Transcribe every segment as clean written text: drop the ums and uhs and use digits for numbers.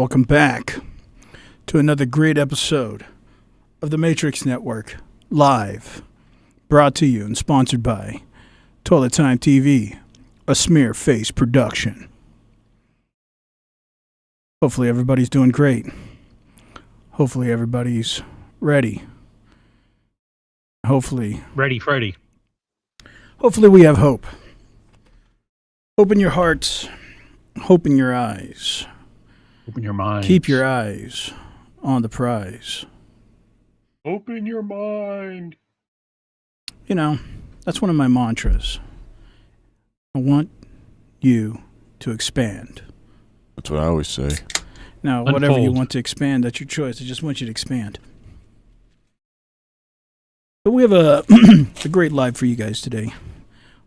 Welcome back to another great episode of the Matrix Network, live, brought to you and sponsored by Toilet Time TV, a smear face production. Hopefully everybody's doing great. Hopefully everybody's ready. Ready, Freddy. Hopefully we have hope. Hope in your hearts, hope in your eyes. Open your mind. Keep your eyes on the prize. Open your mind. You know, that's one of my mantras. I want you to expand. That's what I always say. Now, Unfold. whatever you want to expand, that's your choice. I just want you to expand. But we have a great live for you guys today.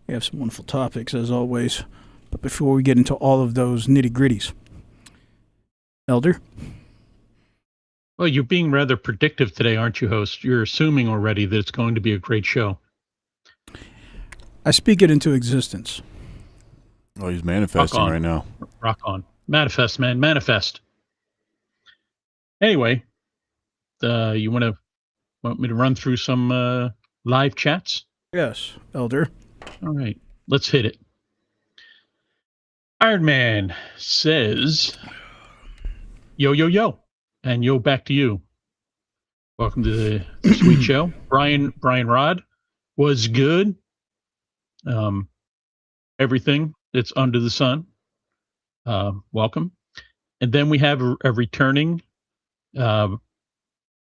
We have some wonderful topics, as always. But before we get into all of those nitty-gritties, Elder? Well, you're being rather predictive today, aren't you, host? You're assuming already that it's going to be a great show. I speak it into existence. Oh, he's manifesting right now. Rock on. Manifest, man. Manifest. Anyway, you want me to run through some live chats? Yes, Elder. All right. Let's hit it. Iron Man says, yo, yo, yo. And yo, back to you. Welcome to the sweet show. Brian Rod was good. Everything that's under the sun. Welcome. And then we have a returning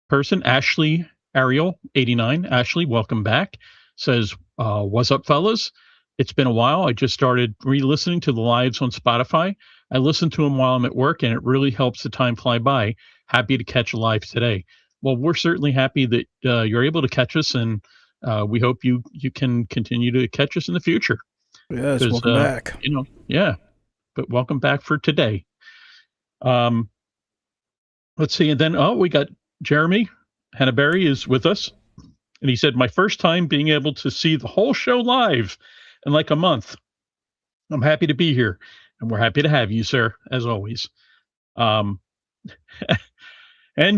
person, Ashley Ariel 89. Ashley, welcome back. Says, what's up, fellas? It's been a while. I just started re-listening to the lives on Spotify. I listen to them while I'm at work, and it really helps the time fly by. Happy to catch a live today. Well, we're certainly happy that you're able to catch us, and we hope you can continue to catch us in the future. Yes, welcome back. Yeah, but welcome back for today. Let's see, and then we got Jeremy Hannaberry is with us, and he said, my first time being able to see the whole show live in like a month. I'm happy to be here, and we're happy to have you, sir, as always. And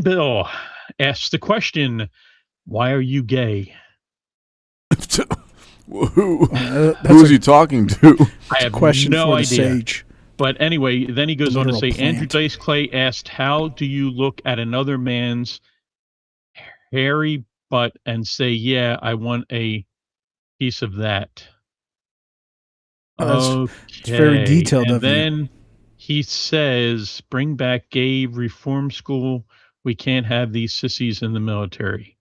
Bill asks the question, why are you gay? Who's he talking to? I have question no for the idea. sage. But anyway, then he goes on to say, Literal Andrew plant. Dice Clay asked, how do you look at another man's hairy butt and say, yeah, I want a piece of that? It's very detailed and of you. then he says, bring back gay reform school. We can't have these sissies in the military.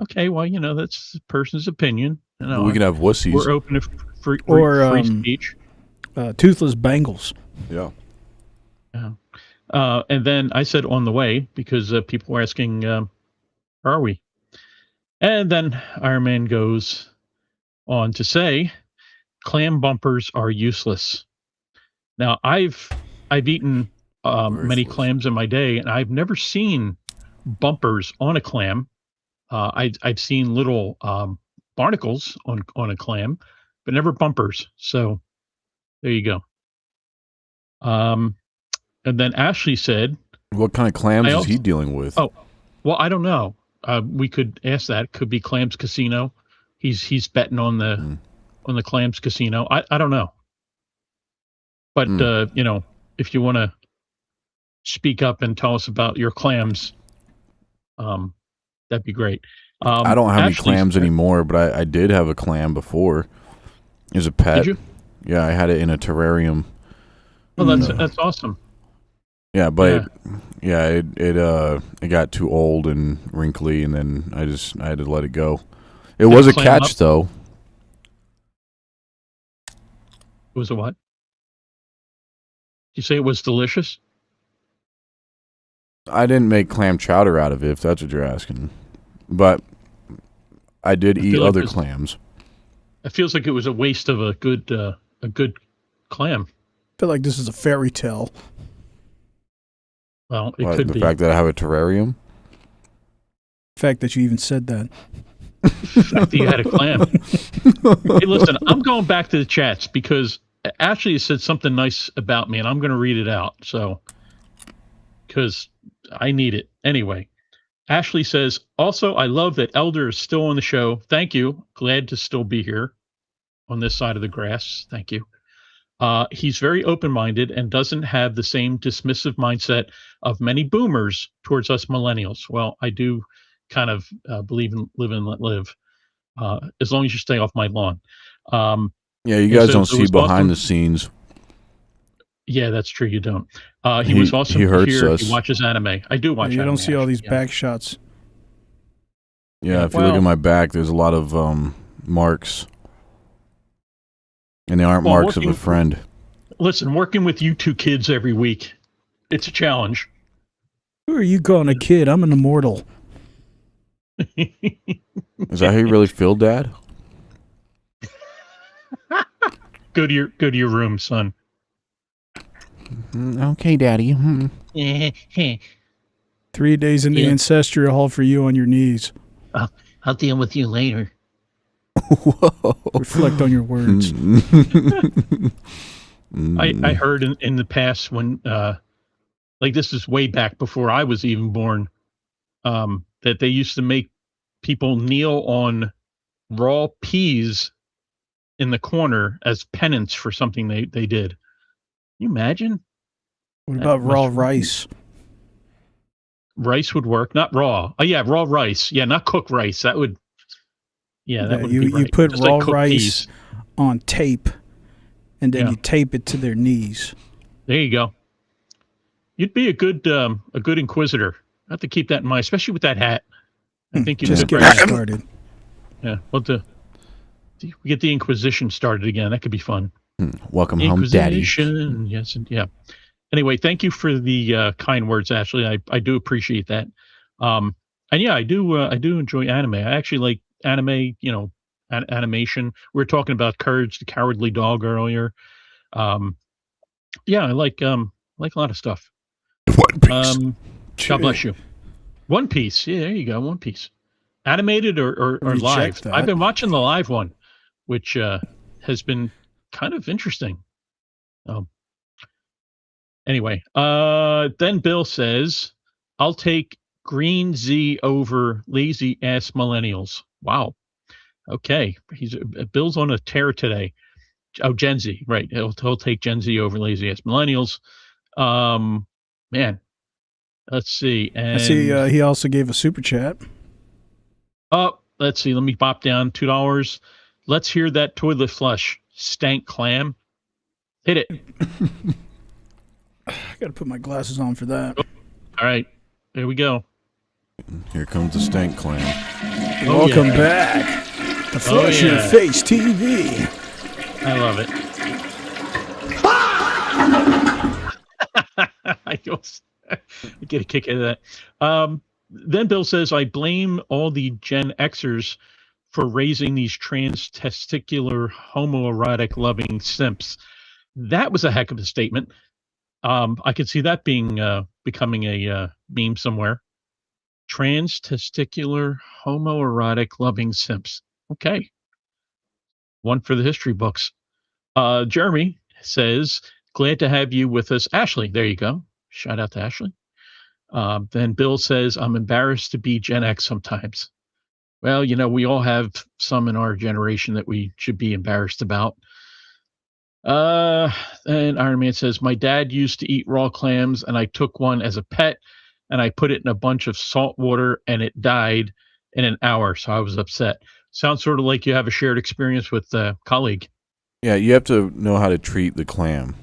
Okay, well, that's the person's opinion. We can have wussies. We're open to free speech. Toothless bangles. Yeah. Yeah. And then I said on the way, because people were asking, are we? And then Iron Man goes on to say, clam bumpers are useless. Now, I've eaten many clams in my day, and I've never seen bumpers on a clam. I've seen little barnacles on a clam, but never bumpers. So there you go. And then Ashley said, what kind of clams is he dealing with? Oh, well, I don't know. We could ask that. Could be Clams Casino. He's betting on the Clams Casino. I don't know. But if you want to speak up and tell us about your clams, that'd be great. I don't have any clams anymore, but I did have a clam before as a pet. Did you? Yeah, I had it in a terrarium. Well, that's awesome. Yeah, but it got too old and wrinkly, and then I had to let it go. It was a catch, though. It was a what? You say it was delicious? I didn't make clam chowder out of it, if that's what you're asking. But I did eat other clams. It feels like it was a waste of a good clam. I feel like this is a fairy tale. Well, it could be. be. The fact that I have a terrarium? The fact that you even said that. The fact that you had a clam. Hey, listen, I'm going back to the chats because Ashley said something nice about me, and I'm going to read it out. So because I need it. Anyway, Ashley says, also, I love that Elder is still on the show. Thank you. Glad to still be here on this side of the grass. Thank you. He's very open-minded and doesn't have the same dismissive mindset of many boomers towards us millennials. Well, I do kind of believe in live and let live, as long as you stay off my lawn. Yeah, you guys don't it see was behind awesome. the scenes. Yeah, that's true. You don't. He was awesome he to hurts hear. us. He watches anime. I do watch You anime. don't see all these actually, back shots. Yeah, if you look at my back, there's a lot of marks. And they aren't marks of a friend. Listen, working with you two kids every week, it's a challenge. Who are you calling a kid? I'm an immortal. Is that how you really feel, Dad? Go to your room, son. Okay, Daddy. 3 days in the ancestral hall for you on your knees. I'll deal with you later. Whoa. Reflect on your words. I heard in the past when, like this is way back before I was even born, that they used to make people kneel on raw peas in the corner as penance for something they did. Can you imagine? What about raw rice? Rice would work, not raw. Oh yeah, raw rice. Yeah, not cooked rice. That would. Yeah, that would be right. You put Just raw like rice peas on tape, and then you tape it to their knees. There you go. You'd be a good inquisitor. I have to keep that in mind, especially with that hat. I think you just get started. Yeah, well, we get the Inquisition started again. That could be fun. Welcome home, Daddy. Yes, and yeah. Anyway, thank you for the kind words, Ashley. I do appreciate that. And yeah, I do enjoy anime. I actually like anime. Animation. We were talking about Courage the Cowardly Dog earlier. Yeah, I like a lot of stuff. One Piece. God bless you. One Piece. Yeah, there you go. One Piece. Animated or live. That. I've been watching the live one, which has been kind of interesting. Anyway, then Bill says, I'll take Green Z over lazy ass millennials. Wow. Okay. Bill's on a tear today. Oh, Gen Z, right. He'll take Gen Z over lazy ass millennials. Man, let's see. And I see he also gave a super chat. Oh, let's see. Let me pop down $2. Let's hear that toilet flush. Stank clam. Hit it. I got to put my glasses on for that. Oh, all right. There we go. Here comes the stank clam. Welcome back to Flush Your Face TV. I love it. I get a kick out of that. Then Bill says, I blame all the Gen Xers for raising these trans testicular homoerotic loving simps. That was a heck of a statement. I could see that being becoming a meme somewhere. Trans testicular homoerotic loving simps. Okay. One for the history books. Jeremy says, glad to have you with us. Ashley, there you go. Shout out to Ashley. Then Bill says, I'm embarrassed to be Gen X sometimes. Well, we all have some in our generation that we should be embarrassed about. And Iron Man says, my dad used to eat raw clams and I took one as a pet and I put it in a bunch of salt water and it died in an hour. So I was upset. Sounds sort of like you have a shared experience with a colleague. Yeah, you have to know how to treat the clam.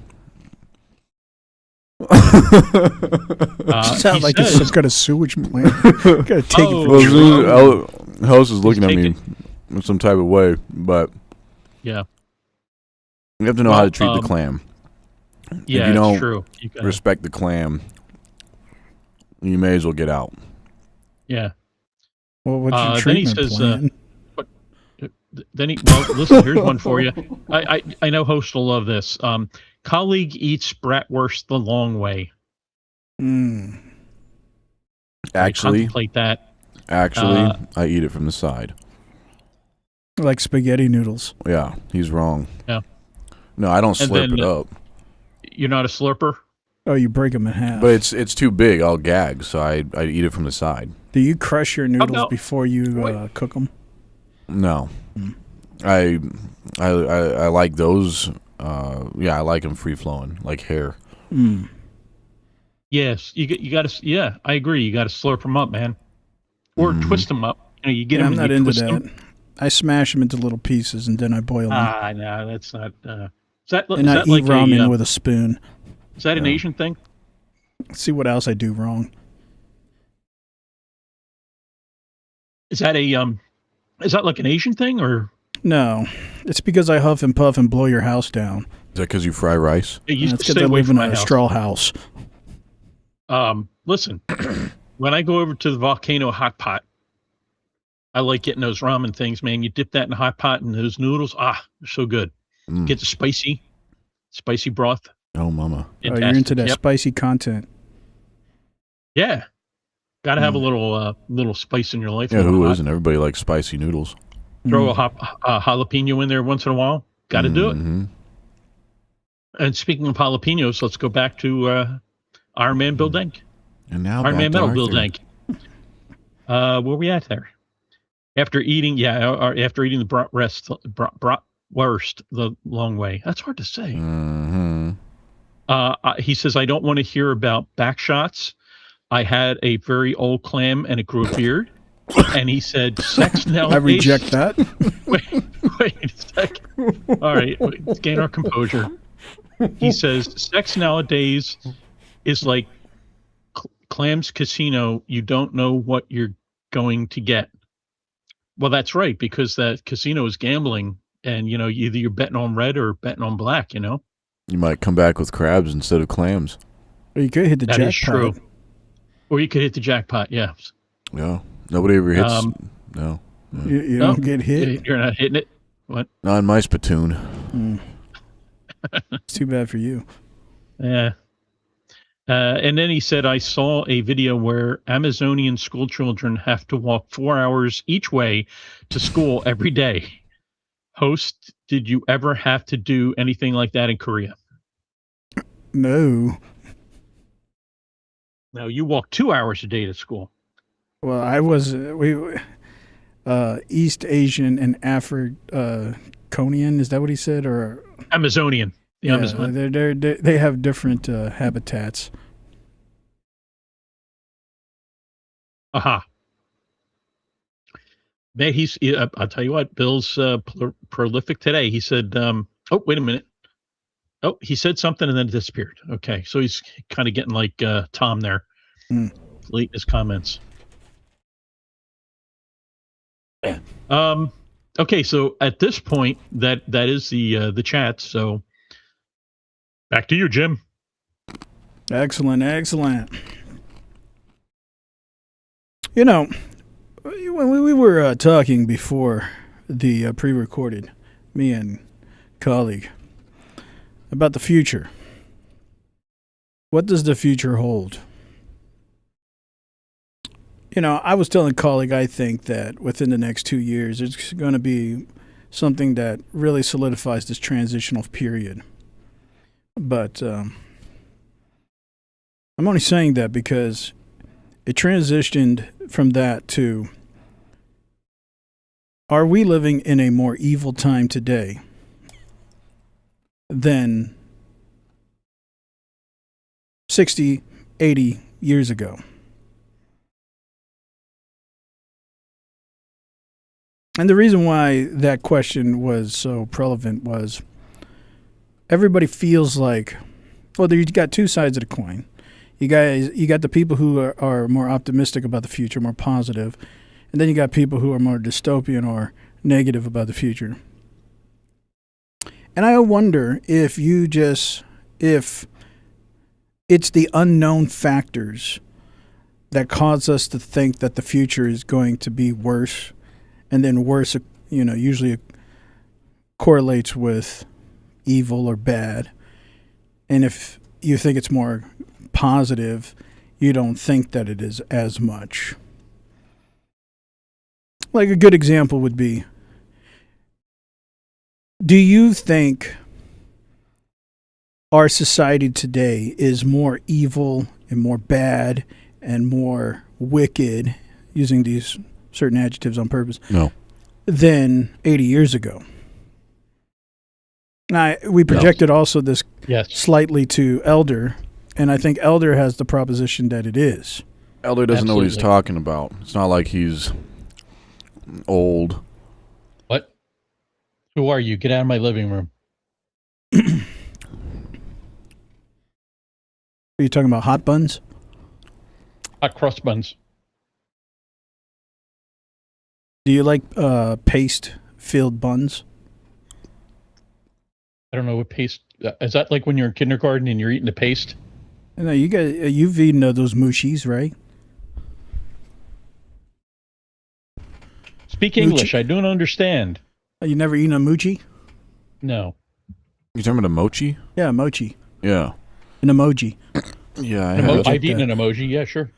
Sounds like it's some kind of sewage plant. Gotta take it from House is looking at me in some type of way, but yeah, you have to know how to treat the clam. Yeah, if you don't true. Respect the clam, you may as well get out. Yeah. Well, what's your treatment plan? Listen, here's one for you. I know host will love this. Colleague eats bratwurst the long way. Actually, contemplate that. Actually, I eat it from the side. Like spaghetti noodles. Yeah, he's wrong. Yeah. No, I don't slurp it up. You're not a slurper? Oh, you break them in half. But it's too big. I'll gag, so I eat it from the side. Do you crush your noodles no. before you cook them? No, I like those. I like them free flowing, like hair. Yes, you got to. Yeah, I agree. You got to slurp them up, man, or twist them up. You get them. I'm not and you into twist that. them. I smash them into little pieces and then I boil them. No, that's not. Is that And I that eat like ramen with a spoon. Is that an Asian thing? Let's see what else I do wrong. Is that Is that like an Asian thing or? No, it's because I huff and puff and blow your house down. Is that because you fry rice? You It's stay because I away live from in my a house. straw house. Listen, when I go over to the volcano hot pot, I like getting those ramen things, man. You dip that in a hot pot and those noodles, they're so good. Get the spicy broth. Oh, mama. Oh, you're into that Yep. spicy content. Yeah. Got to have a little spice in your life. Yeah, who hot. isn't? Everybody likes spicy noodles. Throw a jalapeno in there once in a while. Got to do it. And speaking of jalapenos, let's go back to Iron Man Bill Denk. And now Iron Man back to Metal Bill Arthur. Denk. Where we at there? After eating the bratwurst the long way. That's hard to say. He says, I don't want to hear about back shots. I had a very old clam and it grew a beard. And he said, sex nowadays. I reject that. Wait a second. All right, let's gain our composure. He says, sex nowadays is like Clam's Casino. You don't know what you're going to get. Well, that's right, because that casino is gambling, and either you're betting on red or betting on black. You might come back with crabs instead of clams. Or you could hit the jackpot. That is true. Or you could hit the jackpot. Yeah. Yeah. Nobody ever hits. No. You don't get hit. You're not hitting it. What? Not in my spittoon. It's too bad for you. Yeah. And then he said, I saw a video where Amazonian school children have to walk 4 hours each way to school every day. Host, did you ever have to do anything like that in Korea? No. No, you walk 2 hours a day to school. Well, I was East Asian and Africanian. Is that what he said? Or Amazonian. The Amazon. They have different habitats. Aha. Man, I'll tell you what, Bill's prolific today. He said, oh, wait a minute. Oh, he said something and then it disappeared. Okay, so he's kind of getting like Tom there. Delete his comments. Okay, so at this point, that is the chat. So back to you, Jim. Excellent. When we were talking before the pre-recorded, me and colleague, about the future. What does the future hold? I was telling a colleague, I think that within the next 2 years, it's going to be something that really solidifies this transitional period. But I'm only saying that because it transitioned from that to, are we living in a more evil time today than 60, 80 years ago? And the reason why that question was so prevalent was everybody feels like, well, you got two sides of the coin. You got the people who are more optimistic about the future, more positive, and then you got people who are more dystopian or negative about the future. And I wonder if it's the unknown factors that cause us to think that the future is going to be worse. And then worse, usually correlates with evil or bad. And if you think it's more positive, you don't think that it is as much. Like a good example would be, do you think our society today is more evil and more bad and more wicked, using these certain adjectives on purpose, No. than 80 years ago. Now, we projected also this Yes. slightly to Elder, and I think Elder has the proposition that it is. Elder doesn't know what he's Absolutely. talking about. It's not like he's old. What? Who are you? Get out of my living room. Are you talking about hot buns? Hot cross buns. Do you like paste-filled buns? I don't know what paste. Is that like when you're in kindergarten and you're eating the paste? No, you've eaten those mushies, right? Speak English. I don't understand. You never eaten a mochi? No. You talking about a mochi? Yeah, mochi. Yeah. An emoji. Yeah, I An have. I've eaten an emoji. Yeah, sure.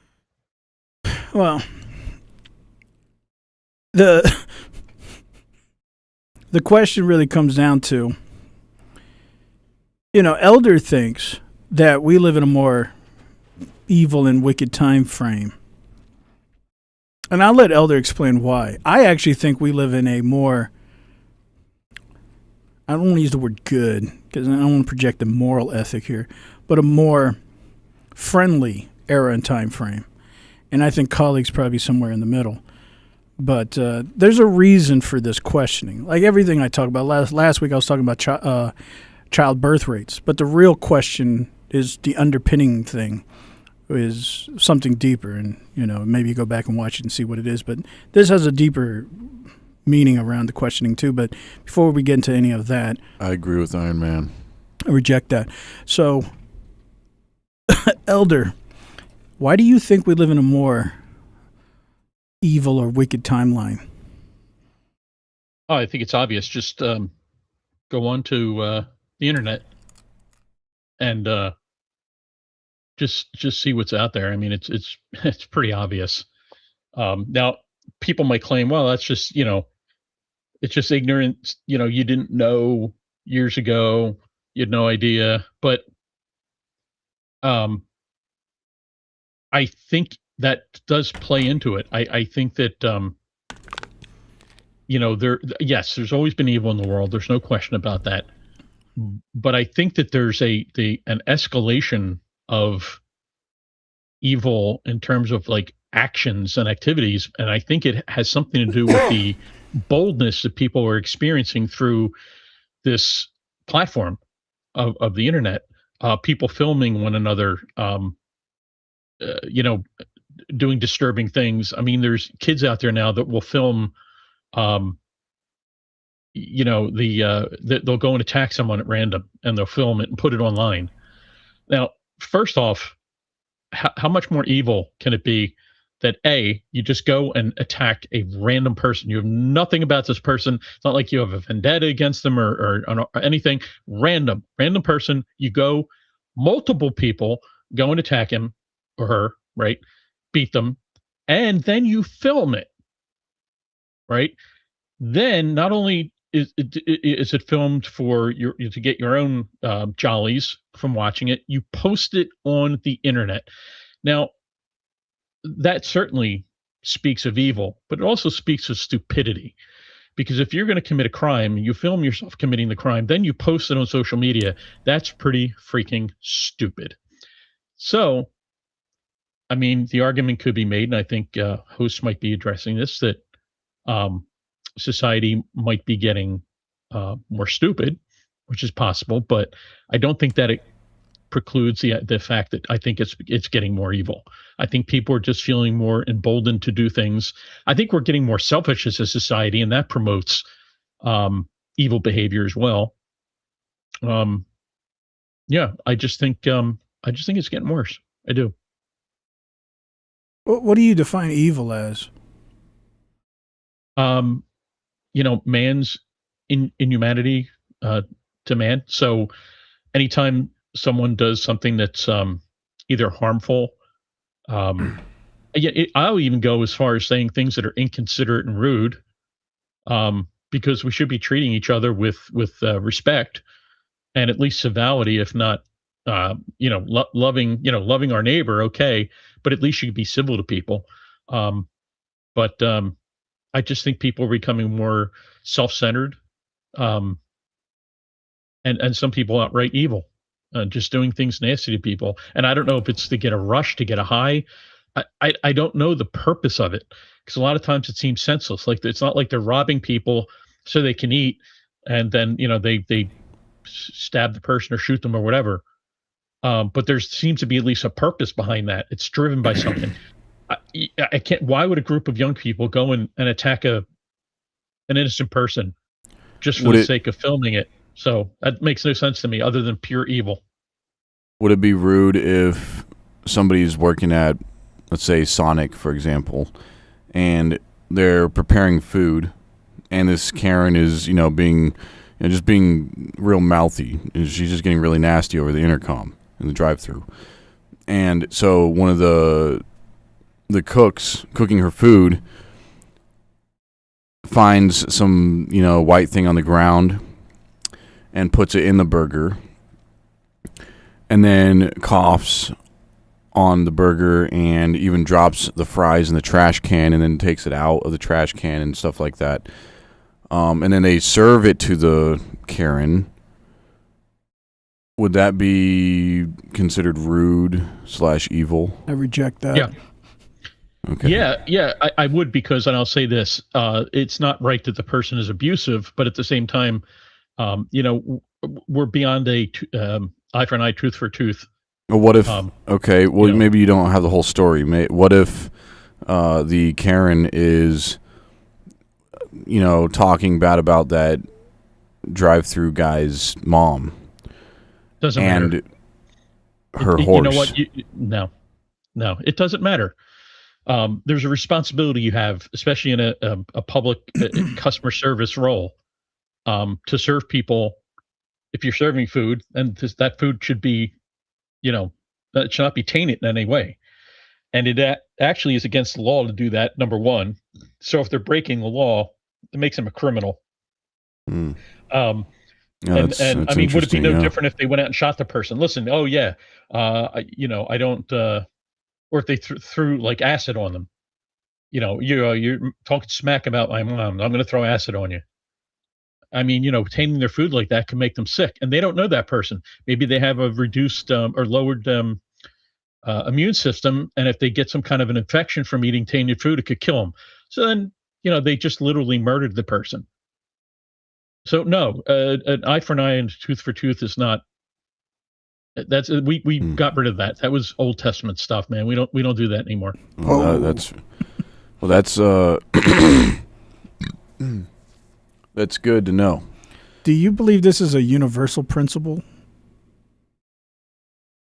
Well, the question really comes down to, Elder thinks that we live in a more evil and wicked time frame. And I'll let Elder explain why. I actually think we live in a more, I don't want to use the word good, because I don't want to project a moral ethic here, but a more friendly era and time frame. And I think colleagues probably somewhere in the middle. But there's a reason for this questioning. Like everything I talked about last week, I was talking about child birth rates. But the real question is the underpinning thing is something deeper. And, maybe you go back and watch it and see what it is. But this has a deeper meaning around the questioning too. But before we get into any of that, I agree with Iron Man. I reject that. So, Elder, why do you think we live in a more evil or wicked timeline? Oh, I think it's obvious. Just go on to the internet and just see what's out there. I mean, it's it's pretty obvious. Now, people might claim, well, that's just it's just ignorance. You didn't know years ago. You had no idea. But I think that does play into it. I think that there's always been evil in the world. There's no question about that. But I think that there's an escalation of evil in terms of like actions and activities, and I think it has something to do with the boldness that people are experiencing through this platform of the internet. People filming one another, doing disturbing things. I mean, there's kids out there now that will film, they'll go and attack someone at random and they'll film it and put it online. Now, first off, how much more evil can it be that you just go and attack a random person? You have nothing about this person. It's not like you have a vendetta against them or anything. Random person. You go, multiple people go and attack him or her, right? Beat them, and then you film it, right? Then not only is it filmed for to get your own jollies from watching it, you post it on the internet. Now, that certainly speaks of evil, but it also speaks of stupidity. Because if you're going to commit a crime, you film yourself committing the crime, then you post it on social media. That's pretty freaking stupid. So, I mean, the argument could be made, and I think hosts might be addressing this, that society might be getting more stupid, which is possible, but I don't think that it precludes the fact that I think it's getting more evil. I think people are just feeling more emboldened to do things. I think we're getting more selfish as a society, and that promotes evil behavior as well. Yeah, I just think it's getting worse. I do. What do you define evil as? Man's inhumanity to man. So anytime someone does something that's either harmful, I'll even go as far as saying things that are inconsiderate and rude, because we should be treating each other with respect. and at least civility, if not, loving our neighbor. Okay, but at least you can be civil to people. But I just think people are becoming more self-centered, um, and some people outright evil, just doing things nasty to people. And I don't know if it's to get a rush, to get a high. I don't know the purpose of it, because a lot of times it seems senseless. Like, it's not like they're robbing people so they can eat, and then they stab the person or shoot them or whatever. But there seems to be at least a purpose behind that. It's driven by something. I, I can't. Why would a group of young people go and attack an innocent person just for Would the it sake of filming it? So that makes no sense to me, other than pure evil. would it be rude if somebody's working at, let's say, Sonic, for example, and they're preparing food, and this Karen is, just being real mouthy, and she's just getting really nasty over the intercom in the drive-thru, and so one of the cooks cooking her food finds some white thing on the ground and puts it in the burger, and then coughs on the burger and even drops the fries in the trash can and then takes it out of the trash can and stuff like that. And then they serve it to the Karen. Would that be considered rude / evil? I reject that. Yeah. Okay. Yeah, I would, because, and I'll say this, it's not right that the person is abusive, but at the same time, we're beyond eye for an eye, tooth for a tooth. Well, what if? Okay, well, you know. maybe you don't have the whole story. What if the Karen is, talking bad about that drive-through guy's mom Doesn't and matter. her horse? You know what? No, it doesn't matter. There's a responsibility you have, especially in a public customer service role, to serve people. If you're serving food, and that food should be, it should not be tainted in any way. And it actually is against the law to do that, number one. So if they're breaking the law, it makes them a criminal. Mm. And That's I mean, would it be no interesting, different if they went out and shot the person? Listen, oh yeah, I don't, or if they threw like acid on them. You're talking smack about my mom. I'm going to throw acid on you. I mean, tainting their food like that can make them sick, and they don't know that person. Maybe they have a reduced or lowered immune system, and if they get some kind of an infection from eating tainted food, it could kill them. So then, they just literally murdered the person. So no, an eye for an eye and tooth for tooth is not. We got rid of that. That was Old Testament stuff, man. We don't do that anymore. Well, that's that's good to know. Do you believe this is a universal principle?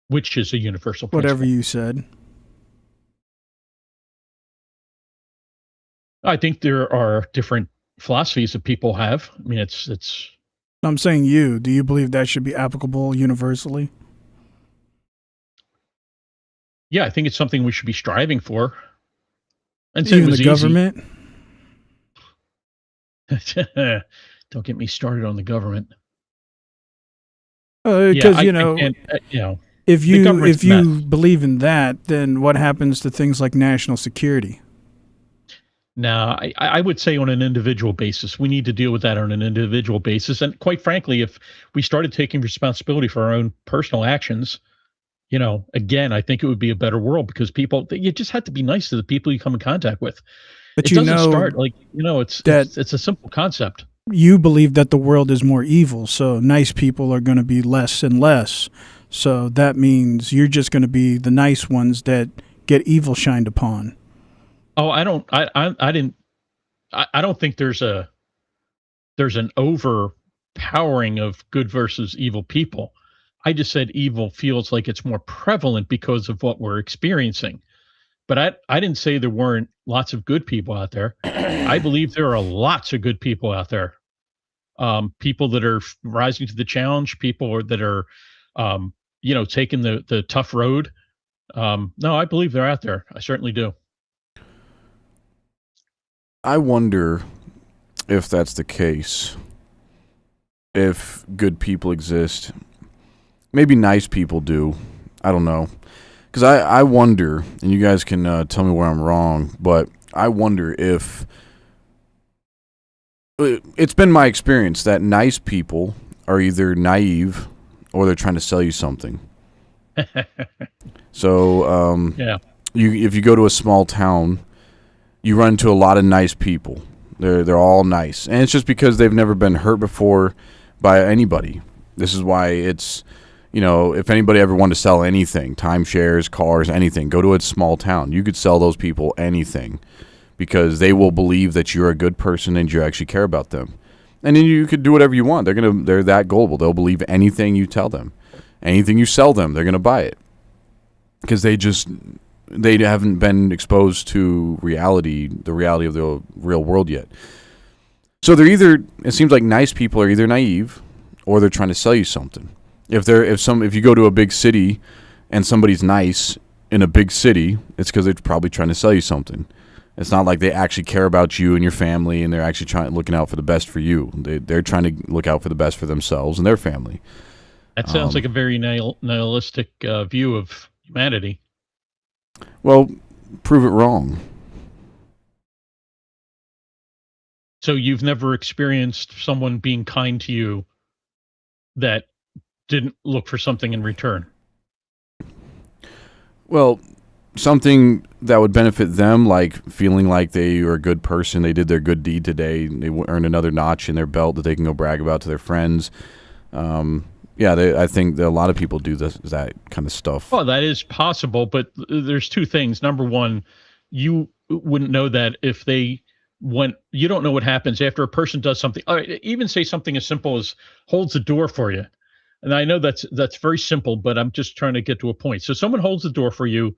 Which is a universal principle. Whatever you said. I think there are different philosophies that people have. I mean, it's. I'm saying you. Do you believe that should be applicable universally? Yeah, I think it's something we should be striving for. And so Even the government? Don't get me started on the government. Because if you believe in that, then what happens to things like national security? Now, I would say on an individual basis, we need to deal with that on an individual basis. And quite frankly, if we started taking responsibility for our own personal actions, again, I think it would be a better world, because you just have to be nice to the people you come in contact with. But it doesn't start like, it's a simple concept. You believe that the world is more evil, so nice people are going to be less and less. So that means you're just going to be the nice ones that get evil shined upon. Oh, I don't think there's an overpowering of good versus evil people. I just said evil feels like it's more prevalent because of what we're experiencing. But I didn't say there weren't lots of good people out there. I believe there are lots of good people out there. People that are rising to the challenge, people that are, taking the tough road. No, I believe they're out there. I certainly do. I wonder if that's the case. if good people exist. Maybe nice people do. I don't know. Because I wonder, and you guys can tell me where I'm wrong, but I wonder if it's been my experience that nice people are either naive or they're trying to sell you something. So, Yeah. if you go to a small town, you run into a lot of nice people. They're all nice, and it's just because they've never been hurt before by anybody. This is why it's, if anybody ever wanted to sell anything, timeshares, cars, anything, go to a small town. You could sell those people anything because they will believe that you're a good person and you actually care about them. And then you could do whatever you want. They're that gullible. They'll believe anything you tell them. Anything you sell them, they're going to buy it. Because they haven't been exposed to the reality of the real world yet. So it seems like nice people are either naive or they're trying to sell you something. If you go to a big city and somebody's nice in a big city, it's because they're probably trying to sell you something. It's not like they actually care about you and your family and they're actually looking out for the best for you. They're trying to look out for the best for themselves and their family. That sounds like a very nihilistic view of humanity. Well, prove it wrong. So you've never experienced someone being kind to you that didn't look for something in return? Well, something that would benefit them, like feeling like they are a good person, they did their good deed today, they earned another notch in their belt that they can go brag about to their friends. I think that a lot of people do that kind of stuff. Well, that is possible, but there's two things. Number one, you wouldn't know that if they went. You don't know what happens after a person does something. Even say something as simple as holds the door for you. And I know that's very simple, but I'm just trying to get to a point. So someone holds the door for you.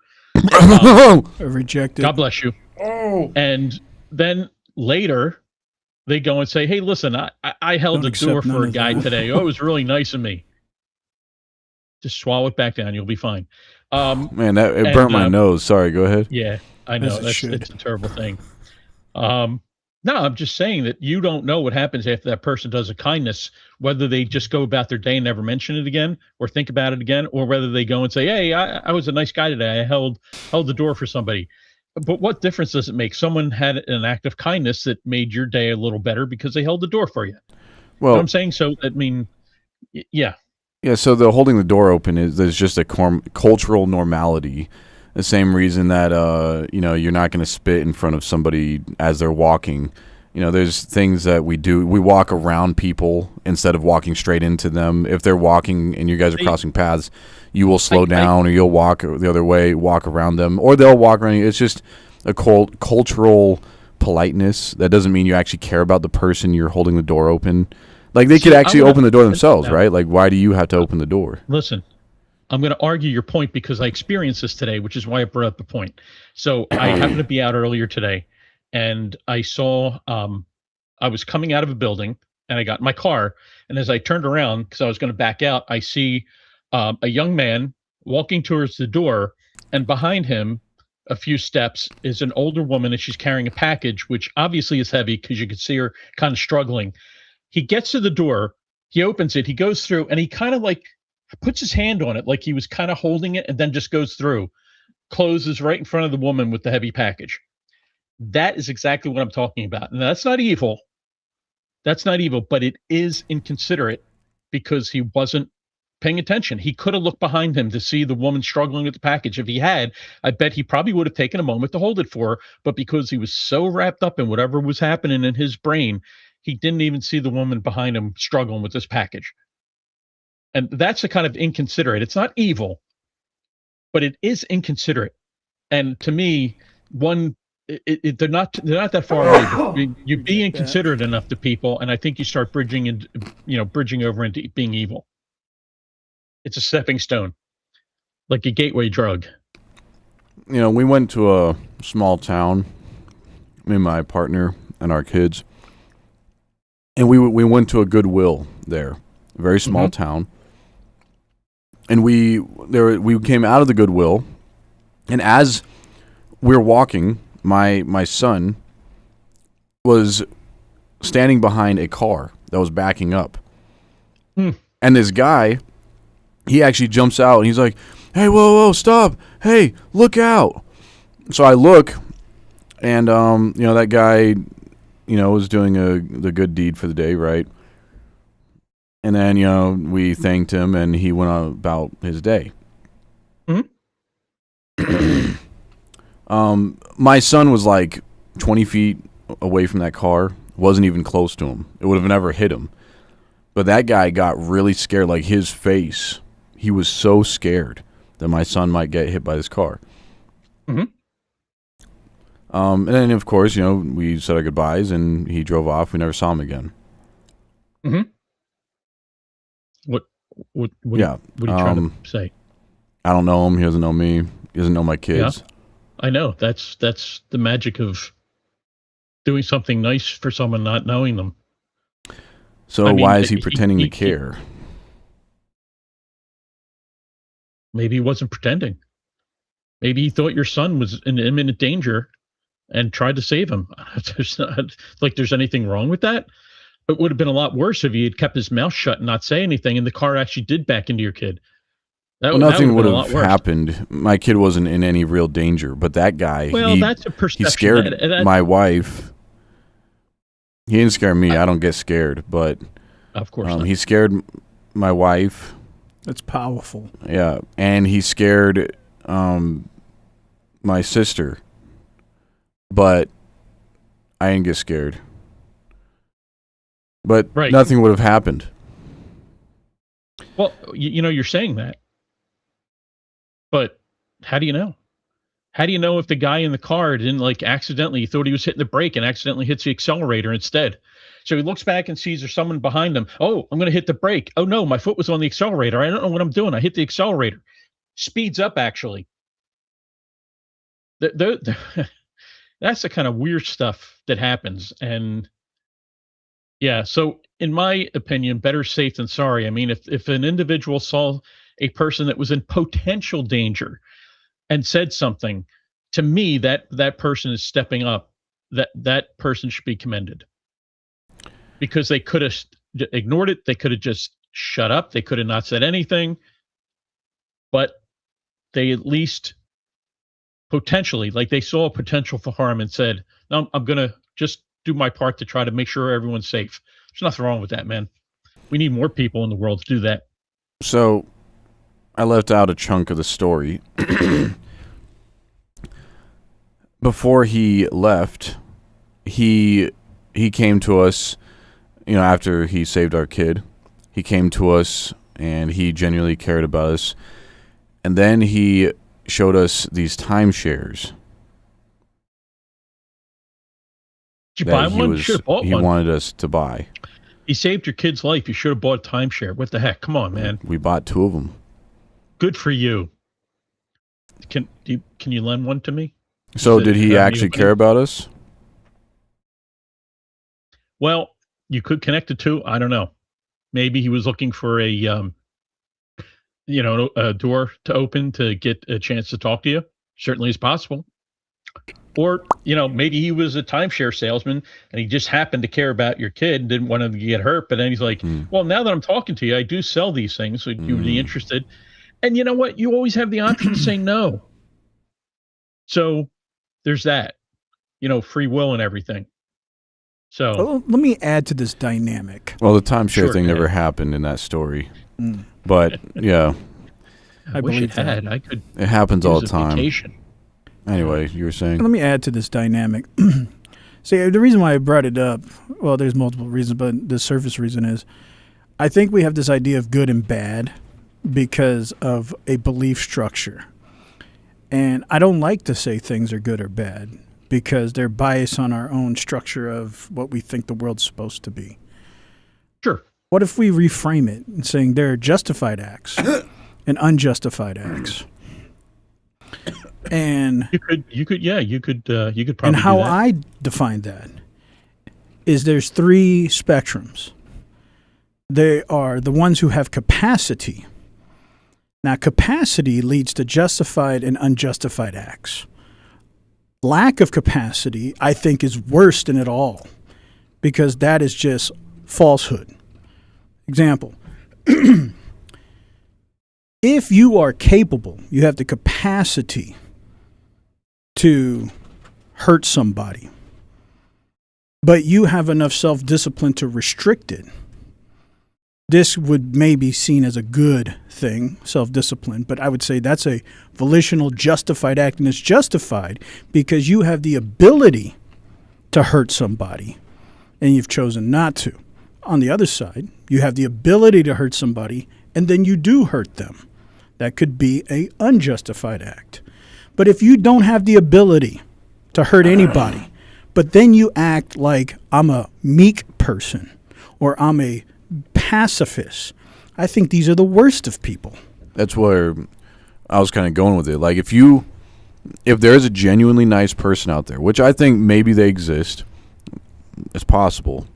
Rejected. God bless you. Oh. And then later, they go and say, "Hey, listen, I held the door for a guy today. Oh, it was really nice of me." Just swallow it back down. You'll be fine. Man, it burnt my nose. Sorry, go ahead. Yeah, I know. It's a terrible thing. No, I'm just saying that you don't know what happens after that person does a kindness, whether they just go about their day and never mention it again or think about it again, or whether they go and say, "Hey, I was a nice guy today. I held the door for somebody." But what difference does it make? Someone had an act of kindness that made your day a little better because they held the door for you. Well, you know what I'm saying? So, yeah. Yeah, so the holding the door open there's just a cultural normality. The same reason that you're not going to spit in front of somebody as they're walking. There's things that we do. We walk around people instead of walking straight into them. If they're walking and you guys are crossing paths, you will slow down or you'll walk the other way, walk around them, or they'll walk around you. It's just a cultural politeness. That doesn't mean you actually care about the person you're holding the door open. Like, they could actually open the door themselves, right? Like, why do you have to open the door? Listen, I'm going to argue your point because I experienced this today, which is why I brought up the point. So I happened to be out earlier today, and I saw I was coming out of a building, and I got in my car, and as I turned around, because I was going to back out, I see a young man walking towards the door, and behind him, a few steps, is an older woman, and she's carrying a package, which obviously is heavy because you could see her kind of struggling. He gets to the door, he opens it, he goes through, and he kind of like puts his hand on it like he was kind of holding it and then just goes through, closes right in front of the woman with the heavy package. That is exactly what I'm talking about. And that's not evil. That's not evil, but it is inconsiderate because he wasn't paying attention. He could have looked behind him to see the woman struggling with the package. If he had, I bet he probably would have taken a moment to hold it for her. But because he was so wrapped up in whatever was happening in his brain, he didn't even see the woman behind him struggling with this package. And that's a kind of inconsiderate. It's not evil, but it is inconsiderate. And to me, they're not that far away. But you be inconsiderate enough to people, and I think you start bridging over into being evil. It's a stepping stone, like a gateway drug. We went to a small town, me and my partner and our kids. And we went to a Goodwill there, a very small town. And we came out of the Goodwill, and as we were walking, my son was standing behind a car that was backing up. And this guy, he actually jumps out and he's like, "Hey, whoa, stop! Hey, look out!" So I look, and that guy, was doing the good deed for the day, right? And then we thanked him, and he went on about his day. My son was like 20 feet away from that car, wasn't even close to him. It would have never hit him. But that guy got really scared, like his face. He was so scared that my son might get hit by this car. And then, of course, we said our goodbyes, and he drove off. We never saw him again. What are you trying to say? I don't know him. He doesn't know me. He doesn't know my kids. Yeah, I know. That's the magic of doing something nice for someone not knowing them. So why is he pretending to care? Maybe he wasn't pretending. Maybe he thought your son was in imminent danger and tried to save him. There's not like there's anything wrong with that. It would have been a lot worse if he had kept his mouth shut and not say anything, and the car actually did back into your kid. Nothing would have happened. My kid wasn't in any real danger, but that guy, that's a perception. He scared my wife. He didn't scare me. I don't get scared, but of course not. He scared my wife. That's powerful. Yeah, and he scared my sister, but I didn't get scared. But nothing would have happened. Well, you're saying that. But how do you know? How do you know if the guy in the car didn't accidentally, he thought he was hitting the brake and accidentally hits the accelerator instead? So he looks back and sees there's someone behind him. Oh, I'm going to hit the brake. Oh no, my foot was on the accelerator. I don't know what I'm doing. I hit the accelerator. Speeds up actually. That's the kind of weird stuff that happens. And yeah, so in my opinion, better safe than sorry. I mean, if an individual saw a person that was in potential danger and said something, to me, that person is stepping up. That person should be commended. Because they could have ignored it. They could have just shut up. They could have not said anything. But they at least potentially, they saw a potential for harm and said, no, I'm going to just do my part to try to make sure everyone's safe. There's nothing wrong with that, man. We need more people in the world to do that. So I left out a chunk of the story. Before he left, he came to us, after he saved our kid. He came to us and he genuinely cared about us. And then he showed us these timeshares. Did you buy one? You should have bought one. He wanted us to buy. He saved your kid's life. You should have bought a timeshare. What the heck? Come on, man. We bought 2 of them. Good for you. Can you lend one to me? So did he actually care about us? Well, you could connect the two. I don't know. Maybe he was looking for a door to open to get a chance to talk to you. Certainly is possible. Or, maybe he was a timeshare salesman and he just happened to care about your kid and didn't want him to get hurt. But then he's like, well, now that I'm talking to you, I do sell these things. So you would be interested. And you know what? You always have the option to say no. So there's that, free will and everything. So well, let me add to this dynamic. Well, the timeshare thing never happened in that story. But yeah. I wish it had. It happens all the time. Vacation. Anyway, you were saying? Let me add to this dynamic. See, the reason why I brought it up, well, there's multiple reasons, but the surface reason is I think we have this idea of good and bad because of a belief structure. And I don't like to say things are good or bad because they're biased on our own structure of what we think the world's supposed to be. Sure. What if we reframe it and saying there are justified acts and unjustified acts? And you could probably. And how do that. I define that is there's 3 spectrums. They are the ones who have capacity. Now, capacity leads to justified and unjustified acts. Lack of capacity, I think, is worse than it all because that is just falsehood. Example, if you are capable, you have the capacity to hurt somebody, but you have enough self-discipline to restrict it, this would maybe be seen as a good thing, self-discipline, but I would say that's a volitional, justified act, and it's justified because you have the ability to hurt somebody, and you've chosen not to. On the other side, you have the ability to hurt somebody, and then you do hurt them. That could be an unjustified act. But if you don't have the ability to hurt anybody, but then you act like I'm a meek person or I'm a pacifist, I think these are the worst of people. That's where I was kind of going with it. Like if there's a genuinely nice person out there, which I think maybe they exist, it's possible,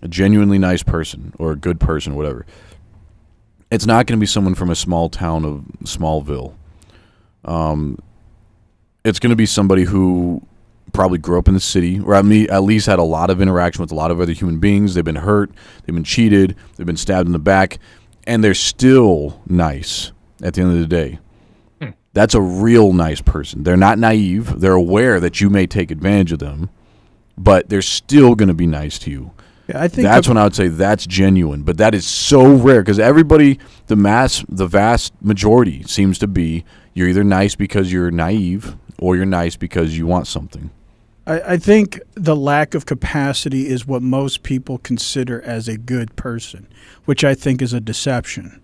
a genuinely nice person or a good person, whatever. It's not going to be someone from a small town of Smallville. It's going to be somebody who probably grew up in the city, or at least had a lot of interaction with a lot of other human beings. They've been hurt, they've been cheated, they've been stabbed in the back, and they're still nice at the end of the day. That's a real nice person. They're not naive. They're aware that you may take advantage of them, but they're still going to be nice to you. Yeah, I think that's when I would say that's genuine, but that is so rare because everybody, the vast majority seems to be you're either nice because you're naive or you're nice because you want something. I think the lack of capacity is what most people consider as a good person, which I think is a deception.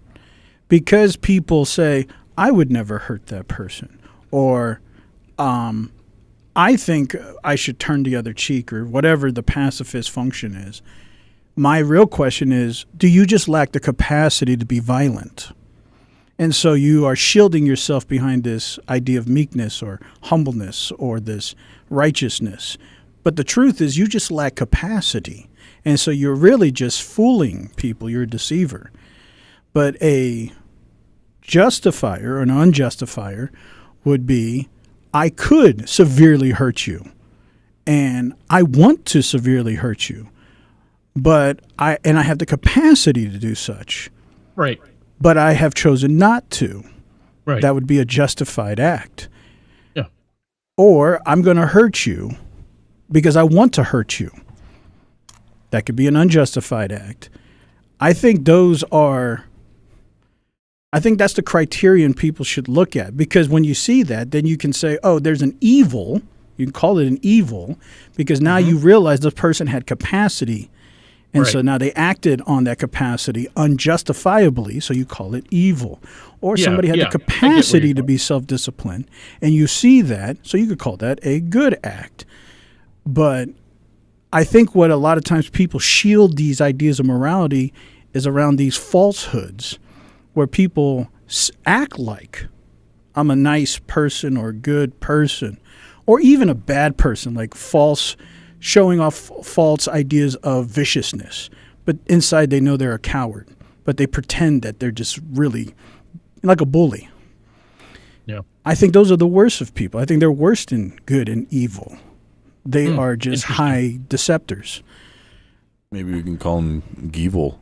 Because people say, I would never hurt that person, or I think I should turn the other cheek, or whatever the pacifist function is. My real question is, do you just lack the capacity to be violent? And so you are shielding yourself behind this idea of meekness or humbleness or this righteousness. But the truth is you just lack capacity. And so you're really just fooling people. You're a deceiver. But a justifier or an unjustifier would be, I could severely hurt you, and I want to severely hurt you, but I have the capacity to do such. Right. But I have chosen not to. Right. That would be a justified act. Yeah. Or I'm going to hurt you because I want to hurt you. That could be an unjustified act. I think that's the criterion people should look at, because when you see that, then you can say, oh, there's an evil. You can call it an evil because now you realize this person had capacity. And so now they acted on that capacity unjustifiably, so you call it evil. Or somebody had the capacity to be self-disciplined, and you see that, so you could call that a good act. But I think what a lot of times people shield these ideas of morality is around these falsehoods where people act like I'm a nice person or a good person, or even a bad person, like showing off false ideas of viciousness. But inside they know they're a coward, but they pretend that they're just really like a bully. Yeah. I think those are the worst of people. I think they're worse than good and evil. They are just high deceptors. Maybe we can call them Geevil.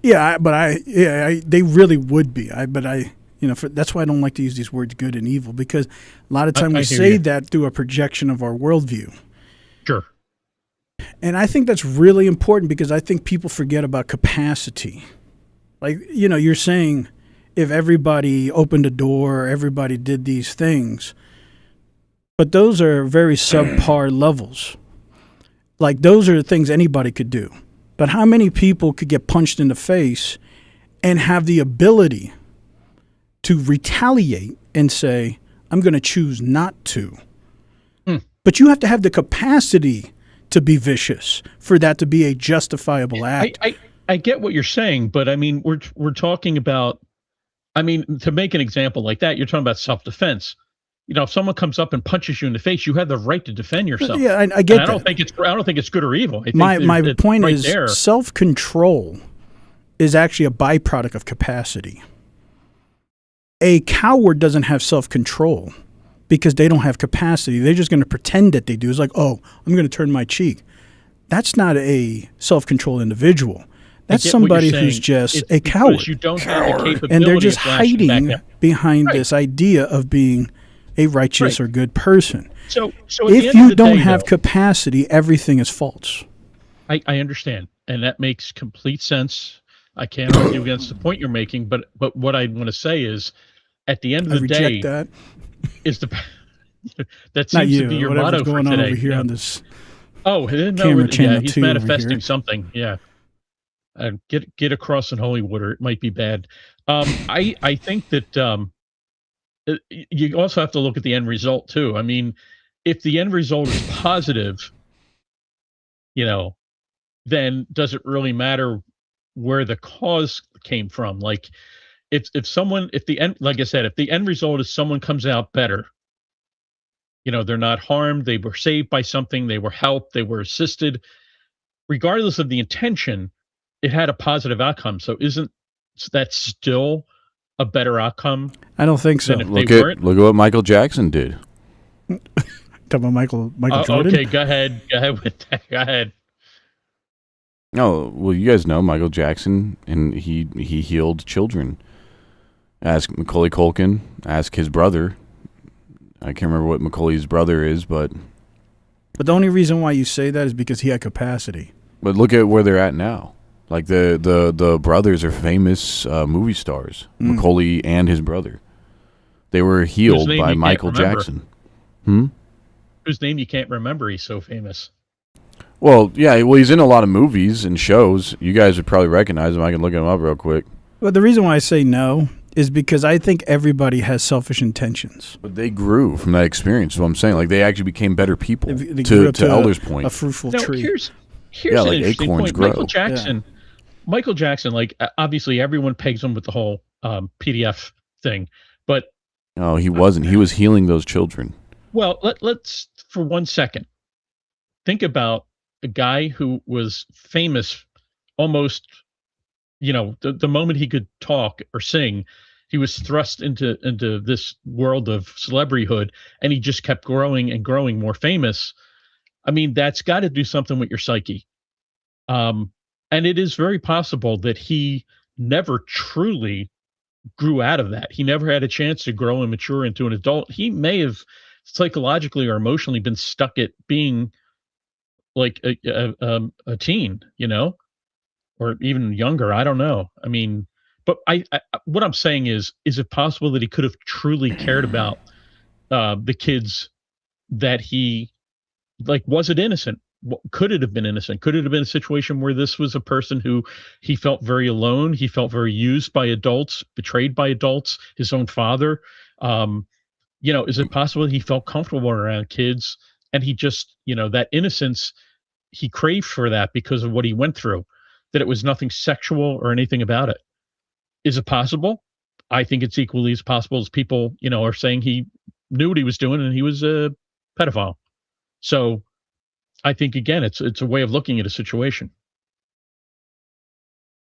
Yeah, they really would be. That's why I don't like to use these words good and evil, because a lot of times we say that through a projection of our worldview. Sure. And I think that's really important because I think people forget about capacity. Like, you're saying if everybody opened a door, everybody did these things, but those are very subpar levels. Like, those are the things anybody could do. But how many people could get punched in the face and have the ability to retaliate and say, I'm going to choose not to? But you have to have the capacity to be vicious for that to be a justifiable act. I get what you're saying, but I mean, we're talking about, to make an example like that, you're talking about self-defense. If someone comes up and punches you in the face, you have the right to defend yourself. Yeah, I get that. I don't think it's good or evil. I think my point right is there. Self-control is actually a byproduct of capacity. A coward doesn't have self-control because they don't have capacity. They're just going to pretend that they do. It's like, oh, I'm going to turn my cheek. That's not a self-controlled individual. That's get what you're somebody saying. who's just It's a because coward. you don't have the capability And they're just of lashing back hiding out. behind Right. this idea of being a righteous Right. or good person. So at the If end you of the don't day, have though, capacity, everything is false. I understand, and that makes complete sense. I can't argue against the point you're making, but what I want to say is, at the end of I the reject day, that. is the that Not seems to you. be your Whatever's motto for going on today. over here Yeah. on this Oh, no, camera channel he's 2 over manifesting here. something. Yeah, get across in holy water. It might be bad. I think that you also have to look at the end result too. I mean, if the end result is positive, you know, then does it really matter where the cause came from? Like, if the end, like I said, if the end result is someone comes out better, they're not harmed, they were saved by something, they were helped, they were assisted, regardless of the intention, it had a positive outcome. So isn't that still a better outcome I don't think so. than if Look they at weren't? what Michael Jackson did. Talking about Michael Jordan. Okay, go ahead with that. Go ahead. No, well, you guys know Michael Jackson, and he healed children. Ask Macaulay Culkin. Ask his brother. I can't remember what Macaulay's brother is, but the only reason why you say that is because he had capacity. But look at where they're at now. Like the brothers are famous movie stars. Macaulay and his brother. They were healed name by you can't Michael remember. Jackson. Whose name you can't remember? He's so famous. Well, yeah, well, he's in a lot of movies and shows. You guys would probably recognize him. I can look him up real quick. But the reason why I say no is because I think everybody has selfish intentions. But they grew from that experience. Is what I'm saying. Like they actually became better people. They grew up To Elder's point. a fruitful No, tree. here's Yeah, an like interesting acorns point. grow. Michael Jackson, like obviously everyone pegs him with the whole PDF thing, but No, he wasn't. He was healing those children. well, let's for 1 second think about a guy who was famous almost, the moment he could talk or sing, he was thrust into this world of celebrityhood, and he just kept growing and growing more famous. I mean, that's got to do something with your psyche. And it is very possible that he never truly grew out of that. He never had a chance to grow and mature into an adult. He may have psychologically or emotionally been stuck at being like a teen, or even younger. I don't know. I mean, but I what I'm saying is it possible that he could have truly cared about the kids that he like? Was it innocent? Could it have been innocent? Could it have been a situation where this was a person who he felt very alone? He felt very used by adults, betrayed by adults, his own father. Is it possible he felt comfortable around kids and he just, that innocence, he craved for that because of what he went through, that it was nothing sexual or anything about it? Is it possible? I think it's equally as possible as people, are saying he knew what he was doing and he was a pedophile. So I think, again, it's a way of looking at a situation.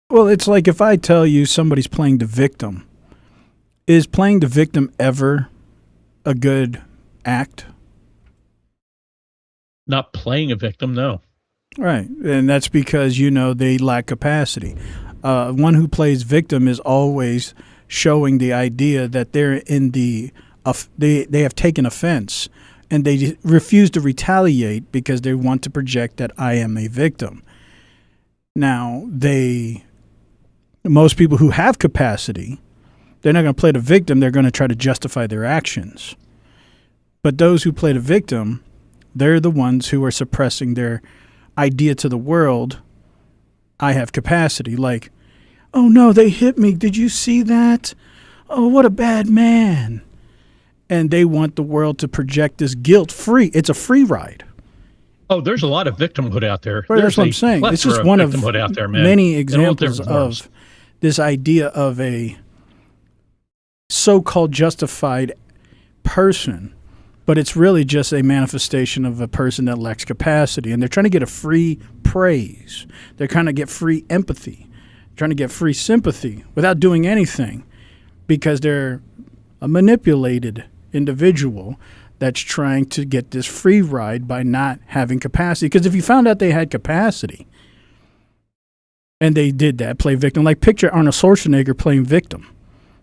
Well, it's like if I tell you somebody's playing the victim, is playing the victim ever a good act? Not playing a victim, no. Right. And that's because, they lack capacity. One who plays victim is always showing the idea that they're in they have taken offense and they refuse to retaliate because they want to project that I am a victim. Now, most people who have capacity, they're not going to play the victim. They're going to try to justify their actions. But those who play the victim, they're the ones who are suppressing their idea to the world. I have capacity. Like, oh no, they hit me. Did you see that? Oh, what a bad man. And they want the world to project this guilt-free. It's a free ride. Oh, there's a lot of victimhood out there. Right, that's what I'm saying. It's just one of out there, man. many examples of this idea of a so-called justified person, but it's really just a manifestation of a person that lacks capacity. And they're trying to get a free praise. They're trying to get free empathy, trying to get free sympathy without doing anything because they're a manipulated individual that's trying to get this free ride by not having capacity. Because if you found out they had capacity, And they did that, play victim. Like, picture Arnold Schwarzenegger playing victim.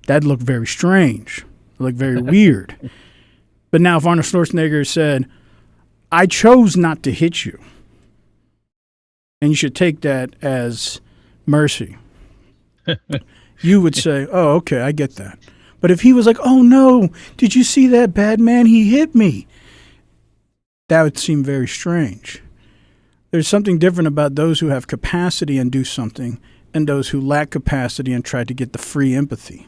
That looked very strange. It looked very weird. But now if Arnold Schwarzenegger said, I chose not to hit you, and you should take that as mercy, you would say, oh, okay, I get that. But if he was like, oh, no, did you see that bad man? He hit me. That would seem very strange. There's something different about those who have capacity and do something and those who lack capacity and try to get the free empathy.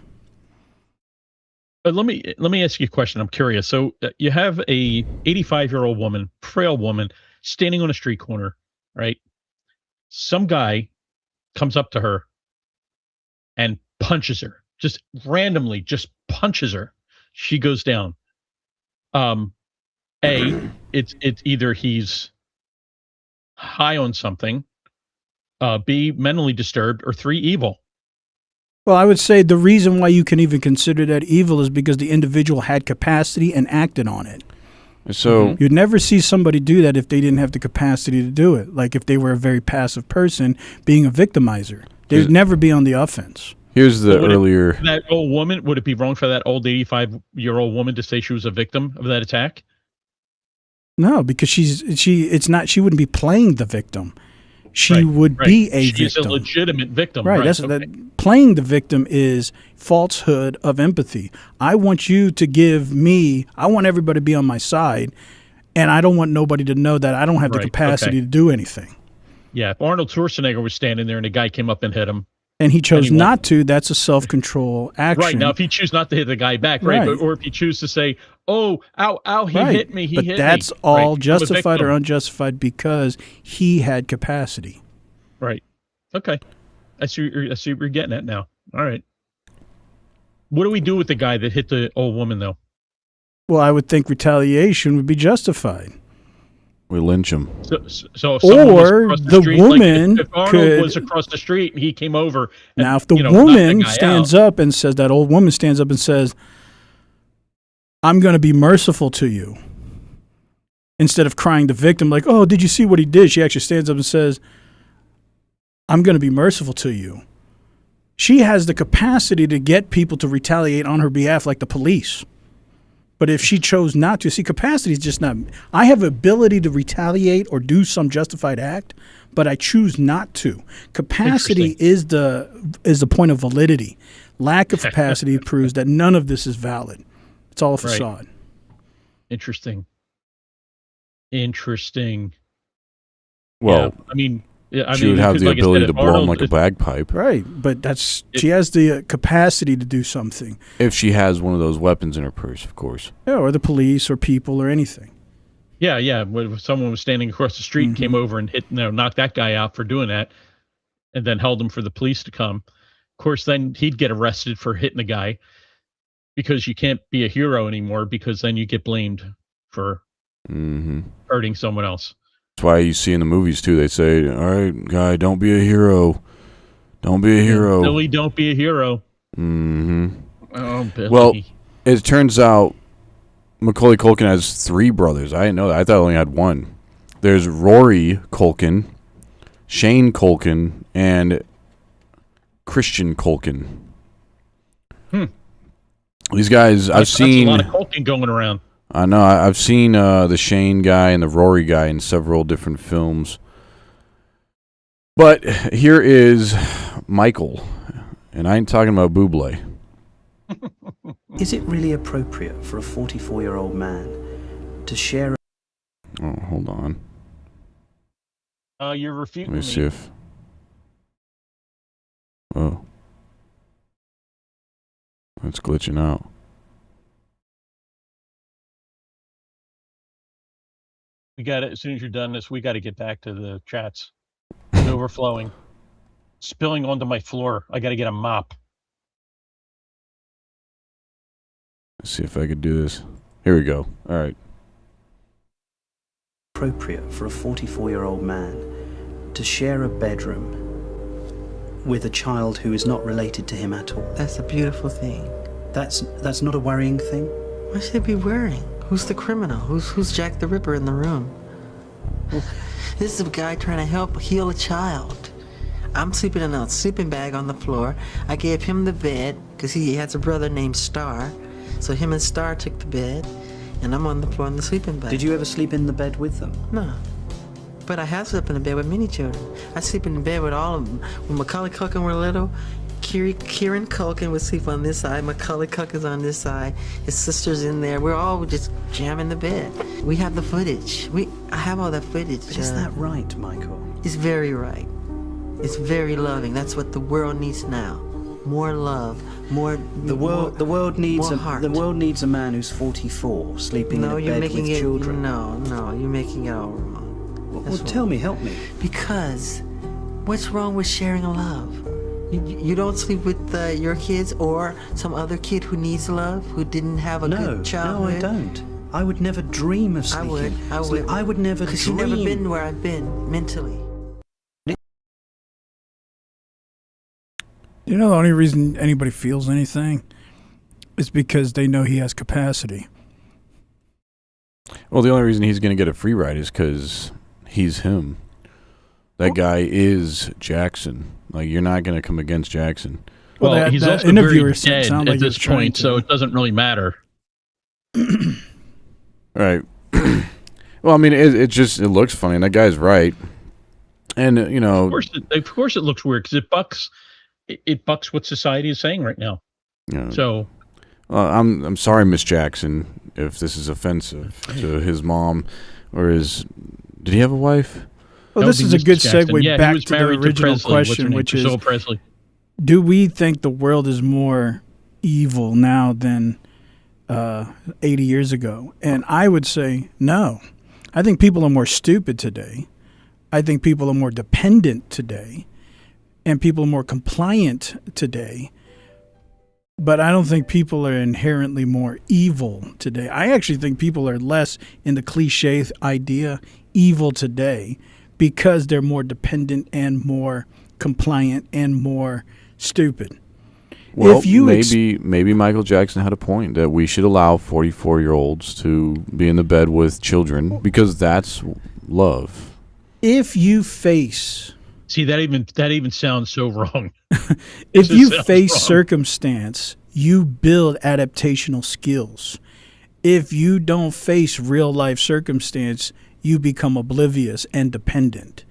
But let me ask you a question. I'm curious. So you have a 85-year-old woman, frail woman, standing on a street corner, right? Some guy comes up to her and punches her, just randomly, just punches her. She goes down. It's either he's high on something, B, mentally disturbed, or 3, evil. Well, I would say the reason why you can even consider that evil is because the individual had capacity and acted on it. So You'd never see somebody do that if they didn't have the capacity to do it. Like if they were a very passive person being a victimizer. They'd never be on the offense. here's the earlier. That old woman, would it be wrong for that old 85-year-old woman to say she was a victim of that attack? No, because she wouldn't be playing the victim. She would be a victim. She's a legitimate victim. Right. That's that. Playing the victim is falsehood of empathy. I want you to give me. I want everybody to be on my side, and I don't want nobody to know that I don't have the capacity to do anything. Yeah. If Arnold Schwarzenegger was standing there and a guy came up and hit him, and he chose not to, that's a self-control action. Right. Now, if he chooses not to hit the guy back, right, or if he chooses to say, oh, ow, he hit me, he hit me. But that's all justified or unjustified because he had capacity. Right. Okay. I see what you're getting at now. All right. What do we do with the guy that hit the old woman, though? Well, I would think retaliation would be justified. We lynch him. So if or the woman like if Arnold was across the street and he came over. And, now, if the woman stands up and says, that old woman stands up and says, I'm going to be merciful to you. Instead of crying the victim like, oh, did you see what he did? She actually stands up and says, I'm going to be merciful to you. She has the capacity to get people to retaliate on her behalf like the police. But if she chose not to, see, capacity is just not. I have ability to retaliate or do some justified act, but I choose not to. Capacity is the point of validity. Lack of capacity proves that none of this is valid. It's all a facade. Interesting. Well, yeah, she would have the ability to blow him like a bagpipe. Right, but she has the capacity to do something. If she has one of those weapons in her purse, of course. Yeah, or the police or people or anything. Yeah. If someone was standing across the street and came over and knocked that guy out for doing that and then held him for the police to come, of course, then he'd get arrested for hitting the guy because you can't be a hero anymore because then you get blamed for hurting someone else. That's why you see in the movies, too, they say, all right, guy, don't be a hero. Don't be a hero. Billy, don't be a hero. Mm-hmm. Oh, Billy. Well, it turns out Macaulay Culkin has 3 brothers. I didn't know that. I thought he only had 1. There's Rory Culkin, Shane Culkin, and Christian Culkin. These guys, I've seen... That's a lot of Culkin going around. I know. I've seen the Shane guy and the Rory guy in several different films. But here is Michael, and I ain't talking about Bublé. Is it really appropriate for a 44-year-old man to share... Oh, hold on. You're refuting Let me see if... Oh. It's glitching out. We got it. As soon as you're done this, we got to get back to the chats. It's overflowing, spilling onto my floor. I got to get a mop. Let's see if I could do this. Here we go. All right. Appropriate for a 44-year-old man to share a bedroom with a child who is not related to him at all? That's a beautiful thing. That's not a worrying thing? Why should it be worrying? Who's the criminal? Who's Jack the Ripper in the room? This is a guy trying to help heal a child. I'm sleeping in a sleeping bag on the floor. I gave him the bed because he has a brother named Star. So him and Star took the bed, and I'm on the floor in the sleeping bag. Did you ever sleep in the bed with them? No. But I have slept in the bed with many children. I sleep in the bed with all of them. When Macaulay Culkin were little, Kieran Culkin would sleep on this side, Macaulay Culkin's on this side, his sister's in there. We're all just jamming the bed. We have the footage. I have all that footage. But is that right, Michael? It's very right. It's very loving. That's what the world needs now. More love, more. The world needs more heart. the world needs a man who's 44 sleeping in a you're bed making with it, children. No, you're making it all wrong. Well, tell me, help me. Because what's wrong with sharing a love? You don't sleep with your kids or some other kid who needs love, who didn't have a good childhood? No, I don't. I would never dream of sleeping. I would never dream. Because you've never been where I've been mentally. You know, the only reason anybody feels anything is because they know he has capacity. Well, the only reason he's going to get a free ride is because he's him. That guy is Jackson. Like, you're not going to come against Jackson. Well, he's also very dead at this point, so it doesn't really matter. Right. Well, I mean, it looks funny, and that guy's right. And, you know... Of course it looks weird, because it bucks what society is saying right now. Yeah. So... I'm sorry, Miss Jackson, if this is offensive to his mom or his... Did he have a wife? Well, this is a good segue back to the original Presley, question, which is, Presley. Do we think the world is more evil now than 80 years ago? And I would say no. I think people are more stupid today. I think people are more dependent today. And people are more compliant today. But I don't think people are inherently more evil today. I actually think people are less in the cliche idea evil today because they're more dependent and more compliant and more stupid. Well, if you maybe Michael Jackson had a point that we should allow 44-year-olds to be in the bed with children because that's love. If you face... See, that even sounds so wrong. If you face circumstance, you build adaptational skills. If you don't face real life circumstance, you become oblivious and dependent.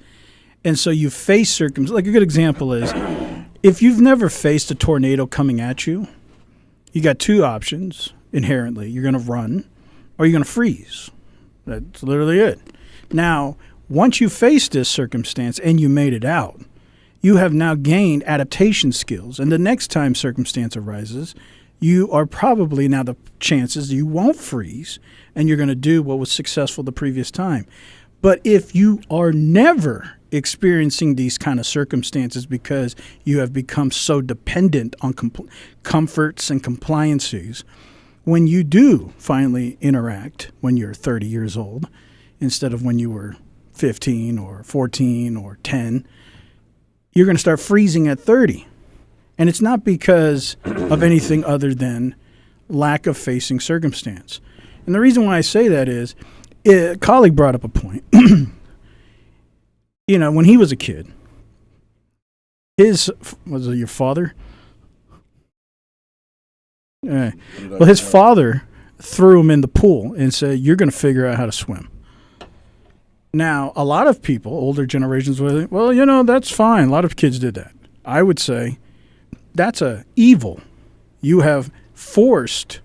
And so you face circumstance. Like a good example is, if you've never faced a tornado coming at you, you got two options inherently. You're going to run or you're going to freeze. That's literally it. Now, once you face this circumstance and you made it out, you have now gained adaptation skills. And the next time circumstance arises, you are probably now the chances you won't freeze and you're going to do what was successful the previous time. But if you are never experiencing these kind of circumstances because you have become so dependent on comforts and compliances, when you do finally interact when you're 30 years old instead of when you were 15 or 14 or 10, you're going to start freezing at 30. And it's not because of anything other than lack of facing circumstance. And the reason why I say that is, a colleague brought up a point. You know, when he was a kid, was it your father? Well, his father threw him in the pool and said, "You're going to figure out how to swim." Now, a lot of people, older generations, would think, well, you know, that's fine. A lot of kids did that. I would say that's a evil. You have forced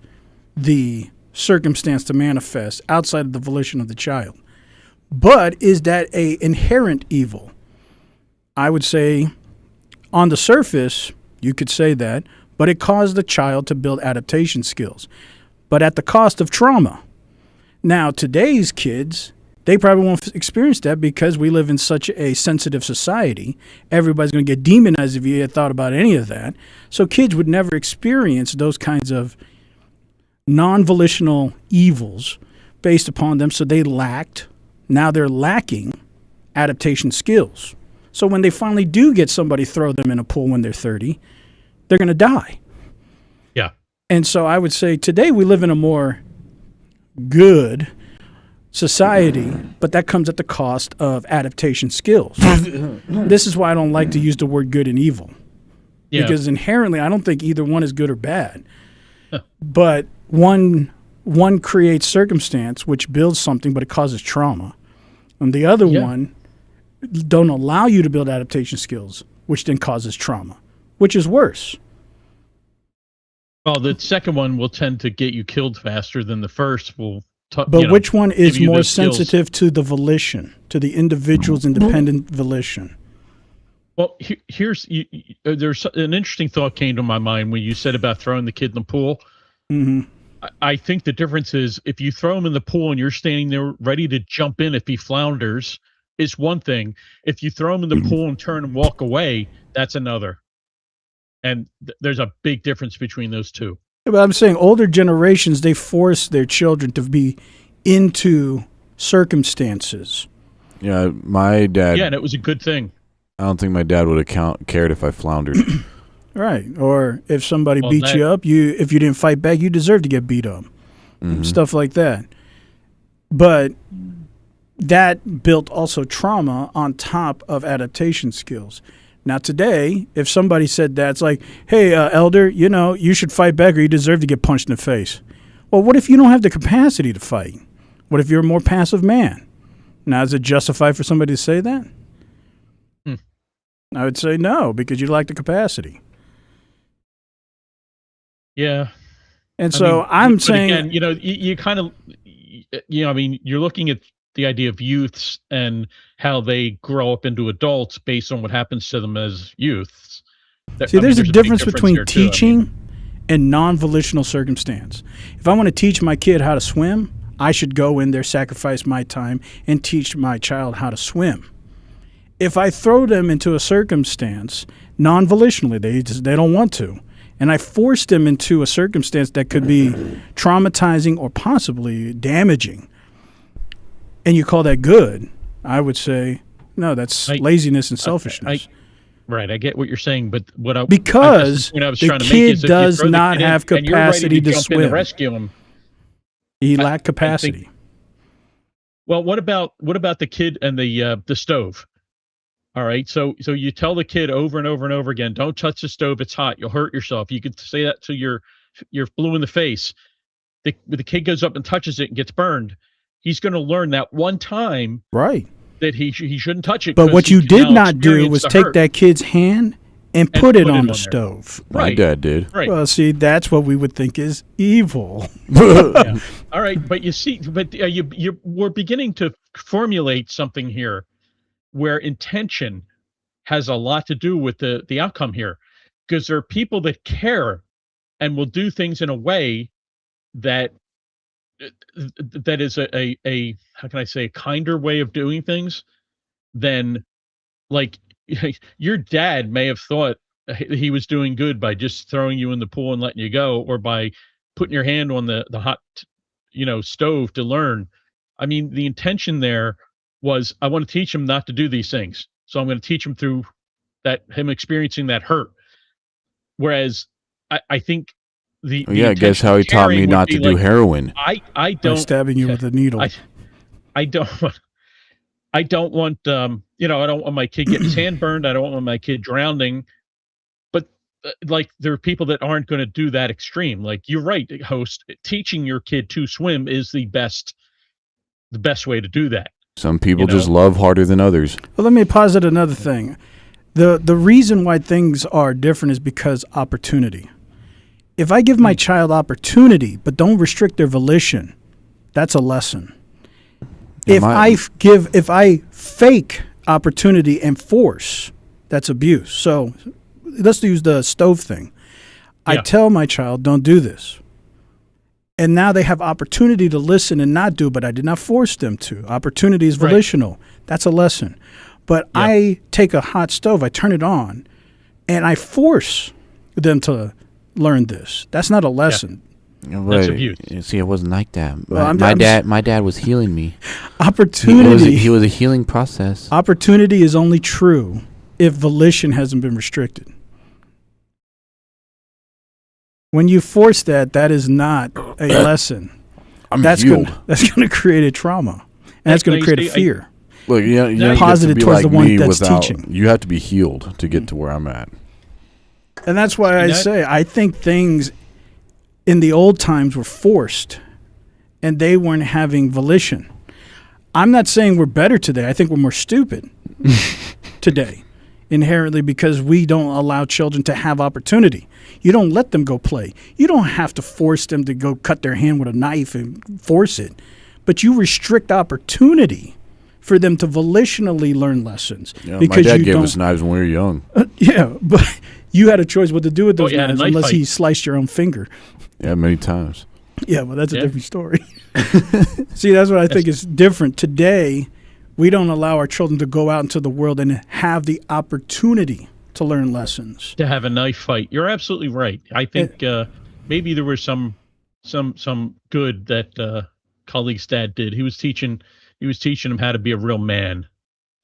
the circumstance to manifest outside of the volition of the child. But is that a inherent evil? I would say on the surface, you could say that, but it caused the child to build adaptation skills, but at the cost of trauma. Now, today's kids, they probably won't experience that because we live in such a sensitive society. Everybody's going to get demonized if you had thought about any of that. So kids would never experience those kinds of non-volitional evils based upon them. So now they're lacking adaptation skills. So when they finally do get somebody throw them in a pool when they're 30, they're going to die. Yeah. And so I would say today we live in a more good society, but that comes at the cost of adaptation skills. This is why I don't like to use the word good and evil. Yeah. Because inherently, I don't think either one is good or bad. But one creates circumstance which builds something, but it causes trauma. And the other one don't allow you to build adaptation skills, which then causes trauma, which is worse. Well, the second one will tend to get you killed faster than the first will. But which one is give you more those skills. sensitive to the volition, to the individual's independent volition? Well, here's there's an interesting thought came to my mind when you said about throwing the kid in the pool. Mm-hmm. I think the difference is if you throw him in the pool and you're standing there ready to jump in if he flounders, is one thing. If you throw him in the pool and turn and walk away, that's another. And there's a big difference between those two. But I'm saying older generations, they force their children to be into circumstances. Yeah, my dad. Yeah, and it was a good thing. I don't think my dad would have cared if I floundered. Right. Or if somebody beat you up, if you didn't fight back, you deserve to get beat up. Stuff like that. But that built also trauma on top of adaptation skills. Now today, if somebody said that, it's like, hey, elder, you should fight back or you deserve to get punched in the face. Well, what if you don't have the capacity to fight? What if you're a more passive man? Now, is it justified for somebody to say that? I would say no, because you lack the capacity. Yeah. And so I'm saying, again, you kind of, I mean, you're looking at the idea of youths and how they grow up into adults based on what happens to them as youths. See, there's a difference between teaching and non-volitional circumstance. If I want to teach my kid how to swim, I should go in there, sacrifice my time, and teach my child how to swim. If I throw them into a circumstance non-volitionally, they don't want to, and I force them into a circumstance that could be traumatizing or possibly damaging, and you call that good, I would say, no, that's laziness and selfishness. Right, I get what you're saying, but because the kid does not have capacity to swim. In to rescue him. He lacked capacity. Well, what about the kid and the stove? All right, so you tell the kid over and over and over again, don't touch the stove, it's hot, you'll hurt yourself. You could say that to your blue in the face. The kid goes up and touches it and gets burned. He's going to learn that one time, right, that he shouldn't touch it. But what you did not do was take that kid's hand and put it on the stove. Right. My dad did. Right. Well, see, that's what we would think is evil. Yeah. All right, but you see, we're beginning to formulate something here where intention has a lot to do with the outcome here, because there are people that care and will do things in a way that is a how can I say, a kinder way of doing things than, like, your dad may have thought he was doing good by just throwing you in the pool and letting you go, or by putting your hand on the hot stove to learn. I mean, the intention there was, I want to teach him not to do these things, so I'm going to teach him through him experiencing that hurt. Whereas I think I guess how he taught me not to do heroin. I don't, by stabbing you with a needle. I don't want I don't want my kid getting his hand burned. I don't want my kid drowning. But like, there are people that aren't going to do that extreme. Like, you're right, host. Teaching your kid to swim is the best way to do that. Some people just love harder than others. Well, let me posit another thing. The reason why things are different is because opportunity. If I give my child opportunity but don't restrict their volition, that's a lesson. If I fake opportunity and force, that's abuse. So let's use the stove thing. I tell my child, don't do this. And now they have opportunity to listen and not do, but I did not force them to. Opportunity is volitional. Right. That's a lesson. But I take a hot stove, I turn it on, and I force them to learn this. That's not a lesson. Yeah. That's abuse. See, it wasn't like that. Well, my dad was healing me. Opportunity. He was a healing process. Opportunity is only true if volition hasn't been restricted. When you force that is not a lesson. That's going to create a trauma. and that's going Now to you create a say, fear. Look, you don't Positive get to be towards like the one me that's without. teaching. You have to be healed to get to where I'm at. And that's why I say I think things in the old times were forced, and they weren't having volition. I'm not saying we're better today. I think we're more stupid today, inherently, because we don't allow children to have opportunity. You don't let them go play. You don't have to force them to go cut their hand with a knife and force it, but you restrict opportunity for them to volitionally learn lessons. Yeah, because my dad you gave don't, us knives when we were young. Yeah, but you had a choice what to do with those you had a knives knife unless he fight. sliced your own finger. Yeah, many times. Yeah, well, that's a Yeah. different story. See, that's what I think is different. Today, we don't allow our children to go out into the world and have the opportunity to learn lessons. To have a knife fight. You're absolutely right. I think maybe there was some good that colleague's dad did. He was teaching him how to be a real man.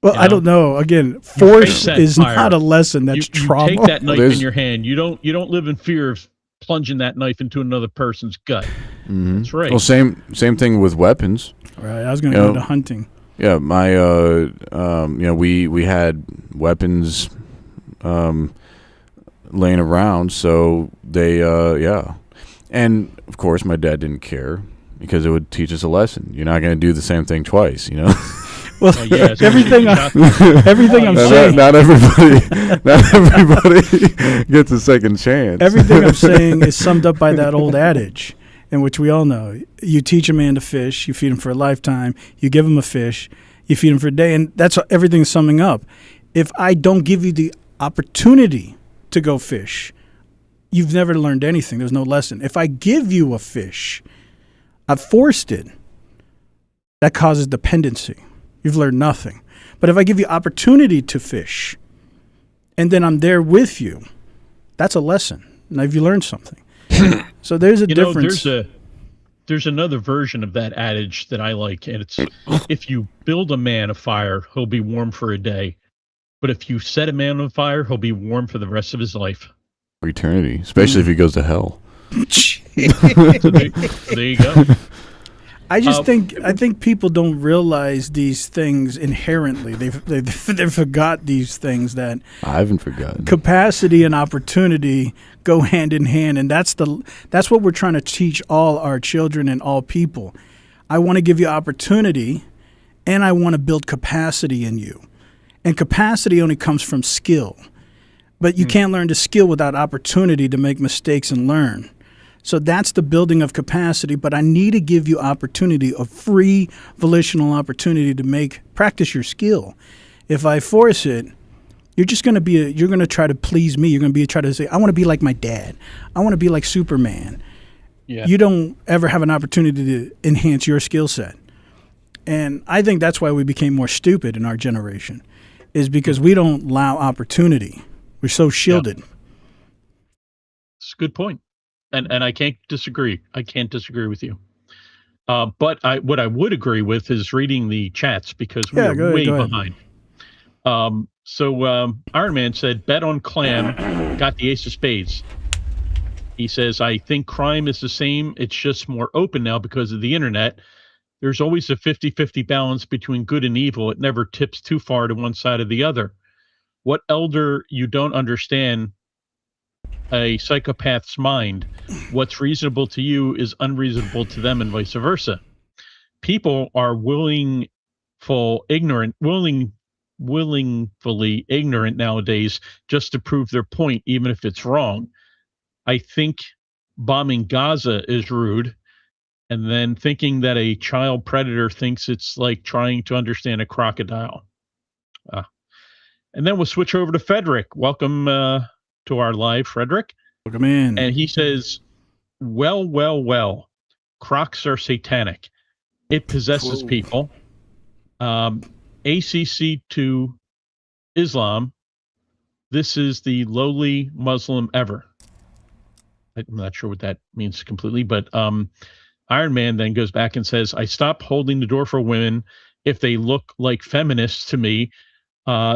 Well, You I know? don't know. Again, face force that is fire. not a lesson. That's You trauma. take that knife There's- in your hand. You don't live in fear of plunging that knife into another person's gut. That's right. Well, same thing with weapons. Right. I was going to You go know, into hunting. Yeah, my we had weapons laying around, so they and of course my dad didn't care because it would teach us a lesson. You're not going to do the same thing twice, you know. Well, Yeah, so everything, everything I'm saying, not everybody gets a second chance. everything I'm saying is summed up by that old adage, in which we all know: you teach a man to fish, you feed him for a lifetime. You give him a fish, you feed him for a day, and that's everything summing up. If I don't give you the opportunity to go fish, you've never learned anything. There's no lesson. If I give you a fish, I've forced it. That causes dependency. You've learned nothing. But if I give you opportunity to fish, and then I'm there with you, that's a lesson. Now you learned something. So there's a difference. There's another version of that adage that I like, and it's if you build a man a fire, he'll be warm for a day. But if you set a man on fire, he'll be warm for the rest of his life. For eternity, especially if he goes to hell. So there you go. I just think people don't realize these things inherently. They've forgot these things, that I haven't forgotten. capacity and opportunity go hand in hand, and that's what we're trying to teach all our children and all people. I want to give you opportunity, and I want to build capacity in you. And capacity only comes from skill. But you can't learn to skill without opportunity to make mistakes and learn. So that's the building of capacity, but I need to give you opportunity, a free volitional opportunity to practice your skill. If I force it, you're just going to you're going to try to please me. You're going to try to say, I want to be like my dad. I want to be like Superman. Yeah. You don't ever have an opportunity to enhance your skill set. And I think that's why we became more stupid in our generation, is because we don't allow opportunity. We're so shielded. It's a good point. And I can't disagree. I can't disagree with you. But what I would agree with is reading the chats, because we are way behind. So Iron Man said, bet on Clam, got the ace of spades. He says, I think crime is the same. It's just more open now because of the internet. There's always a 50-50 balance between good and evil. It never tips too far to one side or the other. What elder you don't understand a psychopath's mind? What's reasonable to you is unreasonable to them, and vice versa. People are willingly ignorant nowadays just to prove their point, even if it's wrong. I think bombing Gaza is rude, and then thinking that a child predator thinks it's like trying to understand a crocodile. And then we'll switch over to Frederick. Welcome to our live, Frederick. Welcome in. And he says, well, crocs are satanic. It possesses people. ACC to Islam. This is the lowly Muslim ever. I'm not sure what that means completely, but Iron Man then goes back and says, I stop holding the door for women if they look like feminists to me.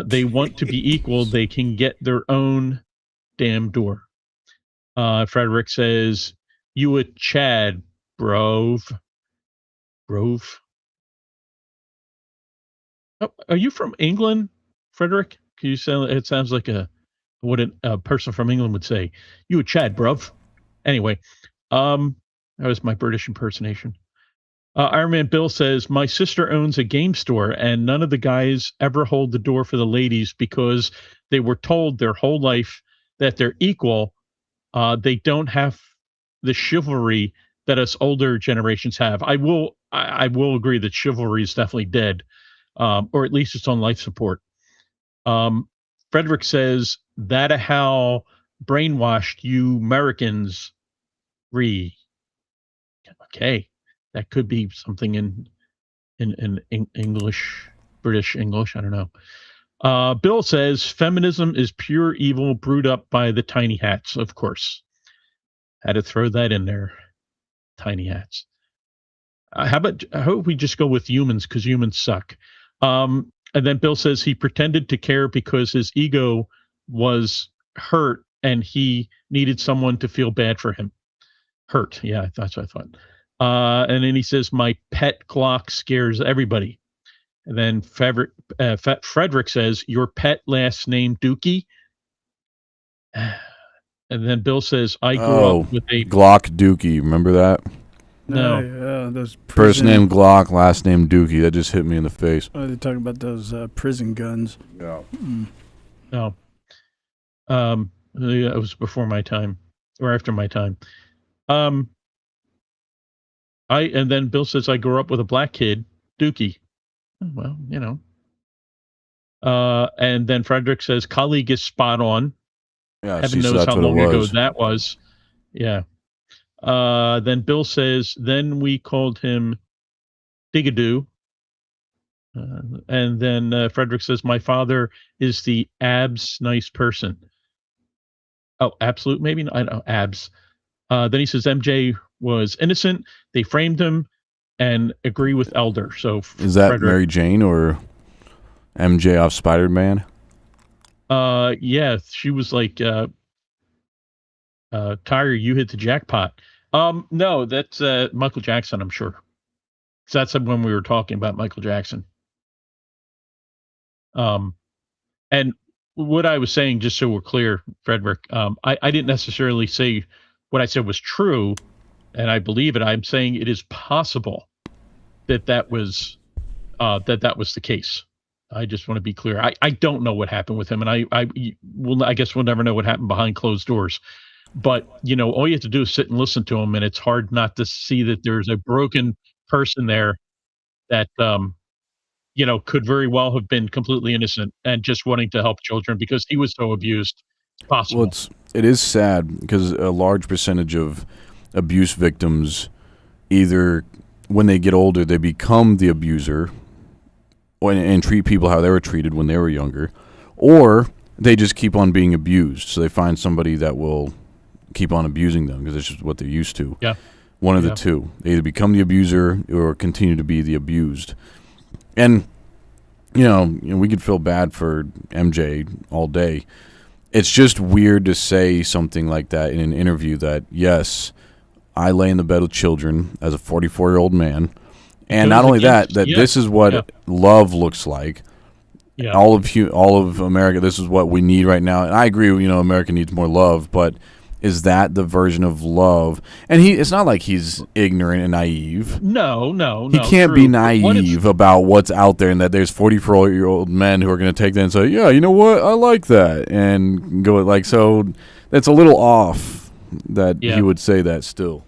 They want to be equal. They can get their own damn door. Frederick says, you a Chad, Brove. Are you from England, Frederick? Can you sound? It sounds like what a person from England would say. You a Chad, bruv. Anyway, that was my British impersonation. Iron Man Bill says, my sister owns a game store, and none of the guys ever hold the door for the ladies because they were told their whole life that they're equal. They don't have the chivalry that us older generations have. I will agree that chivalry is definitely dead, or at least it's on life support. Frederick says that how brainwashed you Americans re. Okay, that could be something in English, British English. I don't know. Bill says feminism is pure evil brewed up by the tiny hats. Of course, had to throw that in there. Tiny hats. How about we just go with humans because humans suck. And then Bill says he pretended to care because his ego was hurt and he needed someone to feel bad for him. Hurt. Yeah, that's what I thought. And then he says, my pet Glock scares everybody. And then Frederick says, your pet last name Dookie? And then Bill says, I grew up with a Glock Dookie. Remember that? No. Yeah, those First name Glock, last name Dookie. That just hit me in the face. Oh, they're talking about those prison guns. Yeah. No. It was before my time or after my time. And then Bill says, I grew up with a black kid, Dookie. Well, you know. And then Frederick says, colleague is spot on. Yeah, Heaven knows how long ago that was. Yeah. Then Bill says, then we called him Digadoo. And then Frederick says, my father is the abs nice person. Oh, absolute, maybe? I don't know, abs. Then he says MJ was innocent. They framed him and agree with Elder. So is that Frederick, Mary Jane or MJ off Spider-Man? Yeah, she was like, Tyre, you hit the jackpot. No, that's Michael Jackson, I'm sure. So that's when we were talking about Michael Jackson. And what I was saying, just so we're clear, Frederick, I didn't necessarily say what I said was true, and I believe it. I'm saying it is possible that was the case. I just want to be clear. I don't know what happened with him, and I guess we'll never know what happened behind closed doors. But, you know, all you have to do is sit and listen to him, and it's hard not to see that there's a broken person there that, you know, could very well have been completely innocent and just wanting to help children because he was so abused. It's possible. Well, it is sad because a large percentage of abuse victims, either when they get older, they become the abuser and treat people how they were treated when they were younger, or they just keep on being abused. So they find somebody that will keep on abusing them because it's just what they're used to. Yeah. One of the two. They either become the abuser or continue to be the abused. And, you know, we could feel bad for MJ all day. It's just weird to say something like that in an interview that, yes, I lay in the bed with children as a 44-year-old man. And not only that this is what love looks like. Yeah. All of America, this is what we need right now. And I agree, you know, America needs more love, but is that the version of love? And it's not like he's ignorant and naive. No. He can't be naive about what's out there and that there's 44-year-old men who are going to take that and say, yeah, you know what? I like that. And go like, so that's a little off that he would say that still.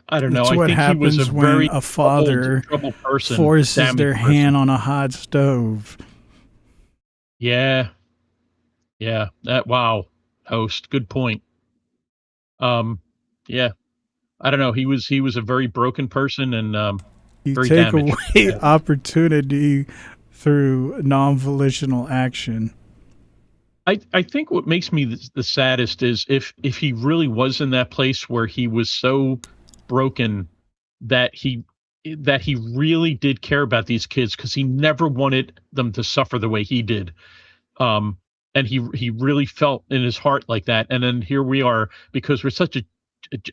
I don't know. That's what happens when a father forces their hand on a hot stove. Yeah. Wow. Host, good point. Yeah, I don't know. He was a very broken person and you very take damaged. Away opportunity through non-volitional action. I think what makes me the saddest is if he really was in that place where he was so broken that he really did care about these kids because he never wanted them to suffer the way he did. And he really felt in his heart like that. And then here we are, because we're such a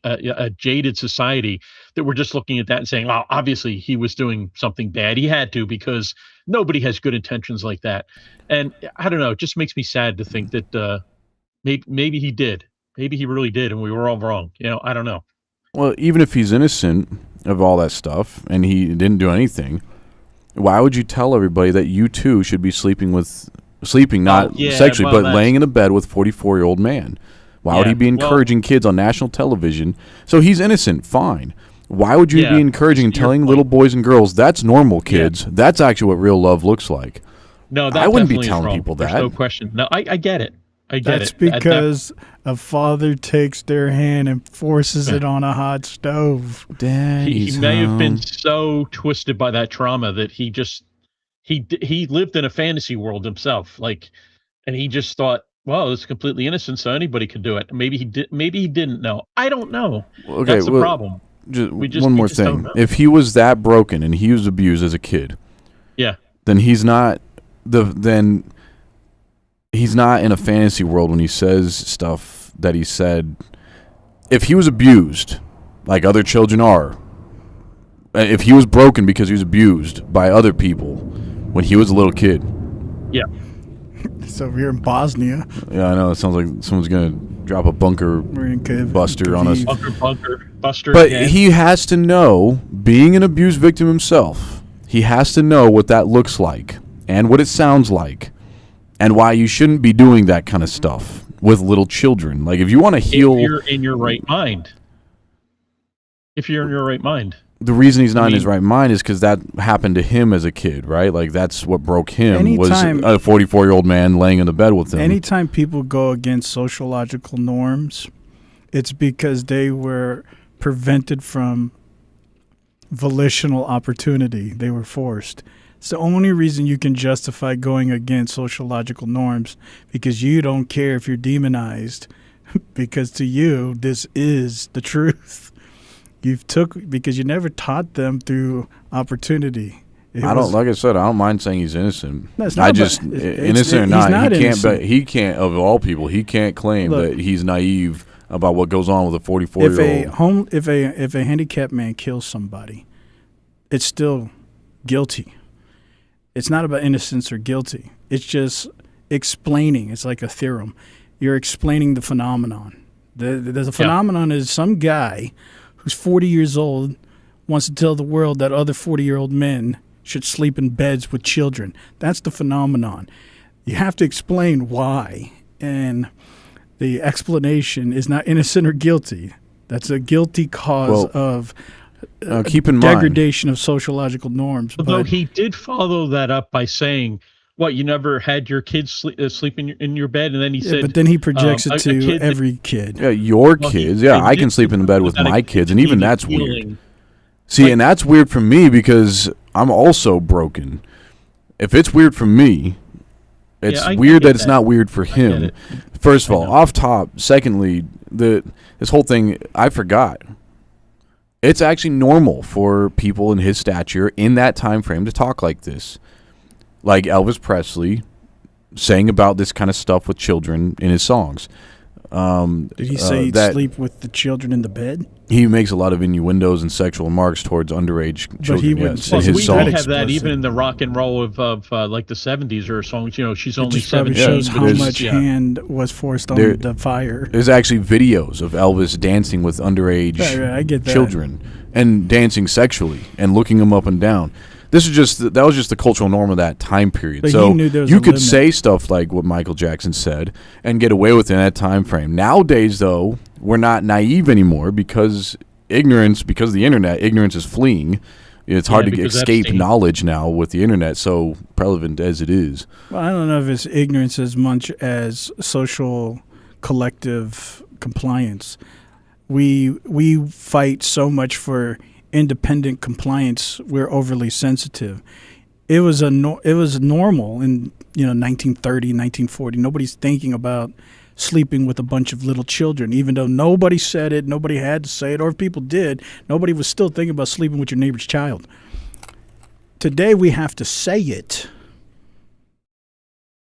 a jaded society that we're just looking at that and saying, "Oh, obviously he was doing something bad. He had to because nobody has good intentions like that." And I don't know. It just makes me sad to think that maybe he did. Maybe he really did, and we were all wrong. I don't know. Well, even if he's innocent of all that stuff and he didn't do anything, why would you tell everybody that you too should be sleeping, not sexually, but laying in a bed with a 44-year-old man? Why would he be encouraging kids on national television? So he's innocent, fine. Why would you be encouraging and telling little boys and girls that's normal, kids? That's actually what real love looks like. No, that I wouldn't be definitely telling is wrong. people that. There's no question. No, I get it. I get That's it. because a father takes their hand and forces it on a hot stove. He may have been so twisted by that trauma that he lived in a fantasy world himself, and he just thought, well, it's completely innocent, so anybody could do it. Maybe he did. Maybe he didn't know. I don't know. Okay, that's the problem. One more thing. If he was that broken and he was abused as a kid, then he's not he's not in a fantasy world when he says stuff that he said. If he was abused, like other children are, if he was broken because he was abused by other people when he was a little kid. Yeah. So we're in Bosnia. Yeah, I know. It sounds like someone's going to drop a bunker buster on us. Bunker buster. But he has to know, being an abuse victim himself, he has to know what that looks like and what it sounds like and why you shouldn't be doing that kind of stuff with little children. Like, if you want to heal... If you're in your right mind. The reason he's not in his right mind is because that happened to him as a kid, right? Like, that's what broke him, was a 44-year-old man laying in the bed with him. Anytime people go against sociological norms, it's because they were prevented from volitional opportunity. They were forced. It's the only reason you can justify going against sociological norms, because you don't care if you're demonized, because to you, this is the truth. Because you never taught them through opportunity. Like I said, I don't mind saying he's innocent. No, it's not innocent or not, he can't, of all people, he can't claim that he's naive about what goes on with a 44-year-old. If a handicapped man kills somebody, it's still guilty. It's not about innocence or guilty. It's just explaining. It's like a theorem. You're explaining the phenomenon. The phenomenon is some guy who's 40 years old wants to tell the world that other 40-year-old men should sleep in beds with children. That's the phenomenon. You have to explain why. And the explanation is not innocent or guilty. That's a guilty cause of keep in degradation of sociological norms. Although he did follow that up by saying, what, you never had your kids sleep in your bed? And then he said... But then he projects it to every kid. Yeah, your kids. I can sleep in the bed with my kids, and even that's weird. See, and that's weird for me because I'm also broken. If it's weird for me, it's weird that it's not weird for him. First of all, off top. Secondly, this whole thing, I forgot. It's actually normal for people in his stature in that time frame to talk like this. Like Elvis Presley saying about this kind of stuff with children in his songs. Did he say he'd sleep with the children in the bed? He makes a lot of innuendos and sexual remarks towards underage children. He wouldn't say in his songs. We have that even in the rock and roll of like the 70s or songs. She's only 17. Shows how much hand was forced on the fire. There's actually videos of Elvis dancing with underage children and dancing sexually and looking them up and down. That was just the cultural norm of that time period. But so you could say stuff like what Michael Jackson said and get away with it in that time frame. Nowadays, though, we're not naive anymore because because of the internet, ignorance is fleeing. It's hard to escape knowledge now with the internet, so prevalent as it is. Well, I don't know if it's ignorance as much as social collective compliance. We fight so much for independent compliance. We're overly sensitive. It was normal in 1930, 1940. Nobody's thinking about sleeping with a bunch of little children, even though nobody said it, nobody had to say it, or if people did, nobody was still thinking about sleeping with your neighbor's child. Today we have to say it,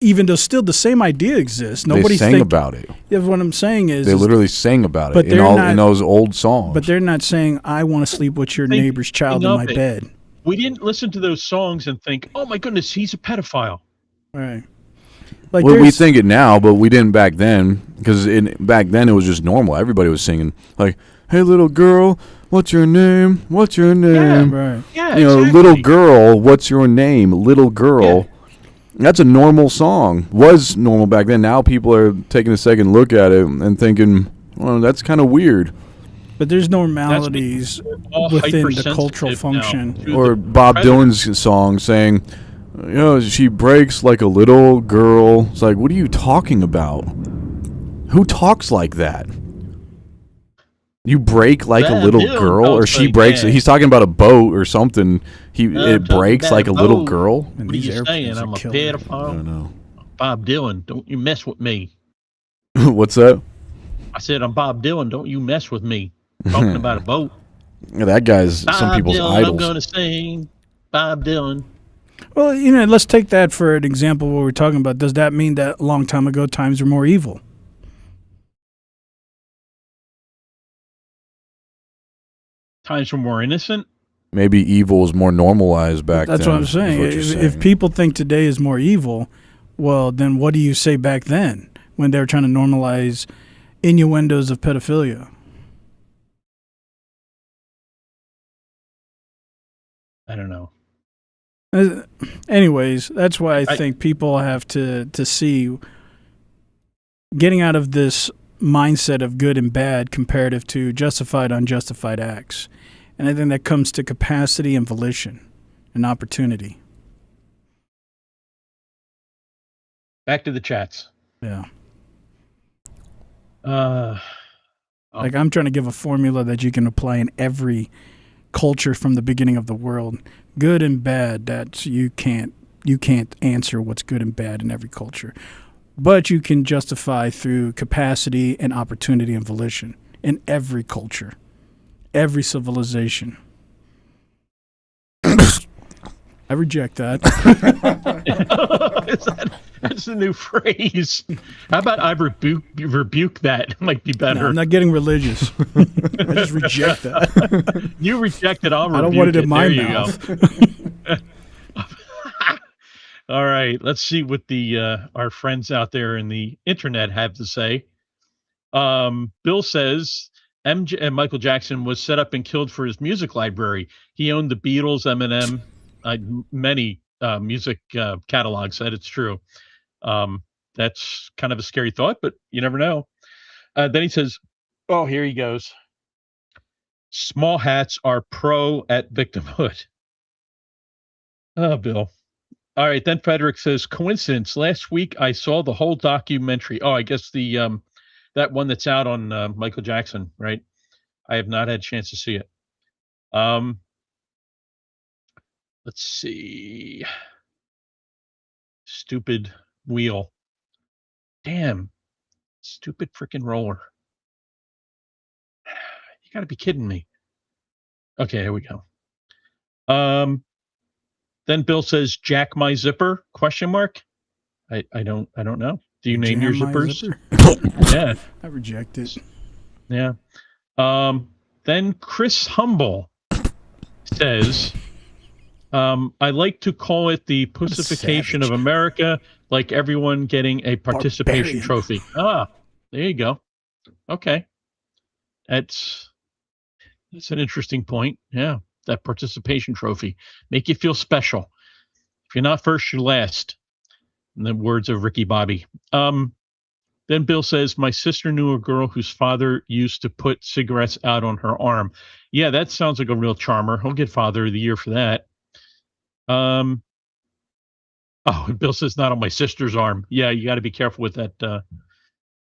even though still the same idea exists. They Nobody's sang about it. Yeah, what I'm saying is They literally sang about but it in they're all not- in those old songs. but they're not saying I want to sleep with your Think- neighbor's child in think my of it. bed. We didn't listen to those songs and think, "Oh my goodness, he's a pedophile." Right. Like well, we there's- think it now, but we didn't back then because back then it was just normal. Everybody was singing like, "Hey, little girl, what's your name? What's your name?" right. Yeah, You know, exactly. little girl, what's your name? Little girl. That's a normal song. Was normal back then. Now people are taking a second look at it and thinking, well, that's kind of weird. But there's normalities all within the cultural hypersensitive now function. to Or the Bob predator. Dylan's song saying, you know, she breaks like a little girl. It's like, what are you talking about? Who talks like that? You break like a Bob little Dylan girl, or talks she like breaks. that. He's talking about a boat or something. I'm It talking breaks about like a a little boat. girl. And What are these you saying? airplanes are I'm a killer. I pedophile. don't know. Bob Dylan, don't you mess with me. What's that? I said, I'm Bob Dylan, don't you mess with me. Talking about a boat. Yeah, that guy's some Bob people's Dylan, I'm idols. going to sing. Bob Dylan. Well, you know, let's take that for an example. What we're talking about. Does that mean that a long time ago times were more evil? Times were more innocent. Maybe evil was more normalized back then. That's what I'm is saying. what you're If saying. people think today is more evil, well, then what do you say back then when they were trying to normalize innuendos of pedophilia? I don't know. Anyways, that's why I think people have to see getting out of this mindset of good and bad comparative to justified, unjustified acts. And I think that comes to capacity and volition and opportunity. Back to the chats. Yeah. Like I'm trying to give a formula that you can apply in every culture from the beginning of the world. Good and bad, that's you can't answer what's good and bad in every culture. But you can justify through capacity and opportunity and volition in every culture, every civilization. I reject that. That's a new phrase. How about I rebuke that? It might be better. No, I'm not getting religious. I just reject that. You reject it, I'll rebuke I don't want it in my There you mouth. go. All right, let's see what the our friends out there in the internet have to say. Bill says MJ and Michael Jackson was set up and killed for his music library. He owned the Beatles, Eminem, many music catalogs. That it's true. That's kind of a scary thought, but you never know. Then he says, "Oh, here he goes. Small hats are pro at victimhood." Oh, Bill. All right. Then Frederick says, "Coincidence. Last week I saw the whole documentary. Oh, I guess the that one that's out on Michael Jackson, right? I have not had a chance to see it. Let's see. Stupid wheel. Damn. Stupid freaking roller. You got to be kidding me. Okay, here we go. Then Bill says, "Jack my zipper?" Question mark. I don't know. Do you name your Jam my zippers? zipper? Yeah. I reject it. Yeah. Then Chris Humble says, "I like to call it the pussification of America, like everyone getting a participation Barbarian. trophy." Ah, there you go. Okay. That's an interesting point. Yeah. That participation trophy. Make you feel special. If you're not first, you're last. In the words of Ricky Bobby. Then Bill says, "My sister knew a girl whose father used to put cigarettes out on her arm." Yeah, that sounds like a real charmer. He'll get Father of the Year for that. Oh, Bill says, "Not on my sister's arm." Yeah, you got to be careful with that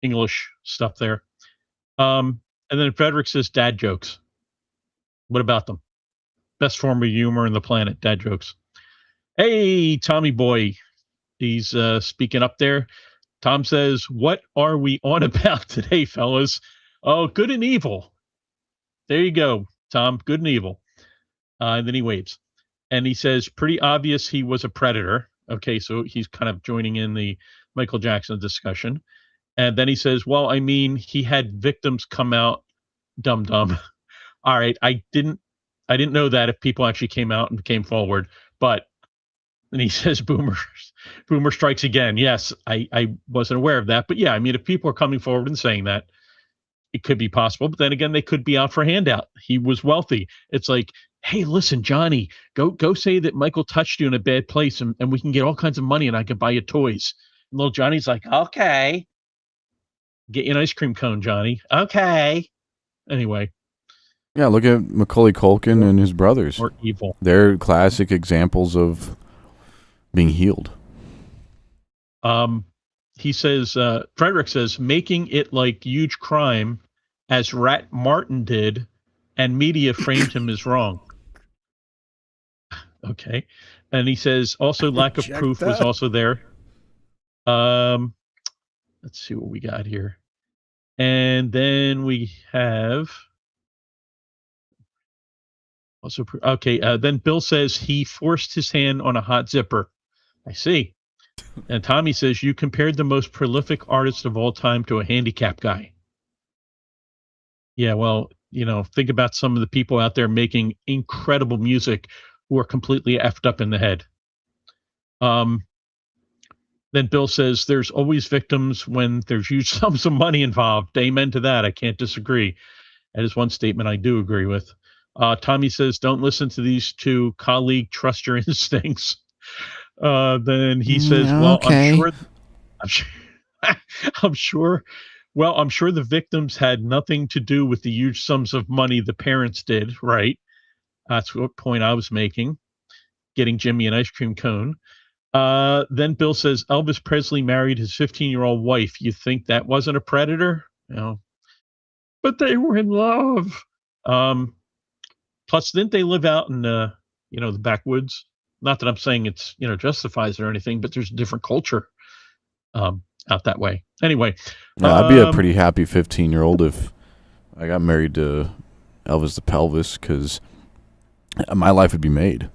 English stuff there. And then Frederick says, "Dad jokes." What about them? Best form of humor in the planet, dad jokes. Hey, Tommy boy. He's speaking up there. Tom says, "What are we on about today, fellas?" Oh, good and evil. There you go, Tom. Good and evil. And then he waves. And he says, "Pretty obvious he was a predator." Okay, so he's kind of joining in the Michael Jackson discussion. And then he says, well, I mean, he had victims come out dumb. All right, I didn't know that if people actually came out and came forward, but and he says boomer strikes again. Yes, I wasn't aware of that, but yeah, I mean, if people are coming forward and saying that, it could be possible, but then again, they could be out for a handout. He was wealthy. It's like, hey, listen, Johnny, go say that Michael touched you in a bad place, and we can get all kinds of money, and I can buy you toys. And little Johnny's like, okay, get you an ice cream cone, Johnny. Okay. Anyway, Yeah, look at Macaulay Culkin and his brothers. or evil. They're classic examples of being healed. He says, Frederick says, making it like huge crime as Rat Martin did, and media framed him as wrong. Okay. And he says, also lack of Check proof was that. also there. Let's see what we got here. And then we have also, okay. Then Bill says he forced his hand on a hot zipper. I see. And Tommy says, you compared the most prolific artist of all time to a handicapped guy. Yeah, well, think about some of the people out there making incredible music who are completely effed up in the head. Then Bill says, there's always victims when there's huge sums of money involved. Amen to that. I can't disagree. That is one statement I do agree with. Tommy says, don't listen to these two. Colleague, trust your instincts. Then he says, well, okay. I'm sure. Well, I'm sure the victims had nothing to do with the huge sums of money the parents did, right? That's what point I was making, getting Jimmy an ice cream cone. Then Bill says, Elvis Presley married his 15-year-old wife. You think that wasn't a predator? No. But they were in love. Plus, didn't they live out in, the backwoods? Not that I'm saying it's, justifies it or anything, but there's a different culture out that way. Anyway. Yeah, I'd be a pretty happy 15-year-old if I got married to Elvis the Pelvis, because my life would be made.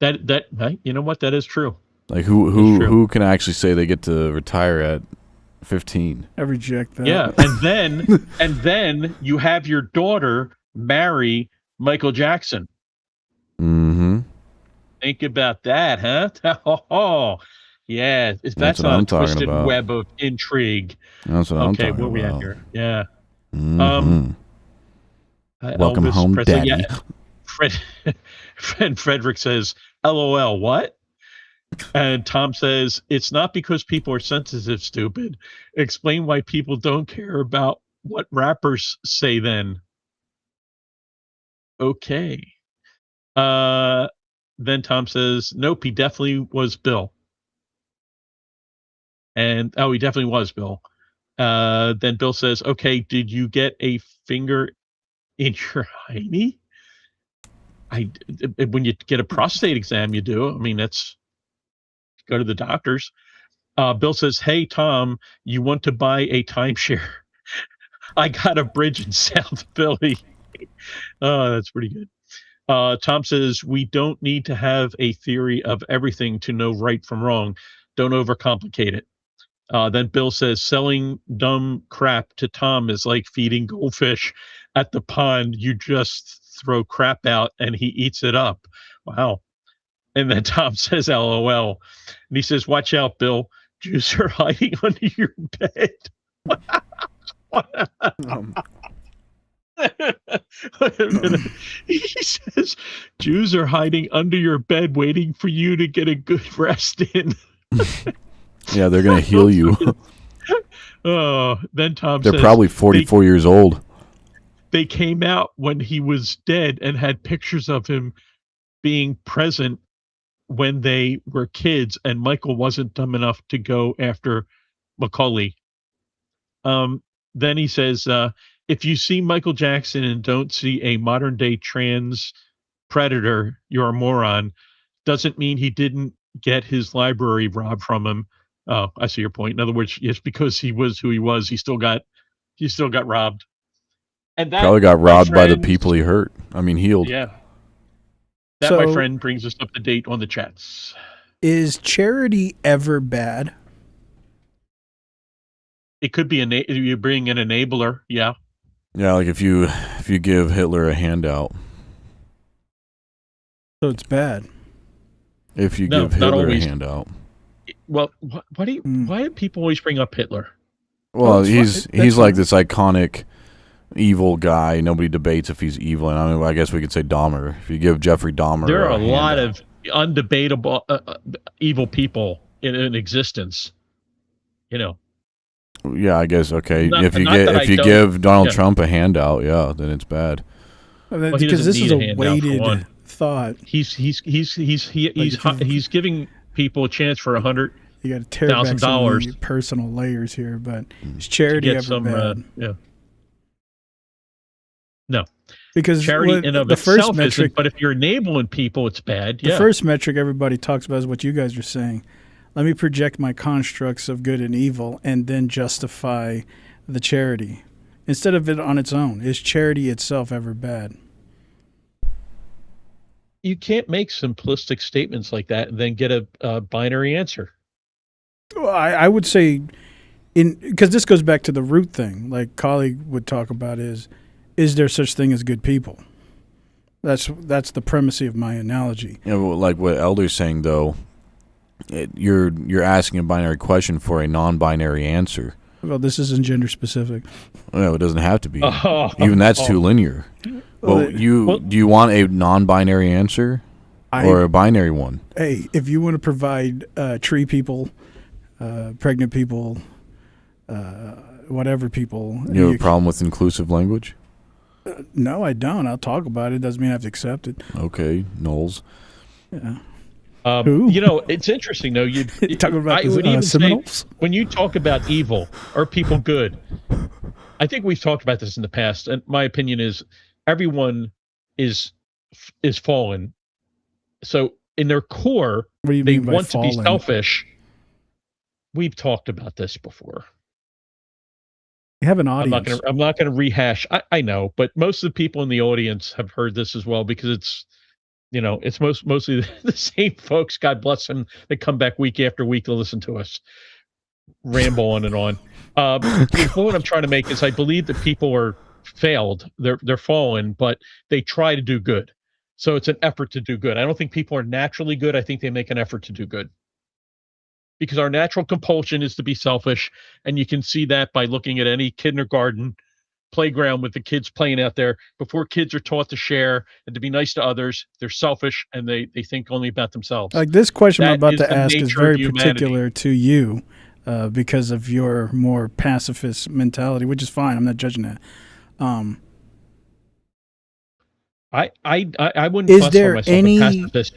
That you know what? That is true. Like who can actually say they get to retire at 15? I reject that. Yeah, and then you have your daughter marry Michael Jackson. Mm-hmm. Think about that, huh? Oh, yeah. That's what not I'm a talking twisted about. web of intrigue. That's what I'm Okay, talking where we at about. here? Yeah. Mm-hmm. Welcome Elvis home, Presley. Daddy. Yeah. Frederick says, LOL, what? And Tom says, it's not because people are sensitive, stupid. Explain why people don't care about what rappers say then. Okay. Then Tom says, nope, he definitely was Bill. And, he definitely was Bill. Then Bill says, okay, did you get a finger in your hiney? When you get a prostate exam, you do. I mean, that's go to the doctors. Bill says, hey, Tom, you want to buy a timeshare? I got a bridge in South Philly. Oh, that's pretty good. Tom says, we don't need to have a theory of everything to know right from wrong. Don't overcomplicate it. Then Bill says, selling dumb crap to Tom is like feeding goldfish at the pond. You just throw crap out and he eats it up. Wow. And then Tom says, LOL. And he says, watch out, Bill. Jews are hiding under your bed. He says, Jews are hiding under your bed waiting for you to get a good rest in. Yeah, they're going to heal you. Then Tom They're says, probably 44 years old. They came out when he was dead and had pictures of him being present when they were kids, and Michael wasn't dumb enough to go after Macaulay. Then he says, if you see Michael Jackson and don't see a modern day trans predator, you're a moron. Doesn't mean he didn't get his library robbed from him. Oh, I see your point. In other words, yes, because he was who he was, he still got robbed. And that Probably got robbed by the people he hurt. I mean, healed. Yeah. That, my friend, brings us up to date on the chats. Is charity ever bad? It could be you bring an enabler. Yeah. Yeah, like if you give Hitler a handout. So it's bad. If you No, give not Hitler a always. handout. Well, why do people always bring up Hitler? Well, it's he's like fine. this iconic evil guy. Nobody debates if he's evil. And I mean, I guess we could say Dahmer. If you give Jeffrey Dahmer There are a lot handout. of undebatable evil people in existence. You know. Yeah, I guess okay. Not- if you not that I don't- give Donald yeah. Trump a handout, yeah, then it's bad. Because he doesn't this is need a a handout, for weighted one. thought. He's if you- giving people a chance for $100 You got to tear back some of $1,000 the personal layers here, but is to charity get ever some. bad? Yeah. No, Because charity what- in of the first itself metric, isn't. But if you're enabling people, it's bad. the Yeah. first metric everybody talks about is what you guys are saying. Let me project my constructs of good and evil, and then justify the charity instead of it on its own. Is charity itself ever bad? You can't make simplistic statements like that and then get a binary answer. Well, I would say, because this goes back to the root thing, like colleague would talk about is there such thing as good people? That's the premise of my analogy. You know, like what Elder's saying though, you're asking a binary question for a non-binary answer. Well, this isn't gender specific. No, it doesn't have to be. Oh, Even that's too linear. Well, Well, do you want a non-binary answer or a binary one? Hey, if you want to provide tree people, pregnant people, whatever people, You have a problem with inclusive language? no, I don't. I'll talk about it. Doesn't mean I have to accept it. Okay, Knowles. Yeah. You know, it's interesting though. You Talking about I would even say, Seminoles? when you talk about evil, are people good? I think we've talked about this in the past, and my opinion is everyone is fallen. So in their core, What do you they mean by want to be fallen? selfish. We've talked about this before. You have an I'm audience. not gonna rehash. I know, but most of the people in the audience have heard this as well because it's, you know, it's mostly the same folks, God bless them, that come back week after week to listen to us ramble on and on. The point I'm trying to make is I believe that people are failed. They're fallen, but they try to do good. So it's an effort to do good. I don't think people are naturally good. I think they make an effort to do good. Because our natural compulsion is to be selfish, and you can see that by looking at any kindergarten playground with the kids playing out there. Before kids are taught to share and to be nice to others, they're selfish and they think only about themselves. Like this question I'm That about is to the ask is nature of very humanity. particular to you because of your more pacifist mentality, which is fine. I'm not judging that. I wouldn't Is classify there myself any- a pacifist,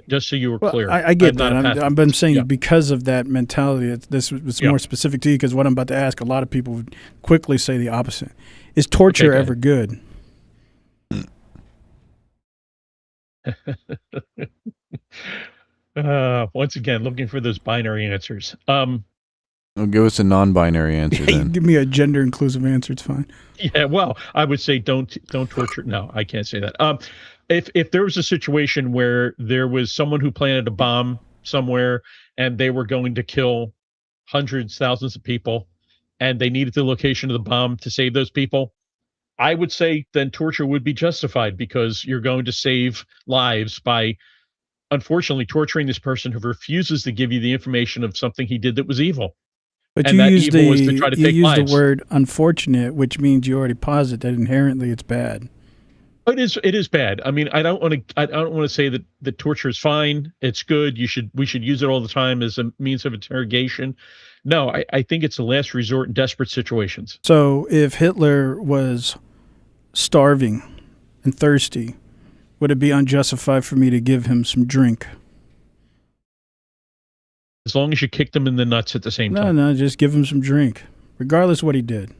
just so you were Well, clear. I get not that. a pacifist. I'm saying Yeah. because of that mentality, this was Yeah. more specific to you because what I'm about to ask, a lot of people would quickly say the opposite. Is torture Okay, go ever good? Once again, looking for those binary answers. Well, give us a non-binary answer Hey, then. give me a gender inclusive answer. It's fine. Yeah, well, I would say don't torture. No, I can't say that. If there was a situation where there was someone who planted a bomb somewhere and they were going to kill hundreds, thousands of people, and they needed the location of the bomb to save those people, I would say then torture would be justified because you're going to save lives by, unfortunately, torturing this person who refuses to give you the information of something he did that was evil. But And you that used evil was to try to take the lives. word unfortunate, which means you already posit that inherently it's bad. It is bad. I mean, I don't want to say that torture is fine. It's good. We should use it all the time as a means of interrogation. No, I think it's a last resort in desperate situations. So if Hitler was starving and thirsty, would it be unjustified for me to give him some drink? As long as you kick them in the nuts at the same No, time. no, just give him some drink, regardless what he did.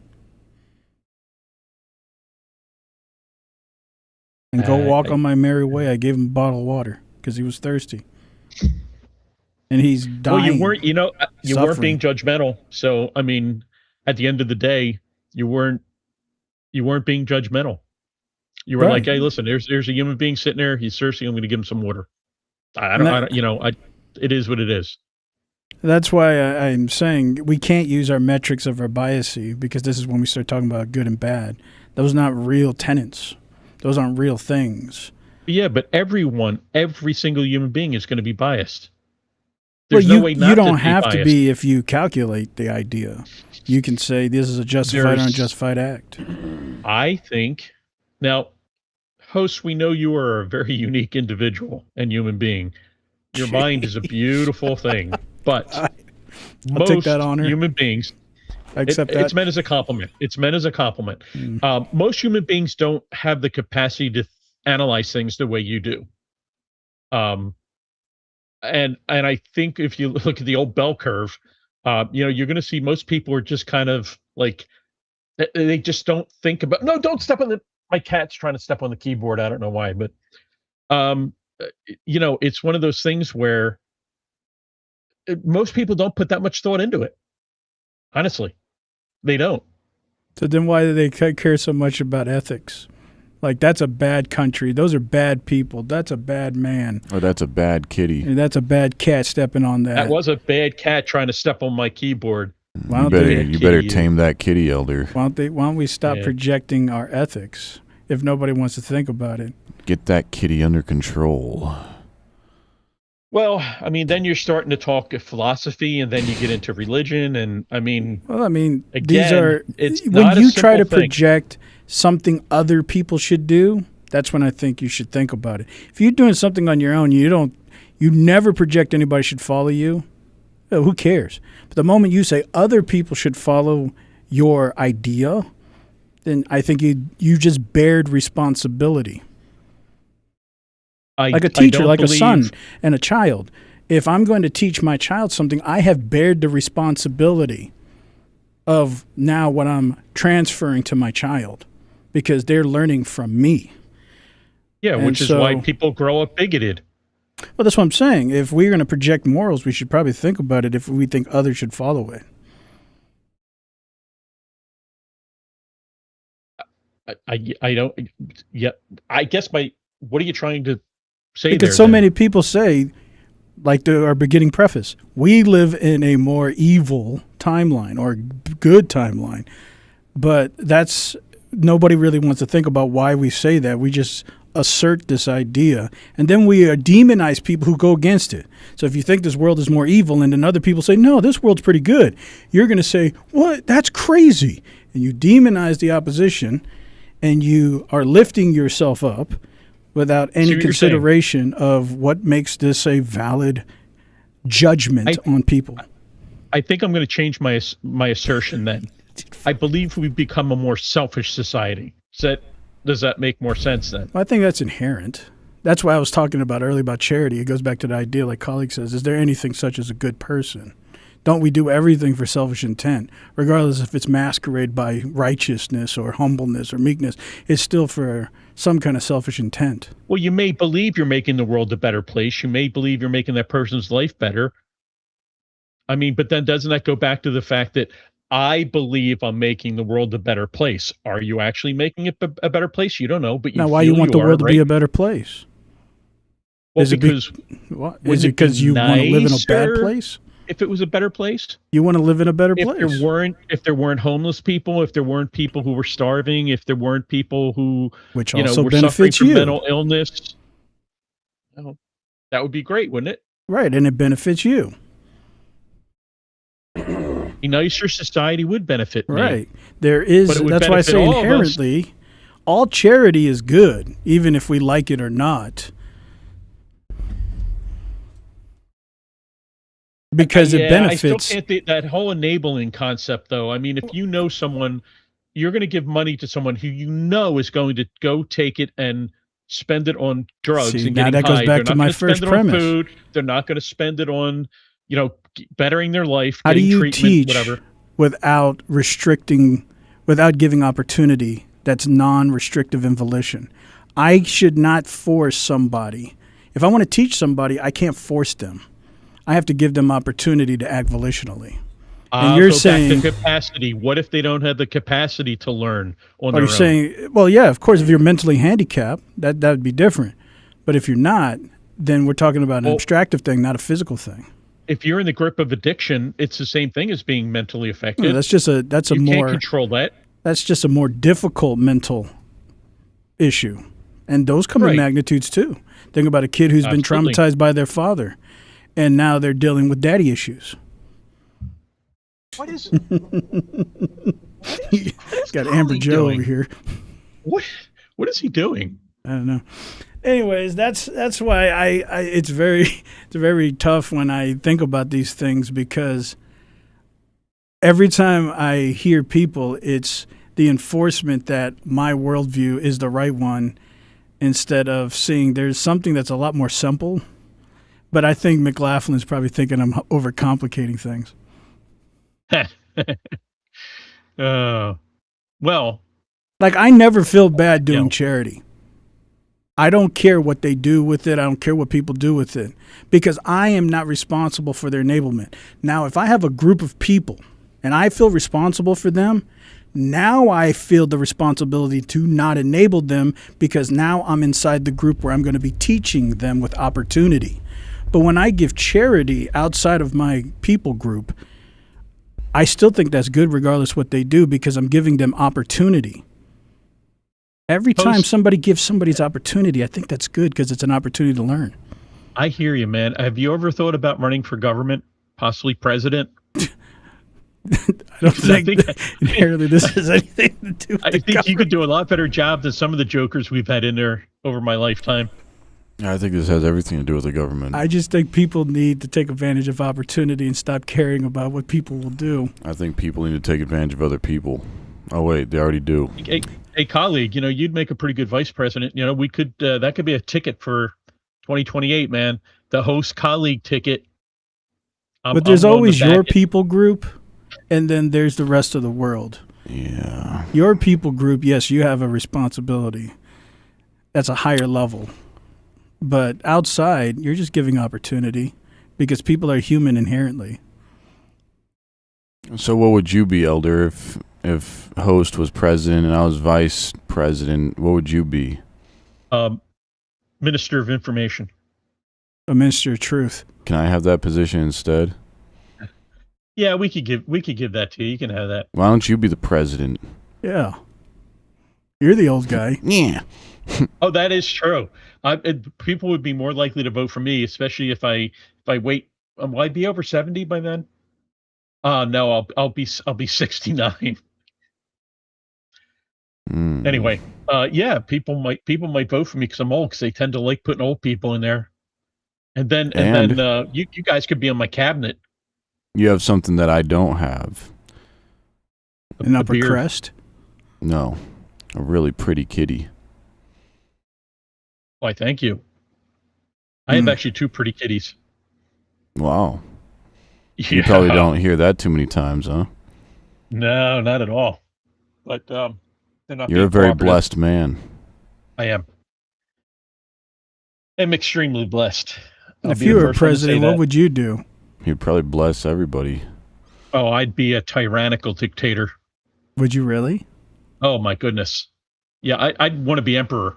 And go walk on my merry way. I gave him a bottle of water because he was thirsty. And he's dying. Well, you weren't, you weren't suffering. being judgmental. So, I mean, at the end of the day, you weren't being judgmental. You were Right. like, hey, listen, there's a human being sitting there. He's thirsty. I'm going to give him some water. I It is what it is. That's why I'm saying we can't use our metrics of our biases, because this is when we start talking about good and bad. Those are not real tenets. Those aren't real things. Yeah, but every single human being is going to be biased. Well, There's no way not you don't to have be to biased. be if you calculate the idea. You can say this is a justified or unjustified act. I think, now, host, we know you are a very unique individual and human being. Your mind is a beautiful thing, but I'll most take that honor. human beings, I accept that. it's meant as a compliment. It's meant as a compliment. Most human beings don't have the capacity to analyze things the way you do. And I think if you look at the old bell curve, you're going to see most people are just kind of like, they just don't think about. No, don't step on my cat's trying to step on the keyboard. I don't know why, but it's one of those things where most people don't put that much thought into it. Honestly, they don't. So then why do they care so much about ethics? Like, that's a bad country. Those are bad people. That's a bad man. Or that's a bad kitty. And that's a bad cat stepping on that. That was a bad cat trying to step on my keyboard. You better tame that kitty, Elder. Why don't we stop projecting our ethics if nobody wants to think about it? Get that kitty under control. Well, I mean, then you're starting to talk philosophy, and then you get into religion, and again, these are when you try to project something other people should do. That's when I think you should think about it. If you're doing something on your own, you never project anybody should follow you. Oh, who cares? But the moment you say other people should follow your idea, then I think you just bared responsibility. Like a teacher, like a son and a child. If I'm going to teach my child something, I have bared the responsibility of now what I'm transferring to my child, because they're learning from me. Yeah, which is why people grow up bigoted. Well, that's what I'm saying. If we're going to project morals, we should probably think about it if we think others should follow it. I don't. Yeah, I guess what are you trying to say? Because so many people say, like our beginning preface, we live in a more evil timeline or good timeline. But nobody really wants to think about why we say that. We just assert this idea, and then we demonize people who go against it. So if you think this world is more evil, and then other people say, no, this world's pretty good, you're going to say, what? That's crazy. And you demonize the opposition, and you are lifting yourself up without any consideration of what makes this a valid judgment on people. I think I'm going to change my assertion then. I believe we've become a more selfish society. Does that make more sense then? Well, I think that's inherent. That's why I was talking about earlier about charity. It goes back to the idea, like colleague says, is there anything such as a good person? Don't we do everything for selfish intent, regardless if it's masqueraded by righteousness or humbleness or meekness? It's still for some kind of selfish intent. Well, you may believe you're making the world a better place. You may believe you're making that person's life better. I mean, but then doesn't that go back to the fact that I believe I'm making the world a better place? Are you actually making it a better place? You don't know, but now, why you want the world to be a better place? Well, is it because you want to live in a bad place? If it was a better place, you want to live in a better place. If there weren't homeless people, if there weren't people who were starving, if there weren't people who which also were benefits suffering you, from mental illness, that would be great, wouldn't it? Right, and it benefits you. A nicer society would benefit me. Right. There is. That's why I say inherently, all charity is good, even if we like it or not. Because it benefits. I still can't that whole enabling concept, though. I mean, if you know someone, you're going to give money to someone who you know is going to go take it and spend it on drugs and getting high. That goes back to my first premise. Food. They're not going to spend it on, bettering their life. How do you teach whatever, without restricting, without giving opportunity that's non-restrictive in volition? I should not force somebody. If I want to teach somebody, I can't force them. I have to give them opportunity to act volitionally. And you're saying back to capacity. What if they don't have the capacity to learn on their own? You're saying, well, yeah, of course, if you're mentally handicapped, that would be different. But if you're not, then we're talking about an Well- abstractive thing, not a physical thing. If you're in the grip of addiction, it's the same thing as being mentally affected. No, that's a you more can't control that. that's just a more difficult mental issue, and those come in Right. magnitudes too. Think about a kid who's been Absolutely. traumatized by their father, and now they're dealing with daddy issues. What is Got Amber Collie Joe doing? over here. what is he doing? I don't know. Anyways, that's why I it's very tough when I think about these things, because every time I hear people, it's the enforcement that my worldview is the right one, instead of seeing there's something that's a lot more simple. But I think McLaughlin's probably thinking I'm overcomplicating things. Well, Like, I never feel bad doing Yeah. charity. I don't care what they do with it. I don't care what people do with it, because I am not responsible for their enablement. Now, if I have a group of people and I feel responsible for them, now I feel the responsibility to not enable them, because now I'm inside the group where I'm going to be teaching them with opportunity. But when I give charity outside of my people group, I still think that's good regardless what they do, because I'm giving them opportunity. Every time somebody gives somebody's opportunity, I think that's good, because it's an opportunity to learn. I hear you, man. Have you ever thought about running for government, possibly president? I don't think inherently this has anything to do with I the think you could do a lot better job than some of the jokers we've had in there over my lifetime. I think this has everything to do with the government. I just think people need to take advantage of opportunity and stop caring about what people will do. I think people need to take advantage of other people. Oh wait, they already do. Hey, colleague, you'd make a pretty good vice president. We could that could be a ticket for 2028, man. The host colleague ticket. But there's I'm willing always to back your it. people group, and then there's the rest of the world. Yeah. Your people group, yes, you have a responsibility. That's a higher level. But outside, you're just giving opportunity, because people are human inherently. So what would you be, Elder, if host was president and I was vice president? What would you be? Minister of Information. A minister of truth. Can I have that position instead? Yeah, we could give that to you. You can have that. Why don't you be the president? Yeah. You're the old guy. Yeah. Oh, that is true. People would be more likely to vote for me, especially if I wait. Will I be over 70 by then? No, I'll be 69. Anyway, yeah, people might vote for me because I'm old, because they tend to like putting old people in there. And then you guys could be on my cabinet. You have something that I don't have. An A upper beard. crest. No. A really pretty kitty. Why, thank you. I have actually two pretty kitties. Wow. You Yeah. probably don't hear that too many times, huh? No, not at all. But they're not. You're a being very cooperative. blessed man. I am. I'm extremely blessed. I'll If be you the were first one to say president, what that. would you do? You'd probably bless everybody. Oh, I'd be a tyrannical dictator. Would you really? Oh my goodness. Yeah, I'd want to be emperor.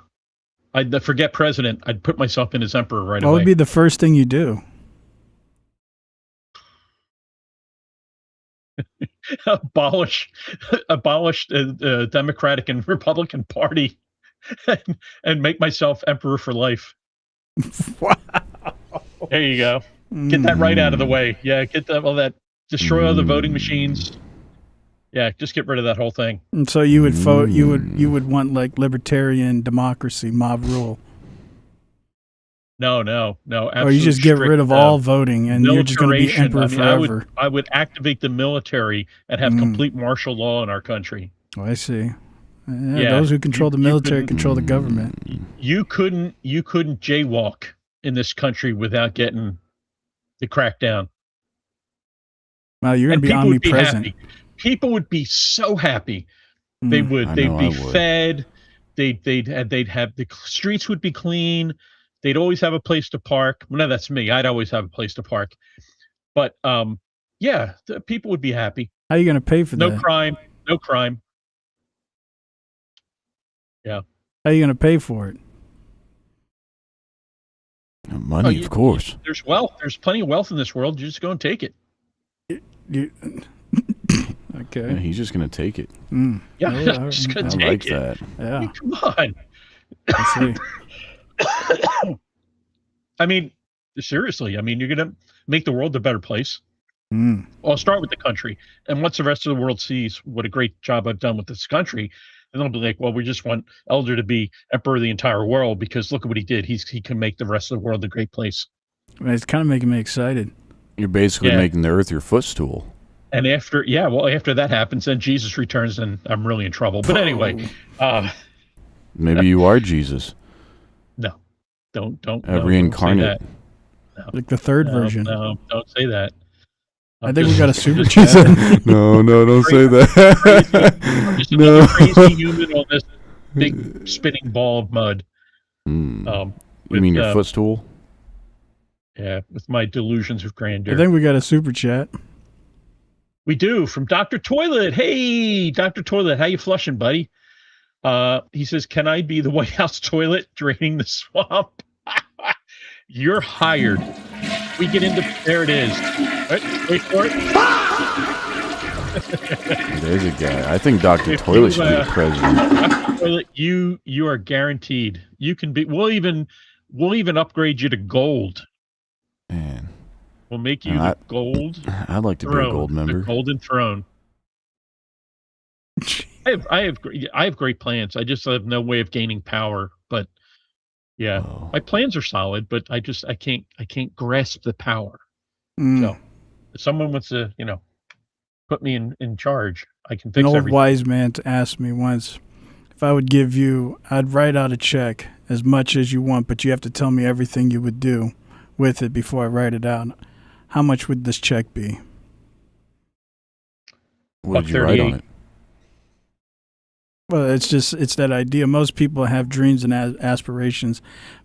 I'd forget president. I'd put myself in as emperor right What away. would be the first thing you do? abolish the Democratic and Republican Party, and make myself emperor for life. Wow. There you go. Get that right out of the way. Yeah, get all that. Destroy all the voting machines. Yeah, just get rid of that whole thing. And so you would vote. You would want like libertarian democracy, mob rule, No. or you just get rid of all voting and you're just going to be militarization. emperor forever. I would activate the military and have complete martial law in our country. Oh, I see. Yeah, Yeah, those who control the you military couldn't- control the government. You couldn't jaywalk in this country without getting the crackdown. Wow, you're going And to be people would be omnipresent. happy. People would be so happy. They would. I They'd know be I would. fed. They'd have the streets would be clean. They'd always have a place to park. Well, no, that's me. I'd always have a place to park. But yeah, the people would be happy. How are you going to pay for No that? crime. No crime. Yeah. How are you going to pay for it? Money, of course. There's wealth. There's plenty of wealth in this world. You just go and take it. Okay. Yeah, he's just gonna take it. Yeah, I just gonna I take like it. that. I mean, Yeah. come on. I see. I mean, seriously. I mean, you're gonna make the world a better place. Mm. I'll start with the country, and once the rest of the world sees what a great job I've done with this country, then they'll be like, "Well, we just want Elder to be emperor of the entire world because look at what he did. He can make the rest of the world a great place." I mean, it's kind of making me excited. You're basically Yeah. making the earth your footstool. And after that happens, then Jesus returns, and I'm really in trouble. But anyway, Maybe you are Jesus. no, don't Reincarnate. Don't say that. Like the third No, version. No, don't say that. I think we got a super just- chat. No, don't say that. Just another crazy human on this big spinning ball of mud. You with, mean your footstool? Yeah, with my delusions of grandeur. I think we got a super chat. We do, from Dr. Toilet. Hey, Dr. Toilet, how you flushing, buddy? He says, can I be the White House toilet draining the swamp? You're hired. We get into, there it is. Wait for it. There's a guy. I think Dr. Toilet should be the president. Dr. Toilet, you are guaranteed. You can be, we'll even upgrade you to gold. Man, We'll make you And the gold I'd like to be a throne, gold the member. golden throne. I have great plans. I just have no way of gaining power. But yeah, Oh. my plans are solid, but I can't grasp the power. Mm. So if someone wants to, put me in charge, I can An fix old everything. wise man asked me once if I would give you, I'd write out a check as much as you want, but you have to tell me everything you would do with it before I write it out. How much would this check be? What did you write on $38. it? Well, it's that idea. Most people have dreams and aspirations,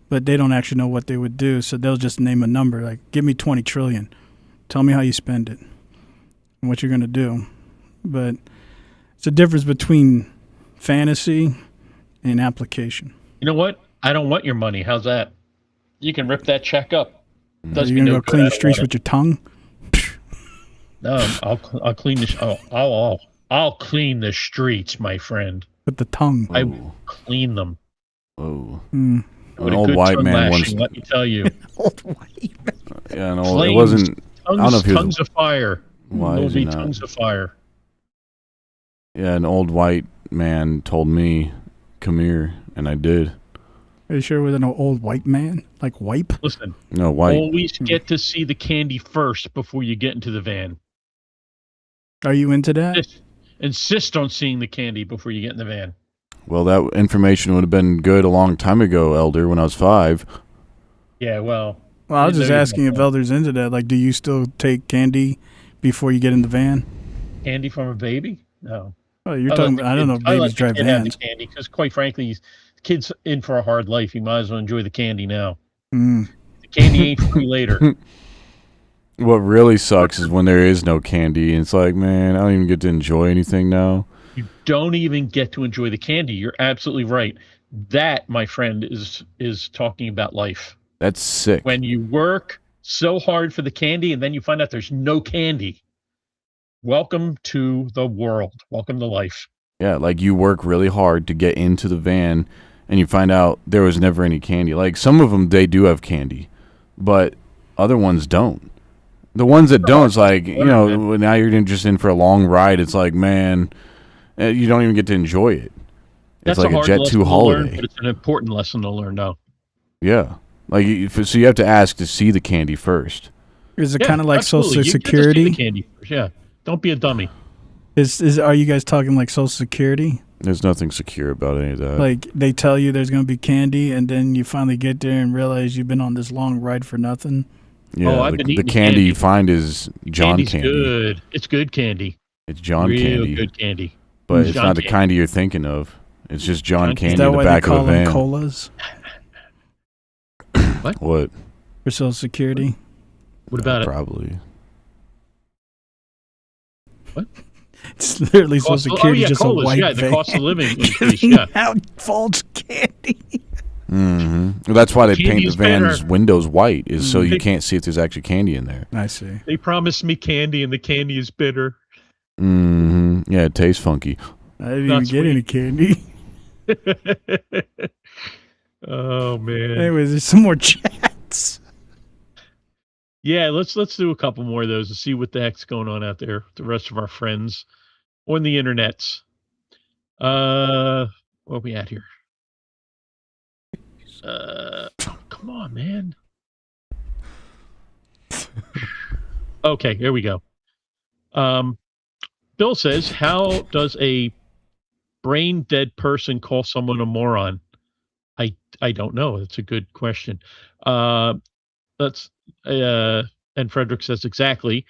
but they don't actually know what they would do. So they'll just name a number, like, give me 20 trillion. Tell me how you spend it and what you're going to do. But it's a difference between fantasy and application. You know what? I don't want your money. How's that? You can rip that check up. Does You're me going to no go good. clean I the don't streets want with your tongue? it. No, I'll clean the. I'll clean the streets, my friend. With the tongue. I Ooh. will clean them. Whoa. Mm. With An a old good white tongue man lashing, once. let me tell you. Old white man. Yeah, no, it Flames, wasn't. I don't know if he was tongues of fire. wise There'll or be not. tongues of fire. Yeah, an old white man told me, "Come here," and I did. Are you sure it was an old white man? Like wipe? Listen, No, white. always get to see the candy first before you get into the van. Are you into that? Insist on seeing the candy before you get in the van. Well, that information would have been good a long time ago, Elder, when I was 5. Yeah, well. Well, I was I just know you're asking if not. Elder's into that. Like, do you still take candy before you get in the van? Candy from a baby? No. Oh, you're talking. I don't know if babies drive vans. Candy because, quite frankly, the kid's in for a hard life. He might as well enjoy the candy now. Mm. The candy ain't free later. What really sucks is when there is no candy, and it's like, man, I don't even get to enjoy anything now. You don't even get to enjoy the candy. You're absolutely right. That, my friend, is talking about life. That's sick. When you work so hard for the candy and then you find out there's no candy. Welcome to the world. Welcome to life. Yeah, like you work really hard to get into the van, and you find out there was never any candy. Like some of them, they do have candy, but other ones don't. The ones that don't, it's like, now you're just in for a long ride. It's like, man, you don't even get to enjoy it. It's That's like a hard Jet lesson 2 to holiday. learn, but it's an important lesson to learn, though. Yeah. Like, so you have to ask to see the candy first. Is it Yeah, kind of like absolutely. Social You get to see Security? the candy first. Yeah. Don't be a dummy. Are you guys talking like Social Security? There's nothing secure about any of that. Like they tell you there's going to be candy, and then you finally get there and realize you've been on this long ride for nothing. yeah, I've been the eating candy you candy. find is John Candy's candy. good. It's good candy. It's John Real candy, good candy. but it's John not the candy. kind you're thinking of. It's just John John candy Is that in the why they back call of the them van. colas What? for Social Security? What about it? Probably. It's literally Social Security, just colas, a white the van. cost of living increase. giving Yeah. out false candy. Mm-hmm. That's why they paint Candy the is van's bitter. windows white, is so you They- can't see if there's actually candy in there. I see. They promised me candy, and the candy is bitter. Mm-hmm. Yeah, it tastes funky. I didn't Not even get any candy. Oh man. Anyways, there's some more chats. Yeah, let's do a couple more of those and see what the heck's going on out there. The rest of our friends on the internets. Where are we at here? Come on, man. Okay, here we go. Bill says, how does a brain dead person call someone a moron? I don't know. It's a good question. That's and Frederick says exactly.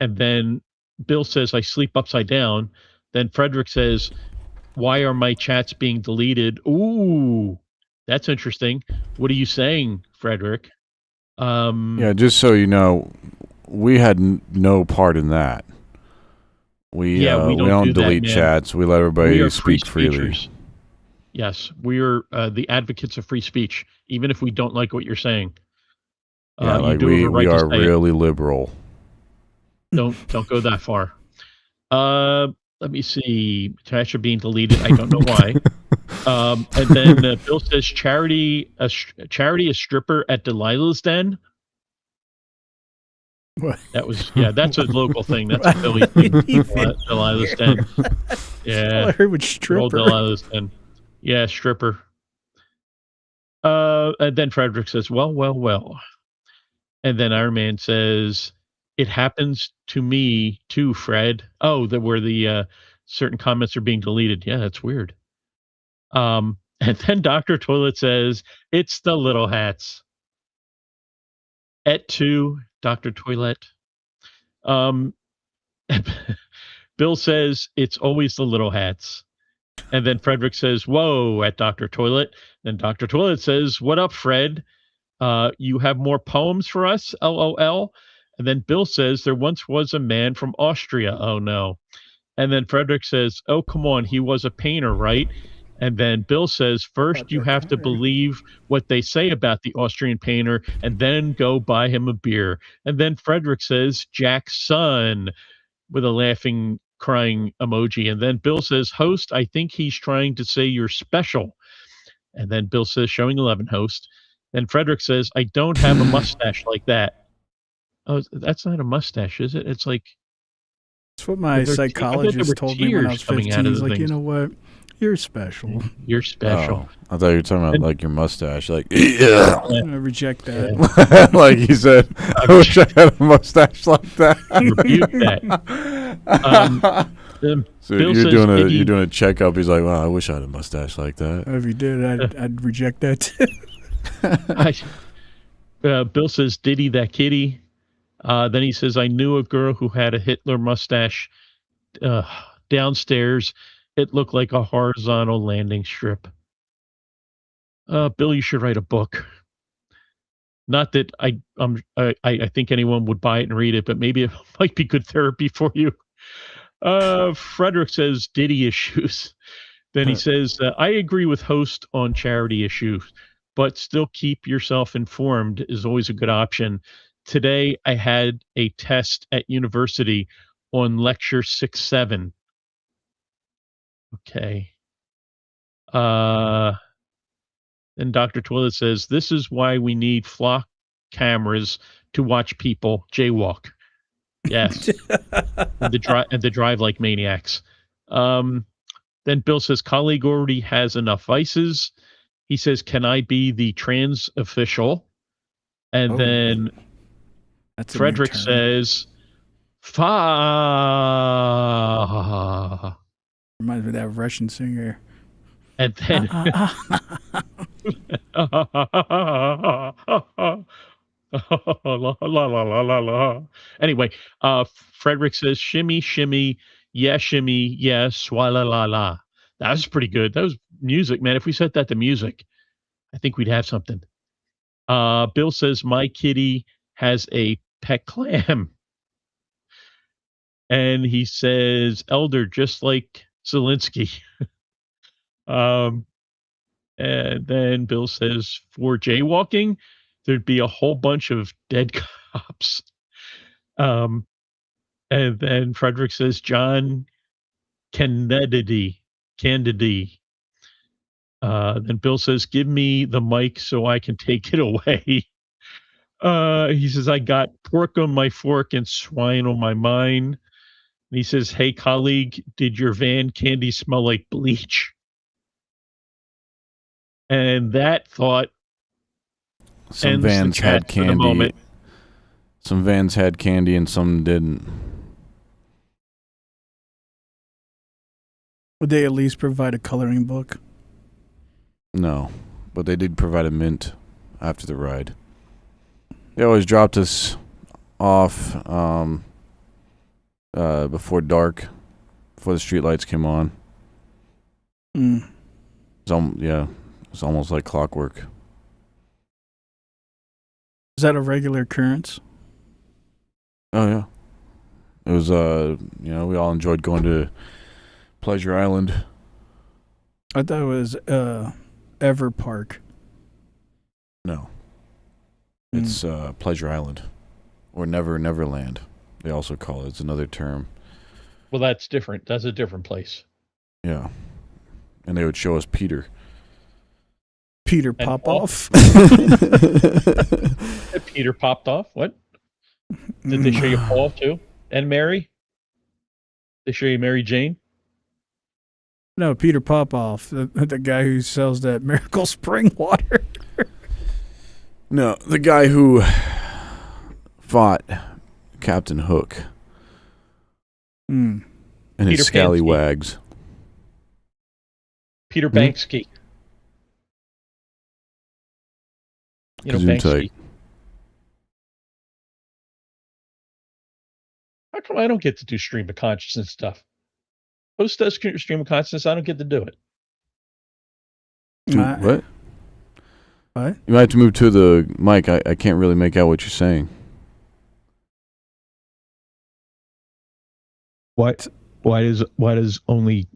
And then Bill says, I sleep upside down. Then Frederick says, why are my chats being deleted? Ooh, that's interesting. What are you saying, Frederick? Yeah, just so you know, we had no part in that. We don't do that, delete man. chats. We let We everybody are free speak freely. speechers. Yes, we are the advocates of free speech, even if we don't like what you're saying. Yeah, You like do have a we right to are say it. really liberal. Don't go that far. Let me see. Chats are being deleted. I don't know why. And then Bill says, charity a stripper at Delilah's Den. What? That was that's a local thing. That's a Philly thing. Delilah's Den. All Yeah, I heard was good old stripper. Delilah's Den. Yeah, stripper. And then Frederick says, well. And then Iron Man says, it happens to me too, Fred. Oh, where the certain comments are being deleted. Yeah, that's weird. And then Dr. Toilet says, it's the little hats. Et tu, Dr. Toilet. Bill says, it's always the little hats. And then Frederick says, whoa, at Dr. Toilet. Then Dr. Toilet says, what up, Fred? You have more poems for us? LOL. And then Bill says, there once was a man from Austria. Oh, no. And then Frederick says, oh, come on. He was a painter, right? And then Bill says, first you have to believe what they say about the Austrian painter and then go buy him a beer. And then Frederick says, Jack's son, with a laughing, crying emoji. And then Bill says, host, I think he's trying to say you're special. And then Bill says, showing 11, host. Then Frederick says, I don't have a mustache like that. Oh, that's not a mustache, is it? It's like, That's what my there were psychologist told me when I was tears coming 15. out of He's the like, you things. know what? You're special. you're special. Oh, I thought you were talking about And- like your mustache. Like, yeah. I reject that. Like he said, I wish I had a mustache like that. Rebuke that. So Bill you're says doing Iggy- you're doing a checkup. He's like, wow, I wish I had a mustache like that. If you did, I'd reject that too. Bill says, Diddy that kitty. Then he says, I knew a girl who had a Hitler mustache downstairs. It looked like a horizontal landing strip. Bill, you should write a book. Not that I think anyone would buy it and read it, but maybe it might be good therapy for you. Frederick says Diddy issues. Then he says, I agree with host on charity issues, but still keep yourself informed is always a good option. Today I had a test at university on lecture 6-7. Okay. Then Dr. Toilet says, this is why we need flock cameras to watch people jaywalk. Yes. and to drive like maniacs. Then Bill says, colleague already has enough vices. He says, can I be the trans official? And then That's a new Frederick term. says, fa. Reminds me of that Russian singer. And then la, la, la, la, la, la. Anyway, Frederick says, shimmy, shimmy, yeah, swalla la la. That was pretty good. That was music, man. If we set that to music, I think we'd have something. Bill says, my kitty has a pet clam. And he says, Elder, just like Zelensky. And then Bill says, for jaywalking, there'd be a whole bunch of dead cops. And then Frederick says, John Kennedy. Then Bill says, give me the mic so I can take it away. He says, I got pork on my fork and swine on my mind. And he says, hey, colleague, did your van candy smell like bleach? And that thought Some ends the vans chat had for the candy. moment. Some vans had candy and some didn't. Would they at least provide a coloring book? No, but they did provide a mint after the ride. They always dropped us off before dark, before the streetlights came on. Mm. It's almost like clockwork. Is that a regular occurrence? Oh yeah, it was. We all enjoyed going to Pleasure Island. I thought it was Ever Park. No, it's Pleasure Island, or Neverland. They also call it. It's another term. Well, that's different. That's a different place. Yeah, and they would show us Peter. Peter And Popoff. Peter popped off. What? Did they show you Paul too? And Mary? They show you Mary Jane? No, Peter Popoff, the guy who sells that Miracle Spring water. No, the guy who fought Captain Hook Mm. and his Peter Pansky. scallywags. Peter Banksy. You know, Gesundheit. Banksy. How come I don't get to do stream of consciousness stuff? Host does stream of consciousness. I don't get to do it. What? What? You might have to move to the mic. I can't really make out what you're saying. What? Why does only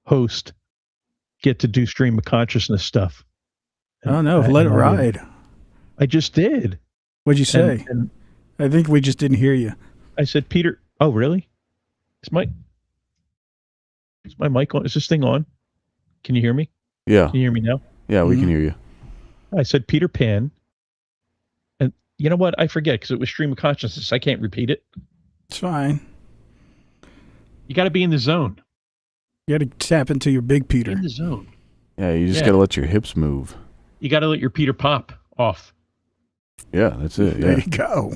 host get to do stream of consciousness stuff? Oh, no, let it ride. I just did. What'd you say? And I think we just didn't hear you. I said, Peter. Oh, really? Is my mic on? Is this thing on? Can you hear me? Yeah. Can you hear me now? Yeah, we can hear you. I said Peter Pan. And you know what? I forget because it was stream of consciousness. I can't repeat it. It's fine. You got to be in the zone. You got to tap into your big Be Peter. in the zone. Yeah, you just got to let your hips move. You got to let your Peter pop off. Yeah, that's it. There Yeah. you go.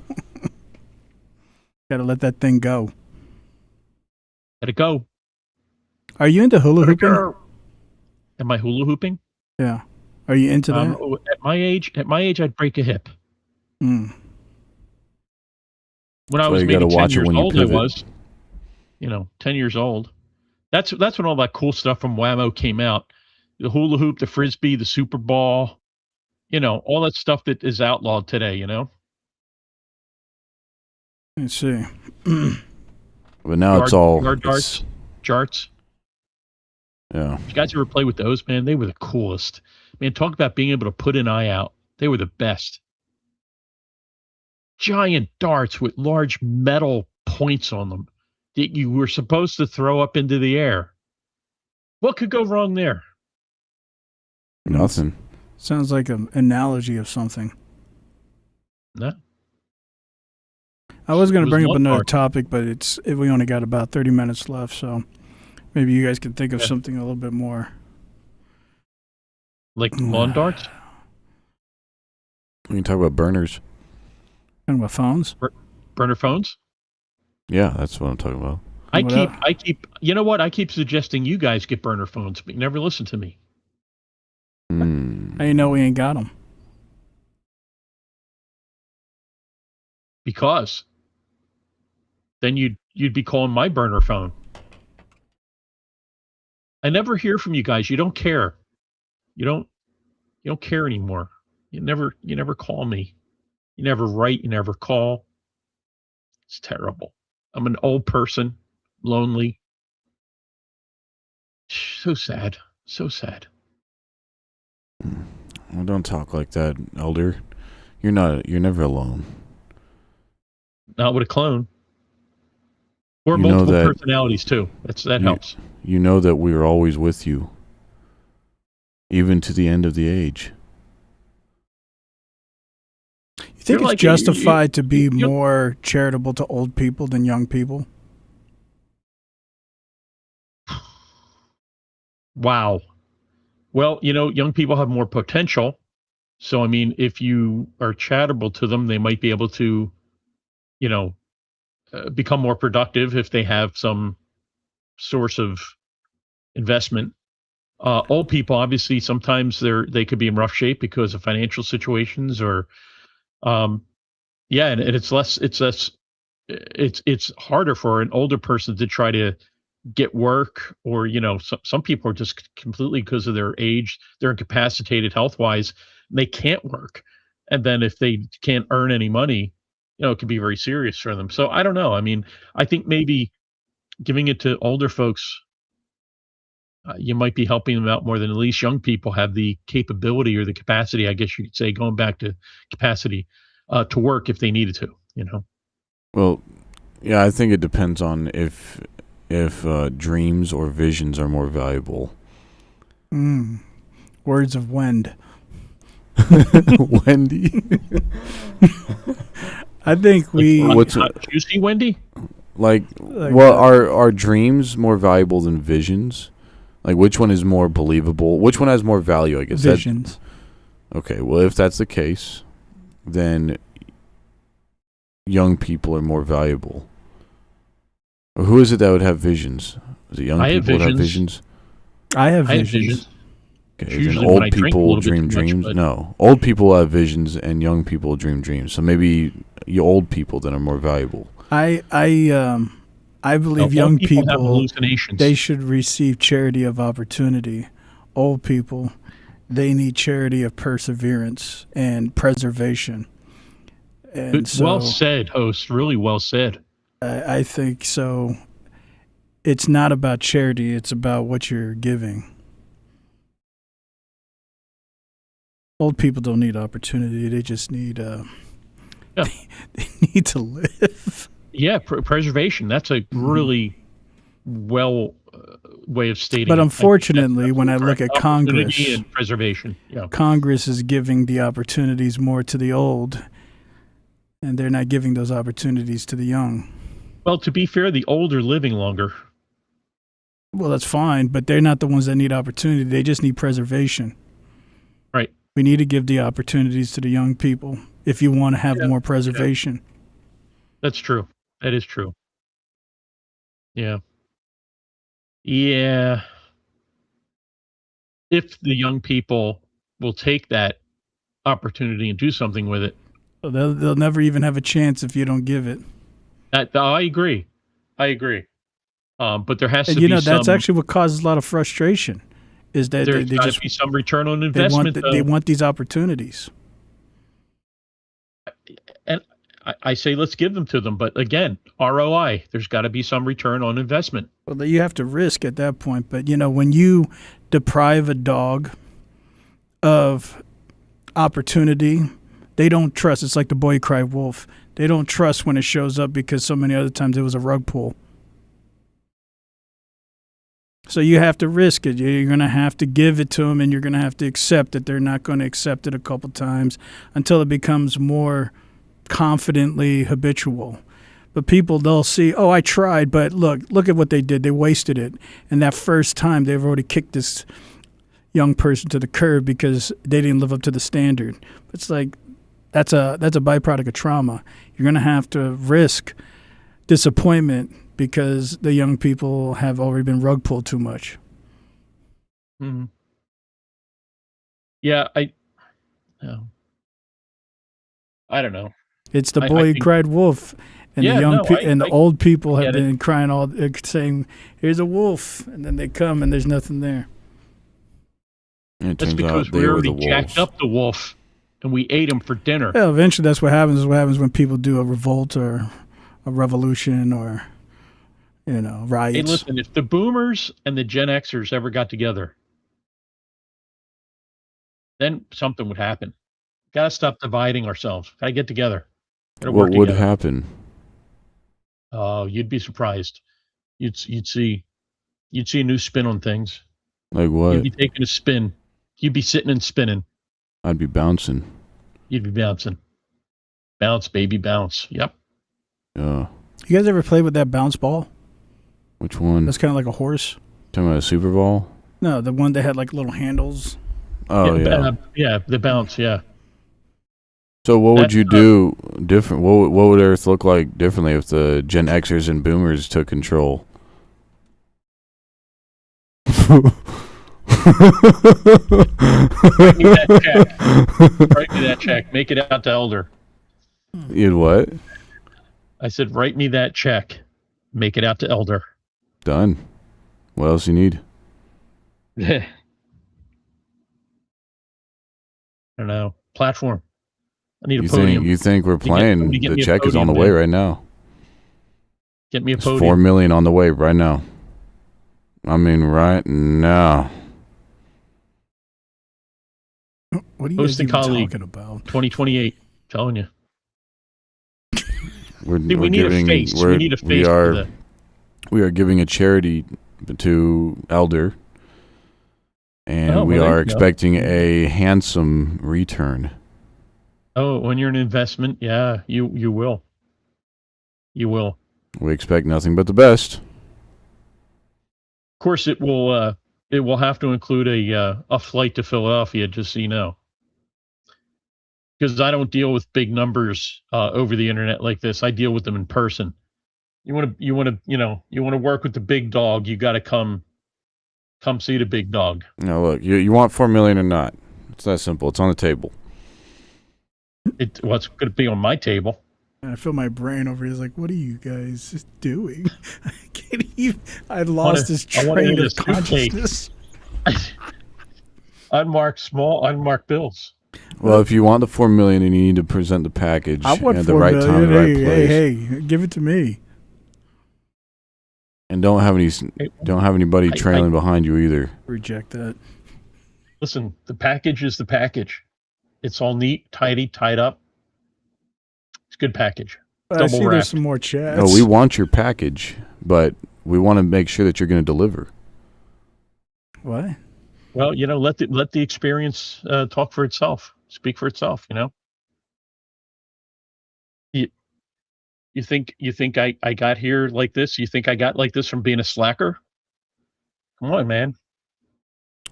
Got to let that thing go. Let it go. Are you into hula Let it hooping? go. Am I hula hooping? Yeah. Are you into that? At my age, I'd break a hip. Mm. When I That's why was you maybe gotta 10 watch it years when you old, I pivot. was. 10 years old. That's when all that cool stuff from Whammo came out. The hula hoop, the frisbee, the Super Ball. All that stuff that is outlawed today. Let's see. But now it's all. yard it's- darts, jarts. Yeah. Did you guys ever play with those, man? They were the coolest. Man, talk about being able to put an eye out. They were the best. Giant darts with large metal points on them that you were supposed to throw up into the air. What could go wrong there? Nothing. Sounds like an analogy of something. No. I was going It to was bring up lawn another dart. topic, but we only got about 30 minutes left, so maybe you guys can think of Yeah. something a little bit more. Like lawn darts? We can talk about burners. Talking about phones? Burner phones? Yeah, that's what I'm talking about. I What keep you know what? I keep suggesting you guys get burner phones, but you never listen to me. Hmm. How you know we ain't got them? Because then you'd be calling my burner phone. I never hear from you guys. You don't care. You don't care anymore. You never call me. You never write, you never call. It's terrible. I'm an old person, lonely. So sad. So sad. Well, don't talk like that, Elder. You're never alone. Not with a clone. Or You know multiple that- personalities too. That helps. You know that we are always with you, even to the end of the age. You think You're it's like- justified to be you- more charitable to old people than young people? Wow. Well, young people have more potential. So, I mean, if you are charitable to them, they might be able to, become more productive if they have some source of investment. Old people, obviously, sometimes they could be in rough shape because of financial situations, or, and it's harder for an older person to try to get work, or some people are just completely, because of their age, they're incapacitated health wise, and they can't work, and then if they can't earn any money, it can be very serious for them. So I don't know. I mean, I think maybe giving it to older folks, you might be helping them out more than at least young people have the capability or the capacity, I guess you could say, going back to capacity, to work if they needed to. Well, yeah, I think it depends on if dreams or visions are more valuable. Words of Wend. Wendy. I think What's Not juicy, Wendy? like? Like, Well, are dreams more valuable than visions? Like, which one is more believable? Which one has more value? I guess. visions. Okay. Well, if that's the case, then young people are more valuable. Or who is it that would have visions? Is it young I have people that have visions. visions? I have I have visions. visions. Okay, It's then usually when old I drink a people little bit dream too much, dreams. but- No, old people have visions, and young people dream dreams. So maybe you old people then are more valuable. I believe Old young have people, hallucinations. they should receive charity of opportunity. Old people, they need charity of perseverance and preservation. And so Well said, host. Really well said. I think so. It's not about charity, it's about what you're giving. Old people don't need opportunity, they just need Yeah. they need to live. Yeah, preservation. That's a really well way of stating But it. unfortunately, That's when I look correct. at Opportunity Congress, and preservation. Yeah. Congress is giving the opportunities more to the old, and they're not giving those opportunities to the young. Well, to be fair, the old are living longer. Well, that's fine, but they're not the ones that need opportunity. They just need preservation. Right. We need to give the opportunities to the young people if you want to have more preservation. That's true. That is true. Yeah. Yeah. If the young people will take that opportunity and do something with it, So they'll never even have a chance if you don't give it. I agree. I agree. But there has And to you be know, that's some. actually what causes a lot of frustration. Is that There's they got just to be some return on they investment. want they though. want these opportunities. And I say let's give them to them, but again, ROI. There's got to be some return on investment. Well, you have to risk at that point. But you know, when you deprive a dog of opportunity, they don't trust. It's like the boy cried wolf. They don't trust when it shows up because so many other times it was a rug pull. So you have to risk it. You're going to have to give it to them, and you're going to have to accept that they're not going to accept it a couple times until it becomes more confidently habitual. But people, they'll see, oh, I tried, but look at what they did. They wasted it. And that first time, they've already kicked this young person to the curb because they didn't live up to the standard. It's like that's a byproduct of trauma. You're going to have to risk disappointment because the young people have already been rug pulled too much. Mm-hmm. Yeah, I don't know. It's the I boy who think- cried wolf, and Yeah, the young no, and the I old people have get it. been crying saying, "Here's a wolf," and then they come and there's nothing there. And it That's turns because out we they were the already jacked wolves. up the wolf, and we ate him for dinner. Well, eventually that's what happens. Is what happens when people do a revolt or a revolution or Hey, riots. listen, if the boomers and the Gen Xers ever got together, then something would happen. Got to stop dividing ourselves. Got to get together. Got to What work would together. happen? Oh, you'd be surprised. You'd see a new spin on things. Like You'd what? be taking a spin. You'd be sitting and spinning. I'd be bouncing. You'd be bouncing. Bounce, baby, bounce. Yep. Yeah. You guys ever play with that bounce ball? Which one? That's kind of like a horse. Talking about a Super Bowl? No, the one that had like little handles. Oh yeah. Yeah, the bounce. Yeah. So what would That's you do different? What would Earth look like differently if the Gen Xers and Boomers took control? Write me that check. Write me that check. Make it out to Elder. You'd what? I said, write me that check. Make it out to Elder. Done. What else you need? I don't know. Platform. I need a podium. You think we're playing? get The me a check is on podium, the way man. right now. Get me a It's podium. 4 million on the way right now. I mean, right now. What are you Host guys and even colleague. talking about? 2028. Telling you. We're We need giving, a face. We're, We need a face. We for are. the, We are giving a charity to Elder, and Oh, we well, there are you go. expecting a handsome return. oh, when you're an investment, yeah, you will. You will. We expect nothing but the best. Of course, it will have to include a flight to Philadelphia, just so you know. Because I don't deal with big numbers over the internet like this. I deal with them in person. You want to work with the big dog. You got to come see the big dog. Now, look, you want 4 million or not? It's that simple. It's on the table. What's going to be on my table? And I feel my brain over here is like, what are you guys doing? I can't even. I lost this I wanna train eat a of suitcase. consciousness. Unmarked bills. Well, if you want the 4 million, then you need to present the package I want at 4 the right million. time, the right Hey, place, hey, give it to me. and don't have anybody trailing behind you either. Reject that. Listen, the package is the package. It's all neat, tidy, tied up. It's a good package. I Double see there's wrapped. some more chats. No, we want your package, but we want to make sure that you're going to deliver. What? Well, let the experience talk for itself, speak for itself. You think I got here like this? You think I got like this from being a slacker? Come on, man.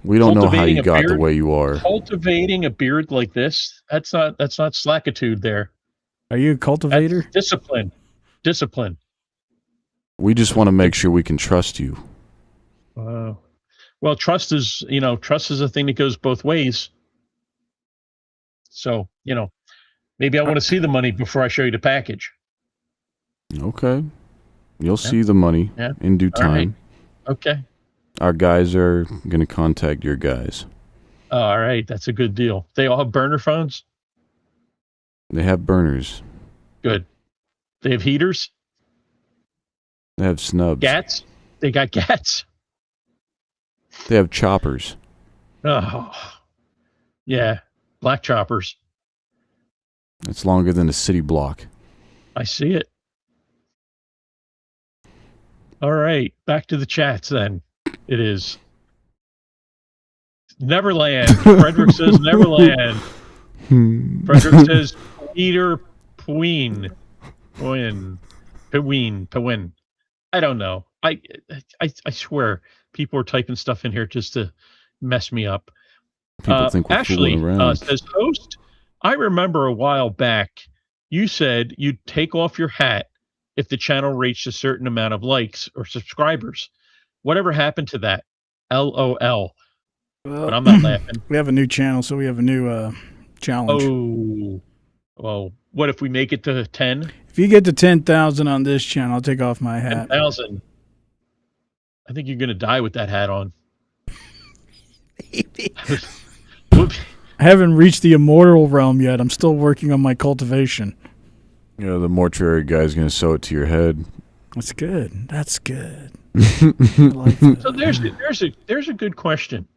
We don't know how Cultivating you a got the beard? way you are. Cultivating a beard like this, that's not slackitude there. Are you a That's cultivator? Discipline. We just want to make sure we can trust you. Well, trust is a thing that goes both ways. So, maybe I want to see the money before I show you the package. Okay. You'll see the money Yeah. in due All right. time. Okay. Our guys are going to contact your guys. All right. That's a good deal. They all have burner phones? They have burners. Good. They have heaters? They have snubs. Gats? They got gats? They have choppers. Oh, yeah. Black choppers. It's longer than a city block. I see it. All right. Back to the chats then. It is. Neverland. Frederick says Neverland. Frederick says Peter Pween. Pween. I don't know. I swear people are typing stuff in here just to mess me up. People think we're Ashley fooling around. says, host, I remember a while back you said you'd take off your hat if the channel reached a certain amount of likes or subscribers. Whatever happened to that? LOL. But I'm not laughing. We have a new channel, so we have a new challenge. Oh. Well, what if we make it to 10? If you get to 10,000 on this channel, I'll take off my hat. 10,000. I think you're going to die with that hat on. I haven't reached the immortal realm yet. I'm still working on my cultivation. You know, the mortuary guy's going to sew it to your head. That's good. That's good. I like that. So there's a good question.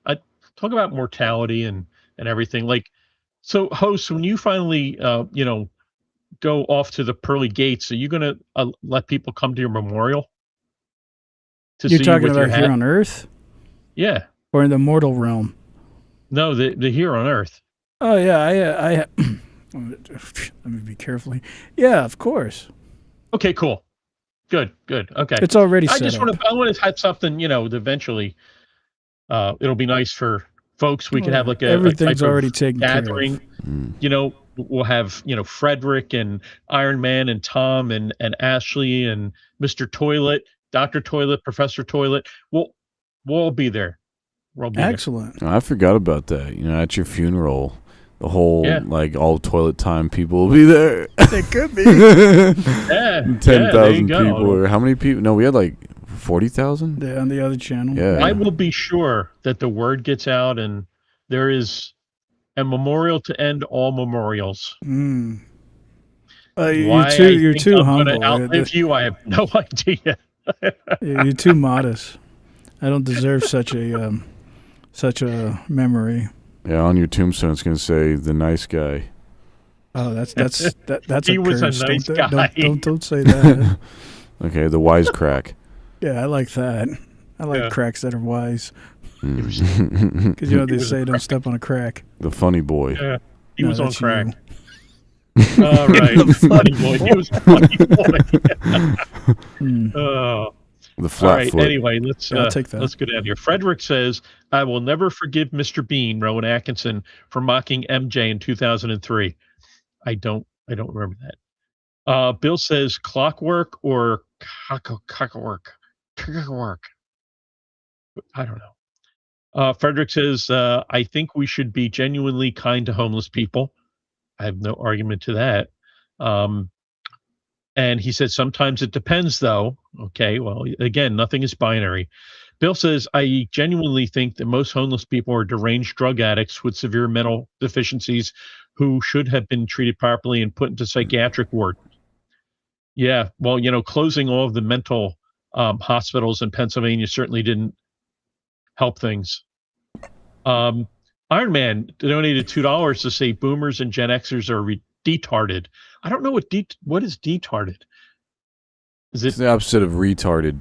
I talk about mortality and and everything. Like, so host, when you finally, go off to the pearly gates, are you going to let people come to your memorial to You're see you talking with your about hat? here on Earth Yeah. or in the mortal realm? No, the here on Earth. Oh yeah, I let me be carefully. Yeah, of course. Okay, cool. Good. Okay. It's already I set just up. want to have something, eventually, it'll be nice for folks. We could have like a Everything's type already of taken care of. gathering. We'll have, Frederick and Iron Man and Tom and Ashley and Mr. Toilet, Dr. Toilet, Professor Toilet. We'll all be there. We'll all be there. Excellent. I forgot about that. At your funeral, the whole Yeah. all toilet time people will be there. They could be. Yeah. 10,000 there you people, go. or how many people? No, we had like 40,000. Yeah, on the other channel. Yeah. I will be sure that the word gets out and there is a memorial to end all memorials. Mm. Why You're too I'm humble. gonna outlive you, I have no idea. You're too modest. I don't deserve such a memory. Yeah, on your tombstone it's gonna say the nice guy. Oh, that's He a was a curse. nice don't, guy. Don't say that. Okay, the wisecrack. Yeah, I like that. I like Yeah. cracks that are wise. Mm. Because they say don't step on a crack. The funny boy. Yeah, he No, was on that's crack. you. All right, funny boy. He was a funny boy. Mm. Oh. The All flat right. foot. Anyway, let's Yeah, I'll take that. let's get out of here. Frederick says, "I will never forgive Mr. Bean, Rowan Atkinson, for mocking MJ in 2003." I don't remember that. Bill says, "Clockwork or cockwork? Cockwork." I don't know. Frederick says, "I think we should be genuinely kind to homeless people." I have no argument to that. And he said, sometimes it depends, though. Okay, well, again, nothing is binary. Bill says, I genuinely think that most homeless people are deranged drug addicts with severe mental deficiencies who should have been treated properly and put into psychiatric ward. Yeah, well, closing all of the mental hospitals in Pennsylvania certainly didn't help things. Iron Man donated $2 to say boomers and Gen Xers are retarded. I don't know what is detarded. Is It's it? the opposite of retarded.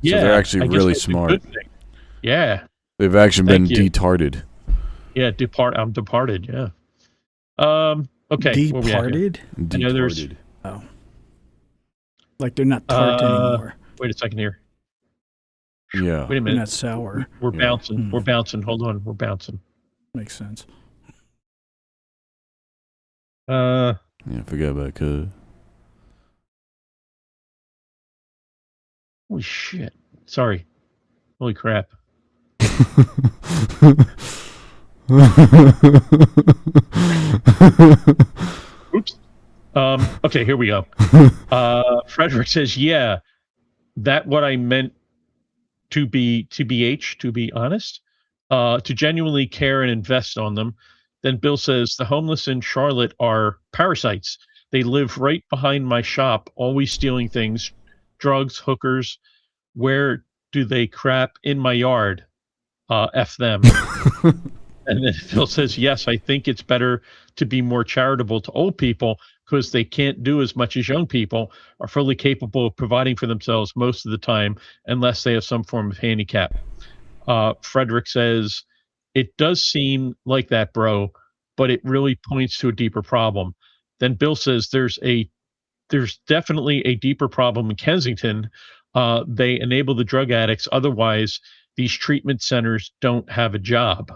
Yeah, So they're actually I guess really that's a smart. good thing. Yeah, They've actually been Thank you. detarded. yeah. I'm departed. Yeah. Okay. where we at here? Departed? I know there's- Detarded. Oh. Like they're not tart anymore. Wait a second here. Yeah. Wait a They're minute. not sour. We're Yeah. bouncing. Hmm. We're bouncing. Hold on. We're bouncing. Makes sense. Yeah, forget about it. Holy shit. Sorry. Holy crap. Oops. Okay, here we go. Frederick says, yeah, that what I meant to be honest, to genuinely care and invest on them. Then Bill says, the homeless in Charlotte are parasites. They live right behind my shop, always stealing things, drugs, hookers. Where do they crap? In my yard. F them. And then Phil says, yes, I think it's better to be more charitable to old people because they can't do as much as young people are fully capable of providing for themselves most of the time unless they have some form of handicap. Frederick says, it does seem like that, bro, but it really points to a deeper problem. Then Bill says there's definitely a deeper problem in Kensington. They enable the drug addicts. Otherwise, these treatment centers don't have a job.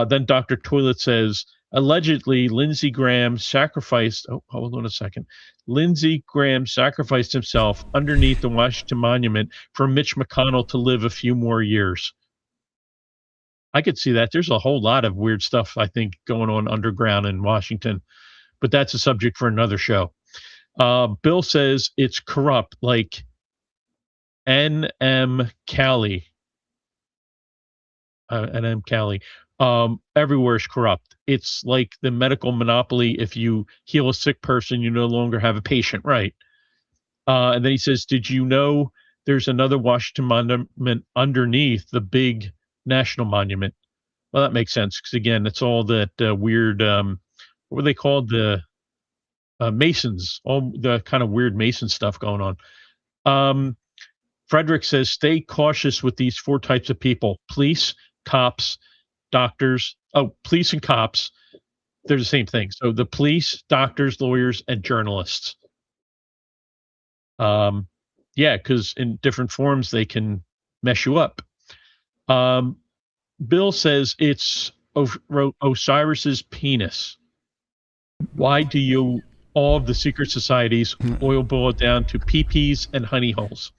Then Dr. Toilet says, allegedly, Lindsey Graham sacrificed. Oh, hold on a second. Lindsey Graham sacrificed himself underneath the Washington Monument for Mitch McConnell to live a few more years. I could see that. There's a whole lot of weird stuff, I think, going on underground in Washington, but that's a subject for another show. Bill says it's corrupt, like N.M. Cali. N.M. Cali. Everywhere is corrupt. It's like the medical monopoly. If you heal a sick person, you no longer have a patient, right? And then he says, did you know there's another Washington monument underneath the big national monument? Well, that makes sense because again, it's all that weird. What were they called? The Masons. All the kind of weird Mason stuff going on. Frederick says, "Stay cautious with these 4 types of people: police, cops, doctors. Oh, police and cops. They're the same thing. So the police, doctors, lawyers, and journalists. Yeah, because in different forms they can mess you up." Bill says it's Osiris's penis. Why do you all of the secret societies oil boil it down to peepees and honey holes?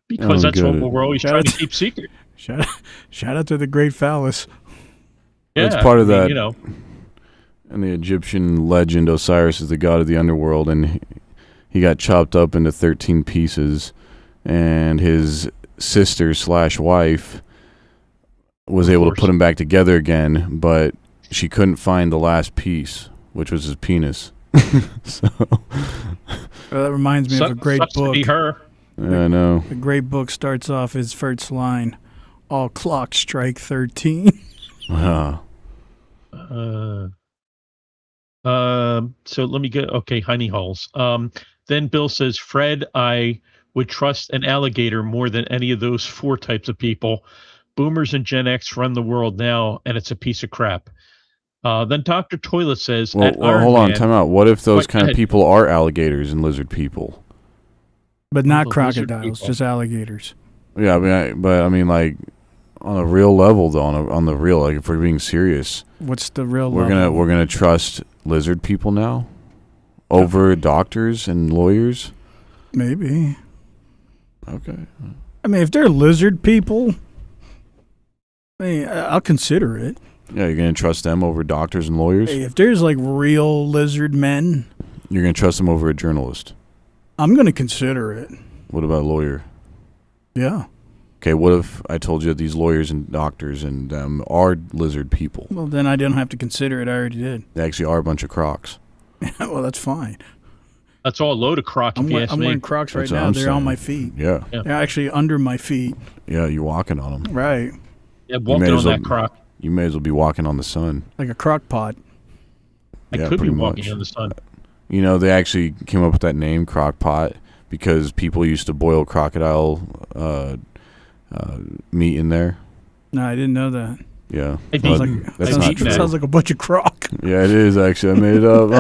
Because that's what we're always trying to keep secret. Shout out to the great phallus. Yeah, it's part of that. You know, in the Egyptian legend, Osiris is the god of the underworld, and he got chopped up into 13 pieces, and his sister / wife was able to put him back together again, but she couldn't find the last piece, which was his penis. So that reminds me of a great book. To be her. Yeah, I know. The great book starts off his first line, "All clocks strike 13." Wow. So let me get honey holes. Then Bill says, "Fred, I would trust an alligator more than any of those 4 types of people. Boomers and Gen X run the world now, and it's a piece of crap." Then Dr. Toilet says, Well, hold on, time out. What if those kind of people are alligators and lizard people? But not crocodiles, just alligators. Yeah, I mean, like on a real level, though. On the real, like if we're being serious, what's the real level? We're gonna trust lizard people now over doctors and lawyers. Maybe. Okay. I mean, if they're lizard people, I'll consider it. Yeah, you're gonna trust them over doctors and lawyers. Hey, if there's like real lizard men, you're gonna trust them over a journalist. I'm gonna consider it. What about a lawyer? Yeah. Okay, what if I told you that these lawyers and doctors and them are lizard people? Well, then I didn't have to consider it. I already did. They actually are a bunch of crocs. Well, that's fine. That's all a load of crocs. I'm wearing crocs right now. They're on my feet. Yeah. They're actually under my feet. Yeah, you're walking on them. Right. Yeah, walking on that croc. You may as well be walking on the sun. Like a crock pot. I could be walking on the sun. You know, they actually came up with that name, crock pot, because people used to boil crocodile meat in there. No, I didn't know that. Yeah. That's not true. It sounds like a bunch of crock. Yeah, it is actually. I made it up.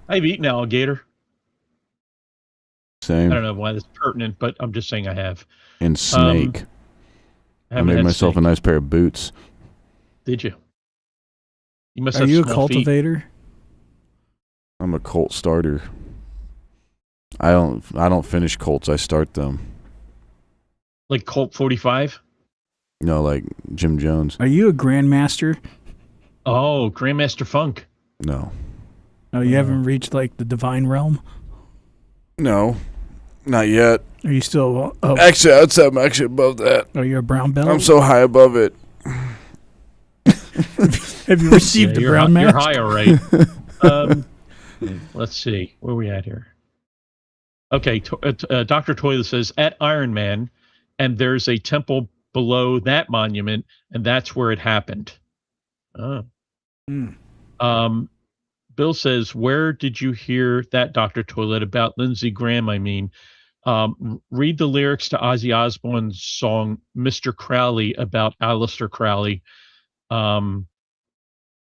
I've eaten alligator. Same. I don't know why that's pertinent, but I'm just saying I have. And snake. I made myself a nice pair of boots. Did you? You must Are have you a small cultivator? Feet. I'm a cult starter. I don't finish cults. I start them. Like Colt 45? No, like Jim Jones. Are you a grandmaster? Oh, Grandmaster Funk. No. Oh, you haven't reached like the divine realm? No, not yet. Are you still? Actually, I'd say I'm actually above that. Are you a brown belt? I'm so high above it. Have you received the brown mask? You're high, all right. Let's see. Where are we at here? Okay, Dr. Toilet says, at Iron Man, and there's a temple below that monument, and that's where it happened. Oh. Bill says, where did you hear that, Dr. Toilet, about Lindsey Graham, I mean? Read the lyrics to Ozzy Osbourne's song, Mr. Crowley, about Aleister Crowley.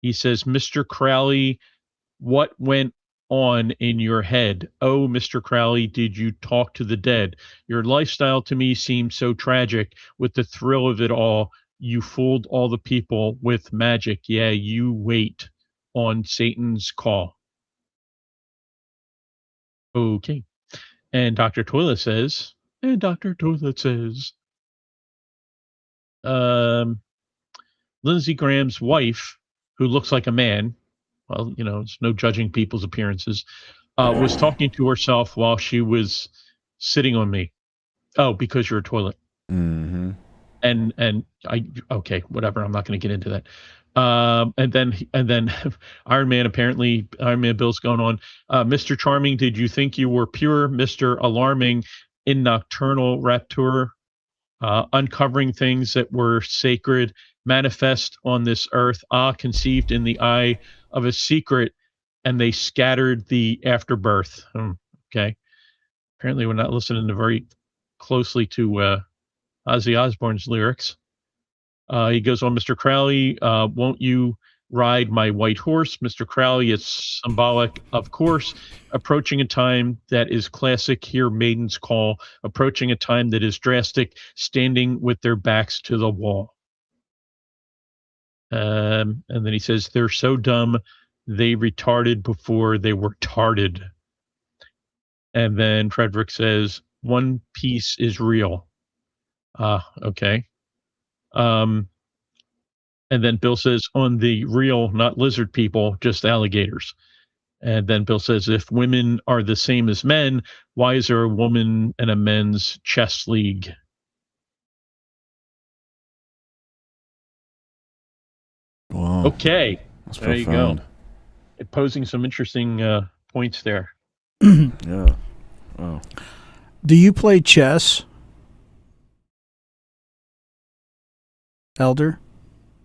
He says, Mr. Crowley, what went on in your head? Oh, Mr. Crowley, did you talk to the dead? Your lifestyle to me seemed so tragic. With the thrill of it all, you fooled all the people with magic. Yeah, you wait on Satan's call. Okay. And Dr. Toilet says, Lindsey Graham's wife, who looks like a man, well, you know, it's no judging people's appearances, was talking to herself while she was sitting on me. Oh, because you're a toilet. Mm-hmm. And okay, whatever. I'm not going to get into that. And then Iron Man Bill's going on. Mr. Charming, did you think you were pure, Mr. Alarming, in nocturnal rapture, uncovering things that were sacred, manifest on this earth, conceived in the eye of a secret, and they scattered the afterbirth. Okay. Apparently, we're not listening to very closely to Ozzy Osbourne's lyrics. He goes on, Mr. Crowley, won't you ride my white horse? Mr. Crowley, it's symbolic, of course. Approaching a time that is classic, hear maidens call. Approaching a time that is drastic, standing with their backs to the wall. And then he says, they're so dumb, they retarded before they were tarded. And then Frederick says, one piece is real. Okay. And then Bill says, on the real, not lizard people, just alligators. And then Bill says, if women are the same as men, why is there a woman and a men's chess league? Wow. Okay. That's There you profound. go. Posing some interesting points there. Yeah. Wow. Do you play chess, Elder?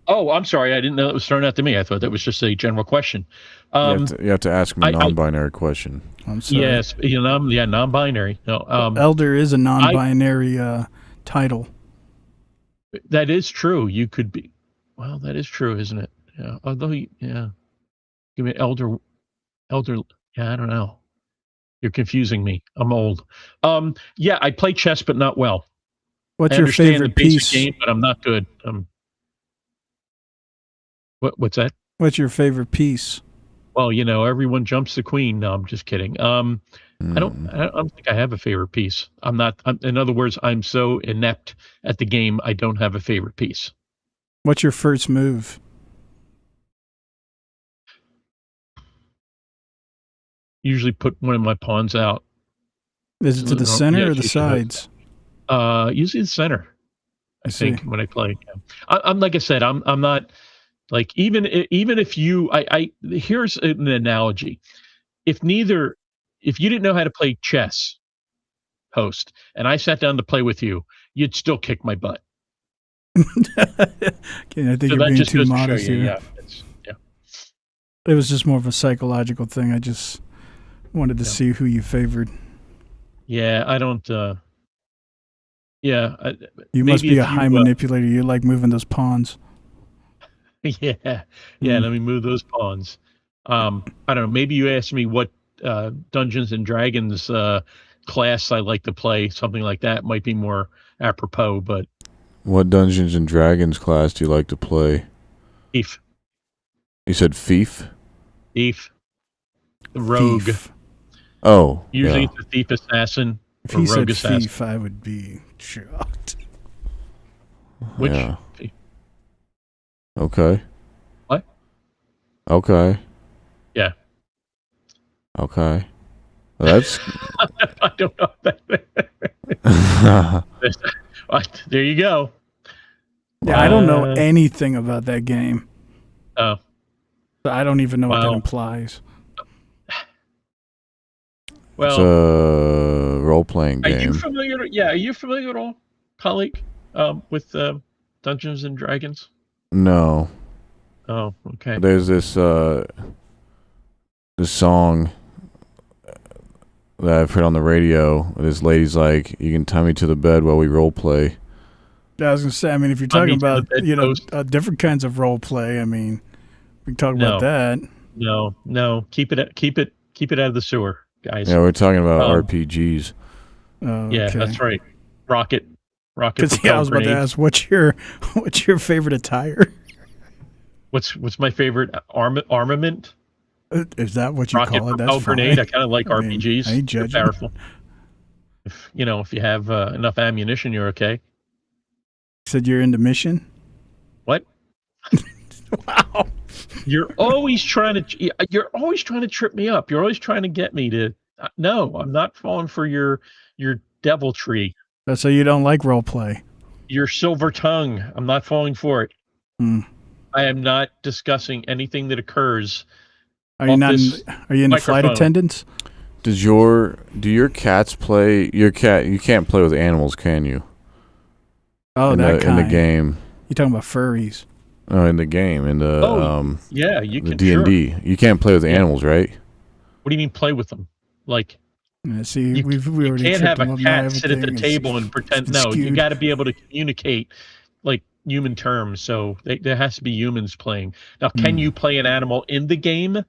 Oh, I'm sorry. I didn't know it was thrown out to me. I thought that was just a general question. You have to ask me a non-binary question. I'm sorry. Yes, non-binary. No, Elder is a non-binary title. that is true. You could be. Well, that is true, isn't it? Yeah. Although, give me elder. Yeah, I don't know. You're confusing me. I'm old. Yeah, I play chess, but not well. What's I your understand favorite the basic piece? game, but I'm not good. What's that? What's your favorite piece? Well, everyone jumps the queen. No, I'm just kidding. I don't think I have a favorite piece. In other words, I'm so inept at the game, I don't have a favorite piece. What's your first move? Usually put one of my pawns out. Is it to the center or the usually sides? Usually the center. I see. think when I play. I'm like I said, I'm not like even if you here's an analogy. If you didn't know how to play chess, host, and I sat down to play with you, you'd still kick my butt. Okay, I think you're being too modest here. Yeah. It was just more of a psychological thing. I just wanted to see who you favored. Yeah, I don't. You must be a high manipulator. You like moving those pawns. Yeah. Let me move those pawns. I don't know. Maybe you asked me what Dungeons and Dragons class I like to play. Something like that might be more apropos. But what Dungeons and Dragons class do you like to play? Thief. You said thief? Thief. The rogue. Thief. Oh, usually it's a thief assassin. If or he rogue said assassin. thief, I would be shocked. Which? Yeah. Okay. What? Okay. Yeah. Okay. Well, that's. I don't know. There you go. Yeah, I don't know anything about that game. Oh. So I don't even know what that implies. It's Well, a role-playing are game. you familiar? Yeah, are you familiar at all, colleague, with Dungeons and Dragons? No. Oh, okay. There's this song that I've heard on the radio. This lady's like, "You can tie me to the bed while we role play." Yeah, I was gonna say. I mean, if you're talking about different kinds of role play, I mean, we can talk about that. No, keep it out of the sewer, guys. Yeah, we're talking about RPGs. Oh, yeah, okay. that's right. Rocket. Because I was about to ask, what's your favorite attire? What's my favorite armament? Is that what you Rocket call it? That's propelled grenade. fine. I kind of like RPGs. I ain't judging. They're powerful. If you have enough ammunition, you're okay. You said you're into mission? What? Wow. You're always trying to trip me up. You're always trying to get me to. No, I'm not falling for your deviltry. So you don't like role play? Your silver tongue. I'm not falling for it. I am not discussing anything that occurs. Are you off not? this Are you into flight microphone. attendants? Do your cats play? Your cat, you can't play with animals, can you? Oh, in that the, kind. in the game. You talking about furries? Oh, in the game, in the Yeah, you the can. D&D, Sure. you can't play with Yeah. animals, right? What do you mean play with them? Like Yeah, see, you, we you already can't tripped have a them up. Now cat sit at the everything is table and pretend. No, you skewed. got to be able to communicate like human terms. So there has to be humans playing. Now, can you play an animal in the game?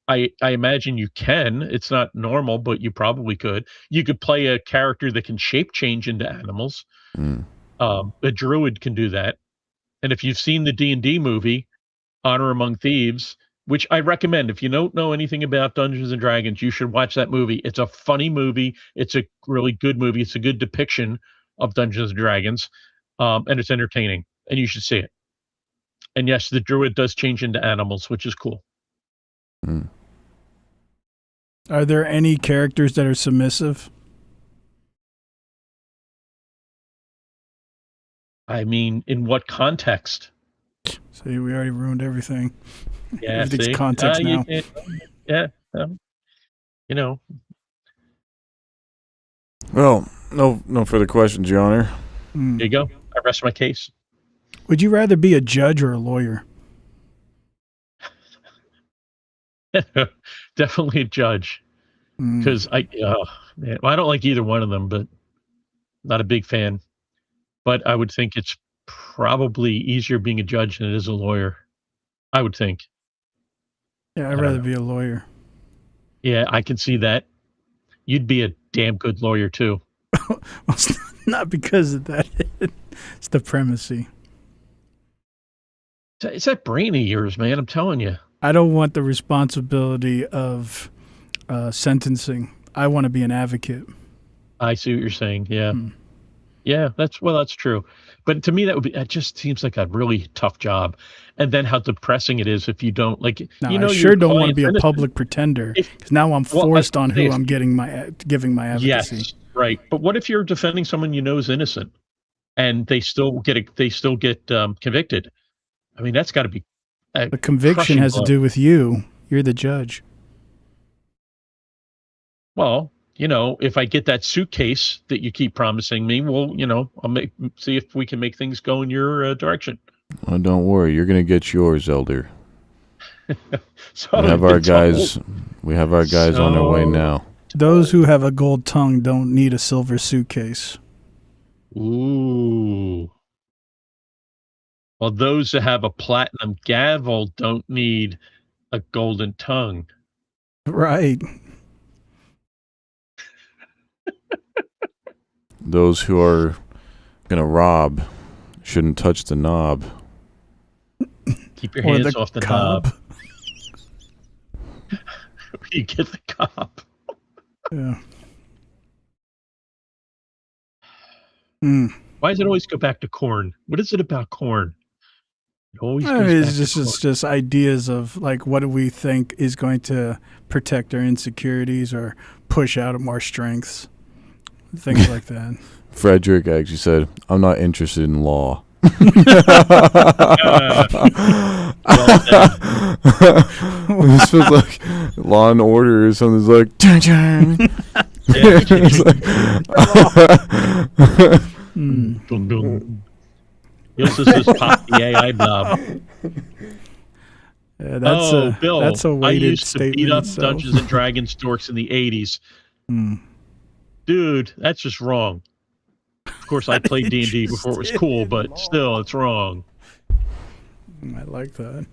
I imagine you can. It's not normal, but you probably could. You could play a character that can shape change into animals. Mm. A druid can do that. And if you've seen the D&D movie, Honor Among Thieves, which I recommend. If you don't know anything about Dungeons and Dragons, you should watch that movie. It's a funny movie. It's a really good movie. It's a good depiction of Dungeons and Dragons, and it's entertaining. And you should see it. And yes, the druid does change into animals, which is cool. Mm. Are there any characters that are submissive? I mean, in what context? See, we already ruined everything. Yeah, Everything's see? context now. Yeah, you know, Well, no further questions, Your Honor. Mm. there you go. I rest my case. Would you rather be a judge or a lawyer? Definitely a judge. Because I don't like either one of them, but not a big fan. But I would think it's probably easier being a judge than it is a lawyer. I would think. Yeah, I'd don't rather know. be a lawyer. Yeah, I can see that. You'd be a damn good lawyer too. Well, it's not because of that. It's the primacy. It's that brain of yours, man. I'm telling you. I don't want the responsibility of sentencing. I want to be an advocate. I see what you're saying. Yeah. Yeah, that's true. But to me, that just seems like a really tough job. And then how depressing it is if you don't like. Now, you know, I sure your don't want to client's be a innocent. public pretender If- because now I'm Well, forced on who if- I'm giving my advocacy. Yes, right. But what if you're defending someone you know is innocent, and they still get convicted? I mean, that's got to be The conviction crushing has to blow. do with you. You're the judge. Well, you know, if I get that suitcase that you keep promising me, well, you know, I'll see if we can make things go in your direction. Well, don't worry, you're gonna get yours, Elder. So We have our it's all- guys. We have our guys on their way So- now. Those who have a gold tongue don't need a silver suitcase. Ooh. Well, those that have a platinum gavel don't need a golden tongue. Right. Those who are gonna rob shouldn't touch the knob. Keep your Or hands the off the cob. knob. You get the cop. Yeah. Mm. Why does it always go back to corn? What is it about corn? It always I goes mean, back it's to corn. just ideas of like what do we think is going to protect our insecurities or push out more strengths, things like that. Frederick actually said, "I'm not interested in law." This feels like Law and Order or something. It's like, turn, turn. It's like- Mm. Dun, dun. He also says pop the AI blob. Yeah, that's Bill, that's a I weighted used to statement beat up itself. Dungeons and Dragons dorks in the 80s. Mm. Dude, that's just wrong. Of course, I played D&D before it was cool, but still, it's wrong. I like that.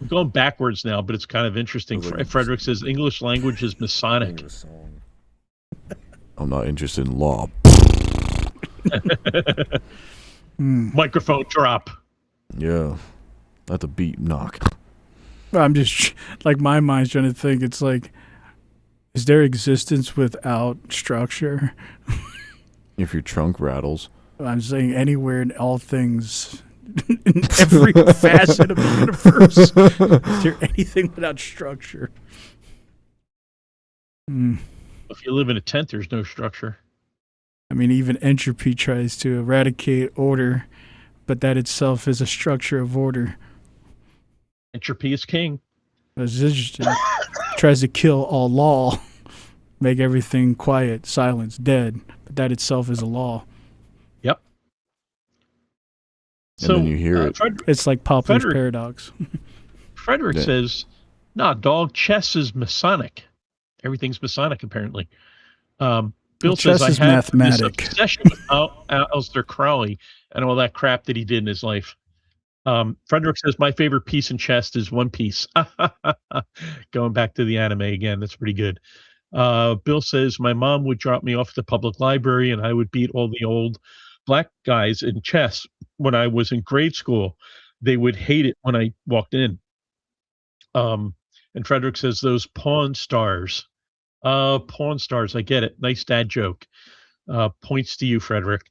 I'm going backwards now, but it's kind of interesting. Frederick says English language is Masonic. I'm not interested in law. Microphone drop. Yeah. Let the beat knock. I'm just like my mind's trying to think. It's like, is there existence without structure? If your trunk rattles. I'm saying anywhere in all things, in every facet of the universe. Is there anything without structure? If you live in a tent, there's no structure. I mean, even entropy tries to eradicate order, but that itself is a structure of order. Entropy is king. It's interesting. Tries to kill all law, make everything quiet, silence, dead. But that itself is a law. Yep. And then you hear it. It's like Poplar's Frederick- paradox. Frederick Yeah. says, "Nah, dog. Chess is Masonic. Everything's Masonic, apparently." Bill Well, says, chess "I is had this mathematic." obsession with Aleister Crowley and all that crap that he did in his life." Frederick says, "My favorite piece in chess is One Piece." Going back to the anime again, that's pretty good. Bill says, "My mom would drop me off at the public library, and I would beat all the old black guys in chess when I was in grade school. They would hate it when I walked in." And Frederick says, "Those Pawn Stars. Pawn Stars, I get it. Nice dad joke." Points to you, Frederick.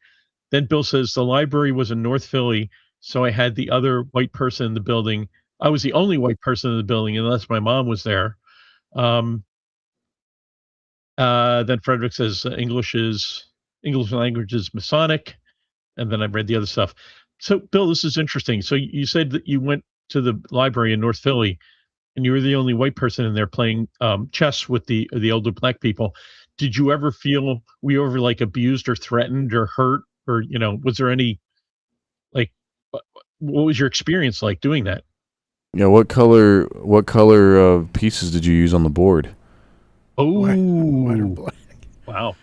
Then Bill says, "The library was in North Philly, so I had the other white person in the building. I was the only white person in the building, unless my mom was there." Then Frederick says, English language is Masonic." And then I read the other stuff. So, Bill, this is interesting. So you said that you went to the library in North Philly, and you were the only white person in there playing chess with the older black people. Did you ever feel, were you ever like abused or threatened or hurt, or was there any, like, what was your experience like doing that? Yeah, what color pieces did you use on the board? Oh, White or black? wow.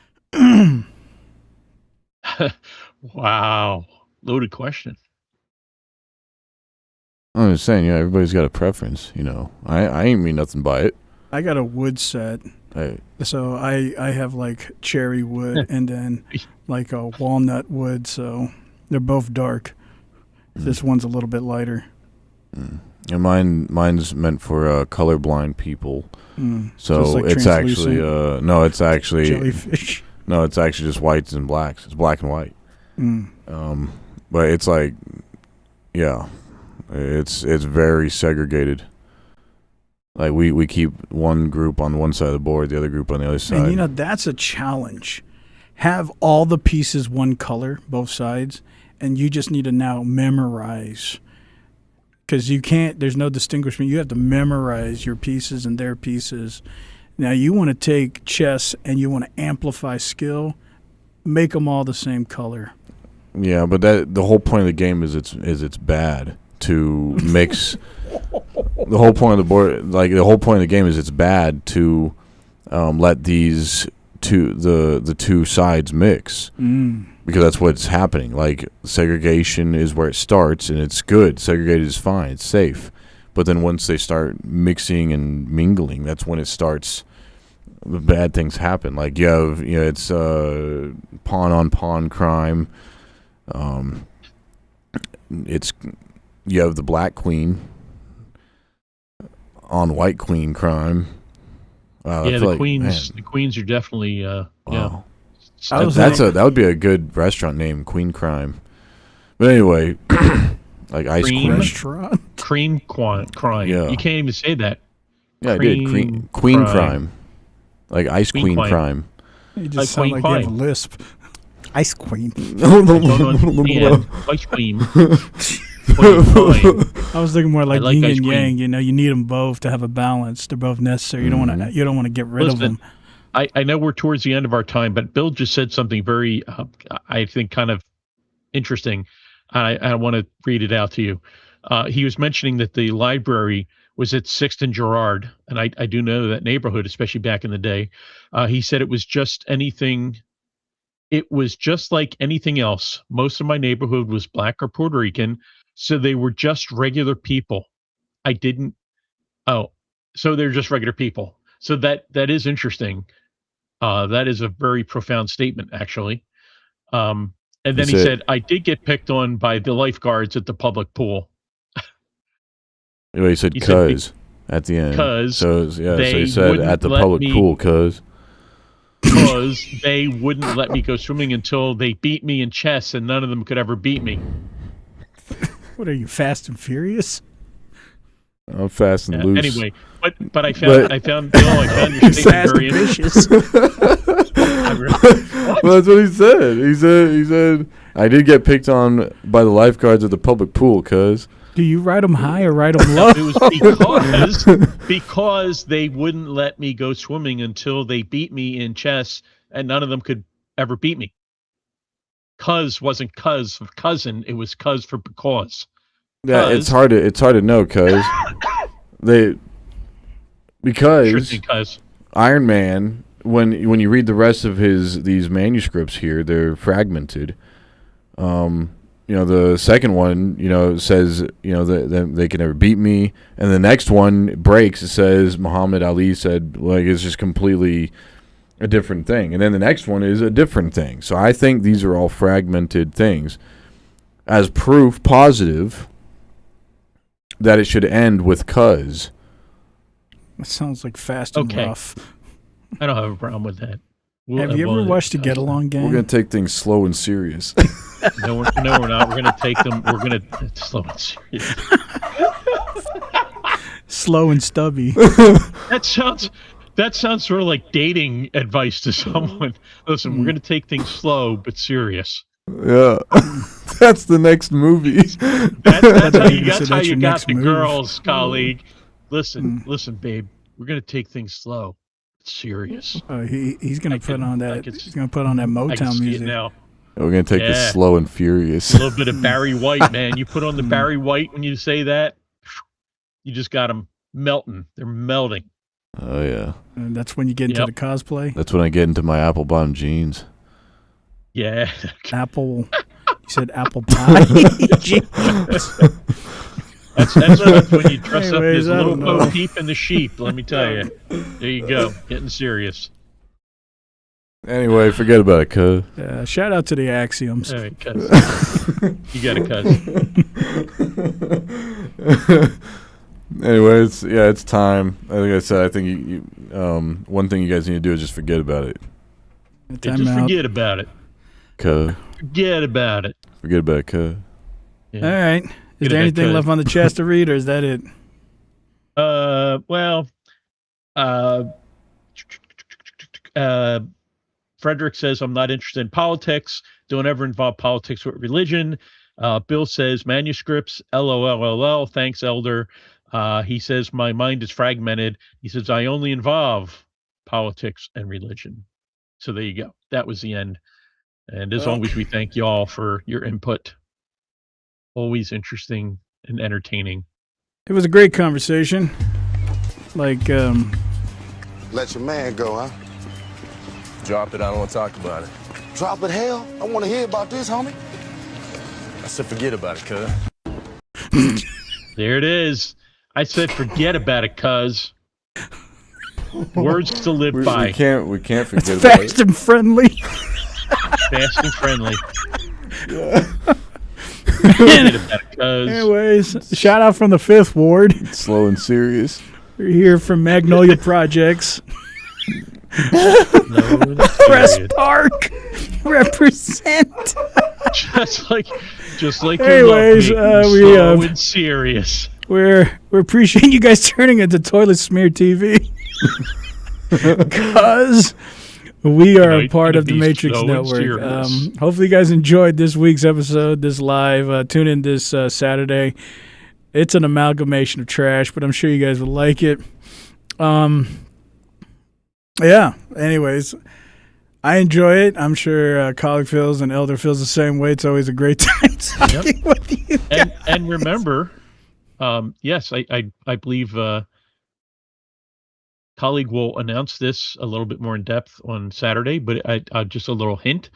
Wow. Loaded question. I'm just saying, everybody's got a preference, I ain't mean nothing by it. I got a wood set. Hey, So I have like cherry wood and then like a walnut wood. So they're both dark. This one's a little bit lighter. and mine's meant for colorblind people. So So like it's actually jellyfish. no, it's actually just whites and blacks. It's black and white. Mm. But it's like, yeah, it's very segregated. Like we keep one group on one side of the board, the other group on the other side. And that's a challenge. Have all the pieces one color, both sides, and you just need to now memorize. Because you can't, there's no distinguishment. You have to memorize your pieces and their pieces. Now, you want to take chess and you want to amplify skill, make them all the same color. Yeah, but the whole point of the game is it's bad to mix. The whole point of the board, like the whole point of the game, is it's bad to let the two sides mix, because that's what's happening. Like, segregation is where it starts, and it's good. Segregated is fine, it's safe. But then once they start mixing and mingling, that's when it starts. The bad things happen. Like you have, it's pawn on pawn crime. You have the black queen on white queen crime. Yeah, the queens are definitely Wow. That would be a good restaurant name, Queen Crime. But anyway, like ice Cream cream. Restaurant. cream crime. Yeah. You can't even say that. Yeah, I did. Queen crime. Like ice queen crime. You just Like sound Queen like you have a Quine. lisp. Ice Queen. Don't understand. Ice cream. I was thinking more like like yin ice and cream. yang. You need them both to have a balance. They're both necessary. You don't want to get rid of them. I know we're towards the end of our time, but Bill just said something very, I think, kind of interesting. I want to read it out to you. He was mentioning that the library was at 6th and Girard, and I do know that neighborhood, especially back in the day. He said it was just anything. It was just like anything else. Most of my neighborhood was black or Puerto Rican, so they were just regular people. So they're just regular people. So that is interesting. That is a very profound statement, actually. And then he said, "I did get picked on by the lifeguards at the public pool." He said "cuz" at the end. Cuz so he they said wouldn't at the let public me- pool, cuz. Because they wouldn't let me go swimming until they beat me in chess, and none of them could ever beat me. What are you, Fast and Furious? I'm fast and Yeah, loose. anyway, but I found Bill. I found your statement Fast very and interesting. Vicious. Well, that's what he said. He said I did get picked on by the lifeguards at the public pool, cuz. Do you ride them high or ride them low? It was because they wouldn't let me go swimming until they beat me in chess, and none of them could ever beat me. Cuz wasn't cuz of cousin, it was cuz for because. Yeah, it's hard to know because Sure thing, cuz. Iron Man, when you read the rest of these manuscripts here, they're fragmented. The second one, says, that they can never beat me. And the next one breaks. It says Muhammad Ali said, like, it's just completely a different thing. And then the next one is a different thing. So I think these are all fragmented things as proof positive that it should end with cuz. That sounds like fast and rough. I don't have a problem with that. Have you ever watched the Get Along Gang? We're going to take things slow and serious. No, we're not. We're going to take them. We're going to slow and serious. Slow and stubby. That sounds sort of like dating advice to someone. Listen, we're going to take things slow but serious. Yeah, that's the next movie. That's how you got the girls, colleague. Listen, babe. We're going to take things slow. Serious. He's gonna put on that. He's gonna put on that Motown music now. We're gonna take this slow and furious. A little bit of Barry White, man. You put on the Barry White when you say that, you just got them melting. They're melting. Oh yeah. And that's when you get into the cosplay. That's when I get into my apple bottom jeans. Yeah. Apple. You said apple pie. That's when you dress up as little Bo Peep and the sheep. Let me tell you. There you go. Getting serious. Anyway, forget about it, cuz. Shout out to the Axioms. All right, cuz. You got it, cuz. Anyway, it's time. Like I said, I think you one thing you guys need to do is just forget about it. Forget about it. Cuz. Forget about it. Forget about it, cuz. Yeah. All right. Is there anything left on the chest to read, or is that it? Frederick says, I'm not interested in politics. Don't ever involve politics with religion. Bill says, manuscripts, LOL. Thanks, Elder. He says, my mind is fragmented. He says, I only involve politics and religion. So there you go. That was the end. And as always, we thank you all for your input. Always interesting and entertaining. It was a great conversation. Let your man go, huh? Drop it. I don't want to talk about it. Drop it, hell. I want to hear about this, homie. I said forget about it, cuz. There it is. I said forget about it, cuz. Words to live by. We can't forget it's about fast and friendly. Fast and friendly. Yeah. Anyways, shout out from the 5th Ward. Slow and serious. We're here from Magnolia Projects. Press Park. Represent. Just like anyways, slow and serious. We're appreciating you guys turning into Toilet Smear TV. Because we are a part of the Matrix Network. Hopefully you guys enjoyed this week's episode, this live. Tune in this Saturday. It's an amalgamation of trash, but I'm sure you guys will like it. Yeah, anyways, I enjoy it. I'm sure colleague feels and elder feels the same way. It's always a great time talking with you guys. And remember, yes, I believe colleague will announce this a little bit more in depth on Saturday, but I just a little hint.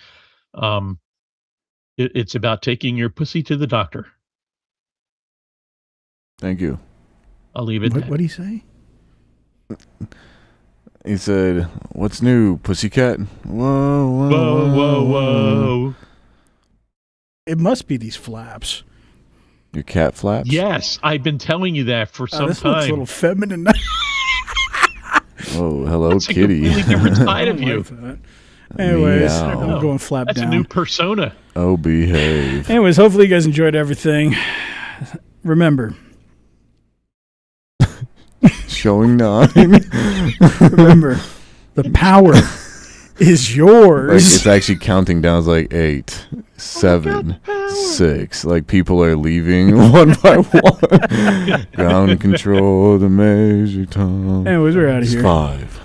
It's about taking your pussy to the doctor. Thank you. I'll leave it. What did he say? He said, "What's new, pussycat?" Whoa. It must be these flaps. Your cat flaps? Yes, I've been telling you that for some this time. Looks a little feminine. Oh, hello, That's kitty. A completely different side of you. Anyways, Meow. I'm going flap That's down. a new persona. Oh, behave. Anyways, hopefully you guys enjoyed everything. Remember. Showing 9. Remember, the power is yours. Like, it's actually counting down. It's like 8, 7, 6. Like people are leaving one by one. Ground control, the Major Tom. Anyways, we're out of It's here. 5.